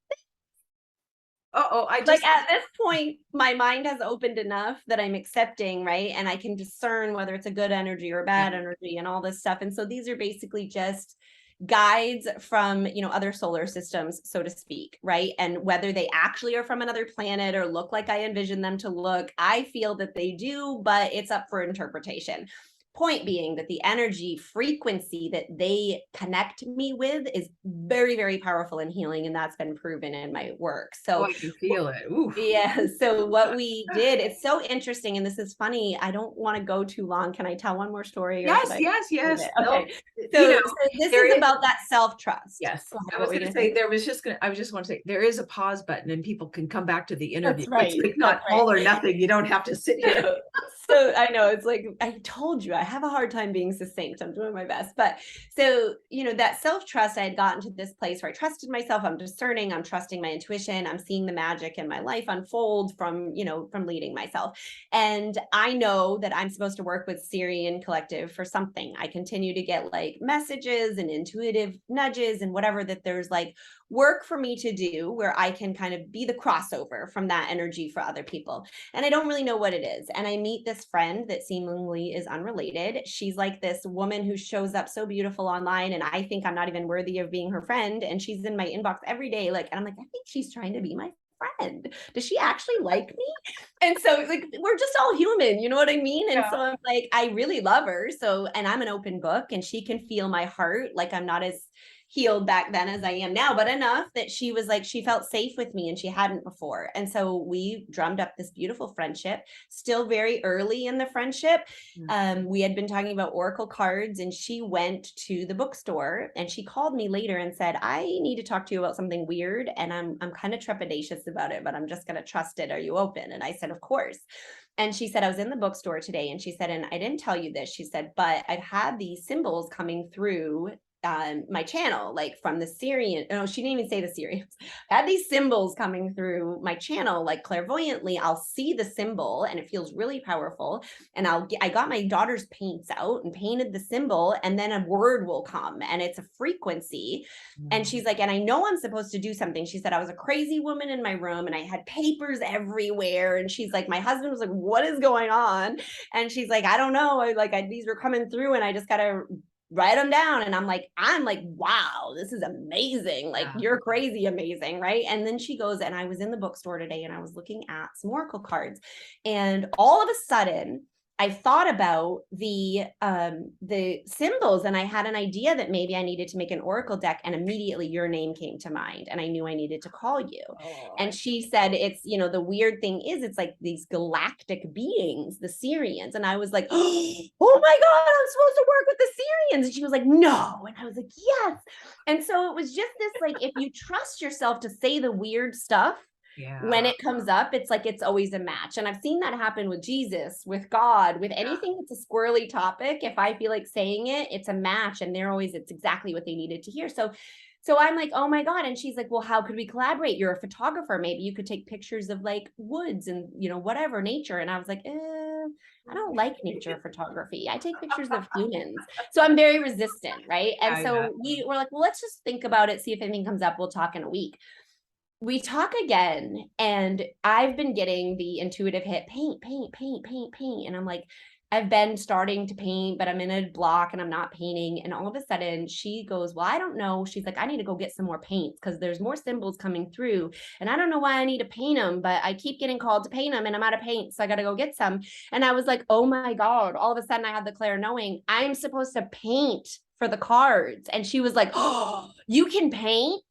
Oh, I like just. at this point, my mind has opened enough that I'm accepting, right? And I can discern whether it's a good energy or a Yeah. bad energy and all this stuff. And so these are basically just guides from, other solar systems, so to speak, right? And whether they actually are from another planet or look like I envision them to look, I feel that they do, but it's up for interpretation. Point being that the energy frequency that they connect me with is very, very powerful and healing. And that's been proven in my work. Oh, So I can feel it. Ooh. yeah. So what we did, it's so interesting. And this is funny. I don't want to go too long. Can I tell one more story or should Yes, I? yes, yes. No, Okay. So this there is is. about that self-trust. Yes, Go ahead. I What was were you going to going to say say? I just want to say there is a pause button and people can come back to the interview. That's right. It's like not That's right. all or nothing. You don't have to sit here. So I know it's like, I told you, I have a hard time being succinct. I'm doing my best. But so, that self-trust, I had gotten to this place where I trusted myself. I'm discerning, I'm trusting my intuition. I'm seeing the magic in my life unfold from leading myself. And I know that I'm supposed to work with Syrian Collective for something. I continue to get like messages and intuitive nudges and whatever, that there's like work for me to do where I can kind of be the crossover from that energy for other people. And I don't really know what it is. And I meet this friend that seemingly is unrelated. She's like this woman who shows up so beautiful online, and I think I'm not even worthy of being her friend. And she's in my inbox every day, and I'm like, I think she's trying to be my friend. Does she actually like me? And so we're just all human, you know what I mean? And so I'm like, I really love her. So, and I'm an open book, and she can feel my heart. Like I'm not as healed back then as I am now, but enough that she was like, she felt safe with me and she hadn't before. And so we drummed up this beautiful friendship, still very early in the friendship. We had been talking about oracle cards, and she went to the bookstore and she called me later and said, I need to talk to you about something weird, and I'm kind of trepidatious about it, but I'm just going to trust it. Are you open? And I said, of course. And she said, I was in the bookstore today, and she said, and I didn't tell you this, she said, but I've had these symbols coming through my channel, like from the Syrian. No, she didn't even say the Syrians. I had these symbols coming through my channel, like clairvoyantly. I'll see the symbol and it feels really powerful. And I got my daughter's paints out and painted the symbol, and then a word will come and it's a frequency. And she's like, and I know I'm supposed to do something. She said, I was a crazy woman in my room and I had papers everywhere. And she's like, my husband was like, what is going on? And she's like, I don't know. These were coming through and I just got to write them down. And I'm like, wow, this is amazing. Like, you're crazy amazing, right? And then she goes, and I was in the bookstore today and I was looking at some oracle cards, and all of a sudden I thought about the symbols, and I had an idea that maybe I needed to make an oracle deck, and immediately your name came to mind, and I knew I needed to call you. And she said, it's, the weird thing is, it's like these galactic beings, the Syrians. And I was like, oh my God, I'm supposed to work with the Syrians. And she was like, no. And I was like, yes. And so it was just this, like, if you trust yourself to say the weird stuff, when it comes up, it's like, it's always a match. And I've seen that happen with Jesus, with God, with anything that's a squirrely topic. If I feel like saying it, it's a match, and it's exactly what they needed to hear. So I'm like, oh my God. And she's like, well, how could we collaborate? You're a photographer. Maybe you could take pictures of like woods and, whatever, nature. And I was like, I don't like nature photography. I take pictures of humans. So I'm very resistant, right? And so we were like, well, let's just think about it. See if anything comes up. We'll talk in a week. We talk again, and I've been getting the intuitive hit, paint. And I'm like, I've been starting to paint, but I'm in a block and I'm not painting. And all of a sudden she goes, well, I don't know. She's like, I need to go get some more paints because there's more symbols coming through. And I don't know why I need to paint them, but I keep getting called to paint them and I'm out of paint. So I got to go get some. And I was like, oh my God, all of a sudden I had the clair knowing I'm supposed to paint for the cards. And she was like, oh, you can paint?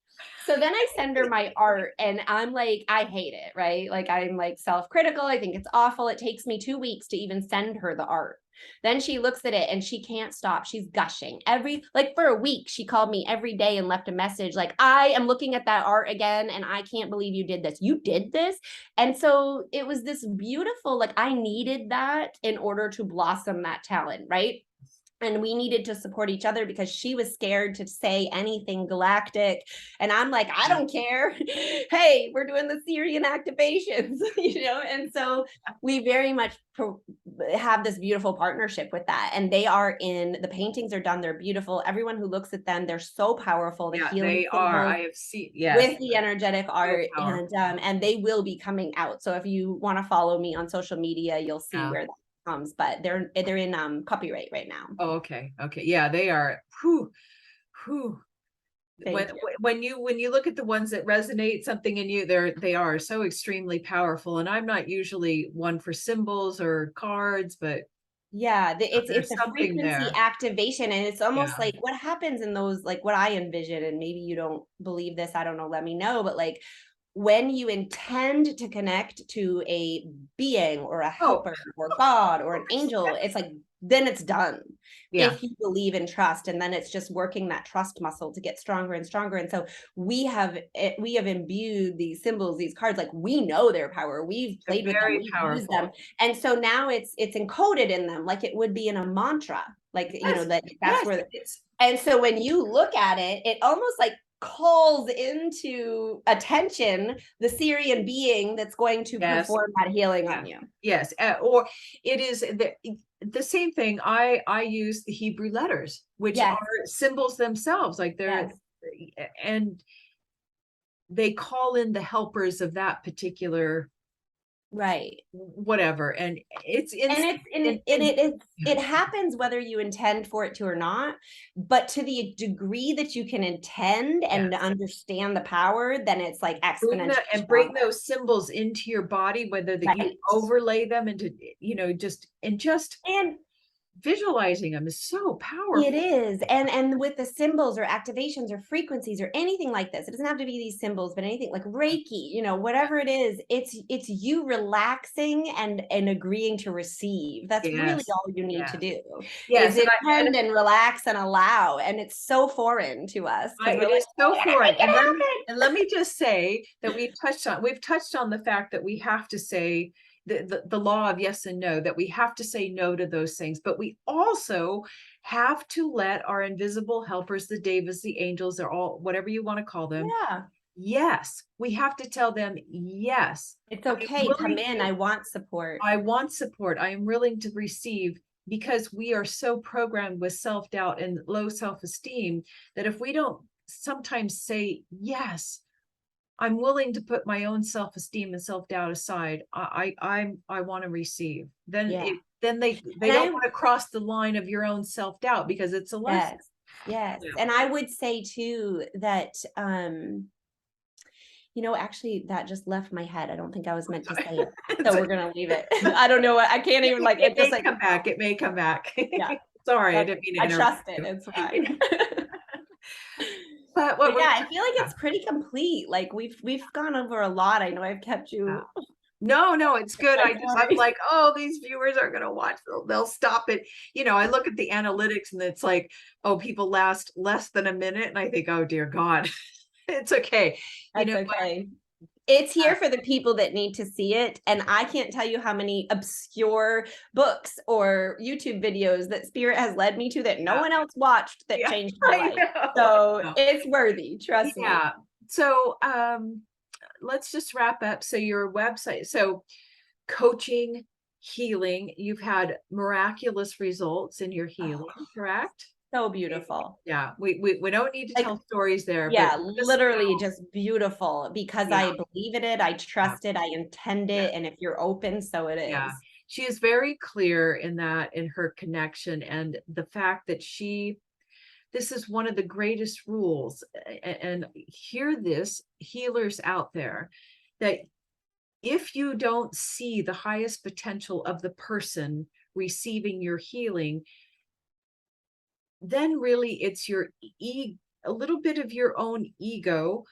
So then I send her my art, and I'm like, I hate it, right? Like, I'm like self-critical. I think it's awful. It takes me 2 weeks to even send her the art. Then she looks at it and she can't stop. She's gushing for a week. She called me every day and left a message like, I am looking at that art again, and I can't believe you did this. You did this. And so it was this beautiful, like, I needed that in order to blossom that talent, right? And we needed to support each other because she was scared to say anything galactic. And I'm like, I don't care. Hey, we're doing the Syrian activations, And so we very much have this beautiful partnership with that. And the paintings are done. They're beautiful. Everyone who looks at them, they're so powerful. They are. I have seen, yes. With the energetic art, and they will be coming out. So if you want to follow me on social media, you'll see where that comes, but they're in copyright right now. Oh, okay. Yeah, they are. When you look at the ones that resonate something in you, they are so extremely powerful. And I'm not usually one for symbols or cards, but it's a frequency there. activation, and it's almost like what happens in those, like what I envision, and maybe you don't believe this, I don't know, let me know, but like when you intend to connect to a being or a helper or God or an angel, it's like, then it's done. If you believe and trust, and then it's just working that trust muscle to get stronger and stronger. And so we have imbued these symbols, these cards, like we know their power. We've played with them, we've used them. And so now it's encoded in them like it would be in a mantra, like, that's where it's. And so when you look at it, it almost like calls into attention the Syrian being that's going to perform that healing on you. Yes. Or it is the same thing. I use the Hebrew letters, which are symbols themselves, like they're and they call in the helpers of that particular whatever. And it happens whether you intend for it to or not, but to the degree that you can intend and understand the power, then it's like exponential. And bring those symbols into your body, whether that you overlay them into, and visualizing them is so It powerful. is. And with the symbols or activations or frequencies or anything like this, it doesn't have to be these symbols, but anything like Reiki, whatever it is, it's you relaxing and agreeing to receive. That's really Yes, all you need to yes, do is yes. And intend and relax and allow. And it's so foreign to us because we're it like, is so foreign. make it happen. And let me just say that we've touched on the fact that we have to say the law of yes and no, that we have to say no to those things, but we also have to let our invisible helpers, the Davids, the angels, they're all whatever you want to call them. Yeah. Yes, we have to tell them, yes, It's I'm okay. Come willing in. to, I want support. I want support. I am willing to receive, because we are so programmed with self-doubt and low self-esteem that if we don't sometimes say, yes, I'm willing to put my own self-esteem and self-doubt aside, I want to receive. Yeah. Then they And don't I want to cross the line of your own self-doubt because it's a lesson. Yes. Yes. Yeah. And I would say too that actually that just left my head. I don't think I was meant to say it. It's So we're gonna leave it. I don't know what I can't even like it it just may like come back. It may come back. yeah, Sorry, I that's didn't mean to I interrupt trust it. you. It's fine. But But what we're yeah, I feel like it's pretty complete. Like we've gone over a lot. I know I've kept yeah. you No, it's good. my I'm point. like, oh, these viewers are gonna watch. They'll stop it. I look at the analytics and it's like, oh, people last less than a minute, and I think, oh dear God, it's okay. You That's know what? okay. It's here for the people that need to see it. And I can't tell you how many obscure books or YouTube videos that Spirit has led me to that no Yeah, one else watched that yeah, changed my I life. know. I So know. it's worthy, trust me. Yeah. So let's just wrap up. So your website, so coaching, healing, you've had miraculous results in your Oh, healing, correct? so beautiful. Yeah, we don't need to Like, tell stories there, but yeah, just literally just beautiful because yeah, I believe in it, I yeah, trust it, I intend yeah, it. And if you're open, so it yeah. is. She is very clear in that, in her connection, and the fact that this is one of the greatest rules. And hear this, healers out there, that if you don't see the highest potential of the person receiving your healing, then really it's a little bit of your own ego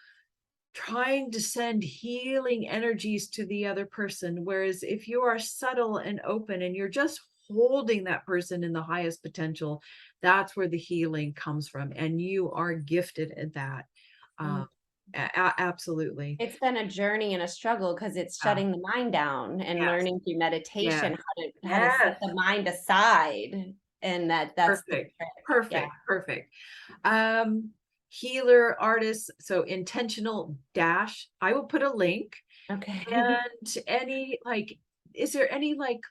trying to send healing energies to the other person. Whereas if you are subtle and open and you're just holding that person in the highest potential, that's where the healing comes from. And you are gifted at that. Mm. Um, Absolutely. It's been a journey and a struggle because it's Yeah. shutting the mind down and Yes. learning through Yes. meditation how to set Yes. the mind aside. And that's the Perfect. trick. Yeah. Perfect. Perfect. Um, Healer, artist, so intentional dash. I will put a link. Okay. And any is there any like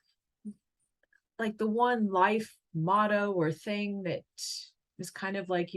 the one life motto or thing that is kind of like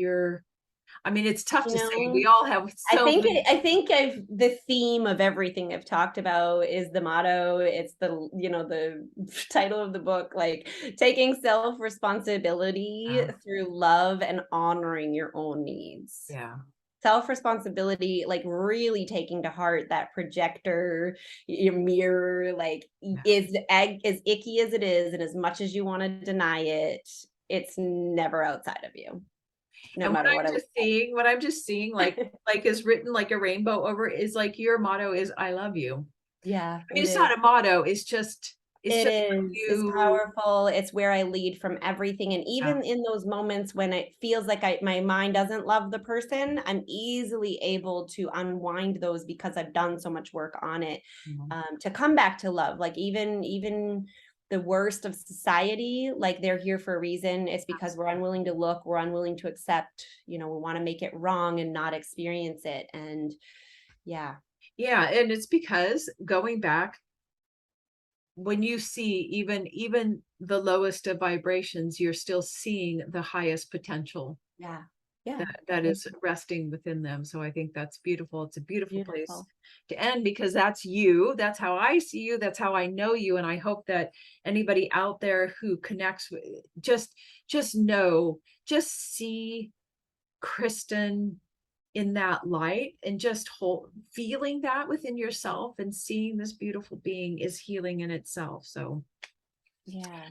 I mean, it's tough You to say. know, We all have so many. I think the theme of everything I've talked about is the motto. It's the title of the book, like taking self responsibility Yeah. through love and honoring your own needs. Yeah. Self responsibility, like really taking to heart that projector, your mirror, like Yeah. as icky as it is, and as much as you want to deny it, it's never outside of you, no And matter what. what I'm just seeing, like is written like a rainbow over it, is like your motto is I love you. Yeah, I mean, it it's is. not a motto, it's It just is. It's you. powerful. It's where I lead from everything. And Yeah. even in those moments when it feels like my mind doesn't love the person, I'm easily able to unwind those because I've done so much work on it, Mhm. to come back to love. Like even the worst of society, like they're here for a reason. It's because we're unwilling to look, we're unwilling to accept, we want to make it wrong and not experience it. And yeah, Yeah, and it's because going back, when you see even the lowest of vibrations, you're still seeing the highest potential yeah, yeah. that is resting within them. So I think that's beautiful. It's a beautiful place Beautiful. to end, because that's you. That's how I see you. That's how I know you. And I hope that anybody out there who connects with, just know, just see Kristin in that light, and just feeling that within yourself and seeing this beautiful being is healing in itself. So Yeah.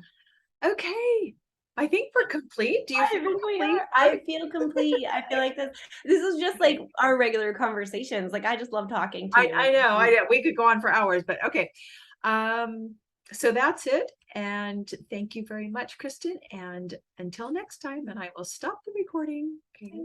okay. I think we're complete. Do you I feel think we complete? are. I feel complete. I feel like this is just like our regular conversations. Like I just love talking to you. I know. We could go on for hours, but okay. Um, so that's it. And thank you very much, Kristin. And until next time, and I will stop the recording. Okay.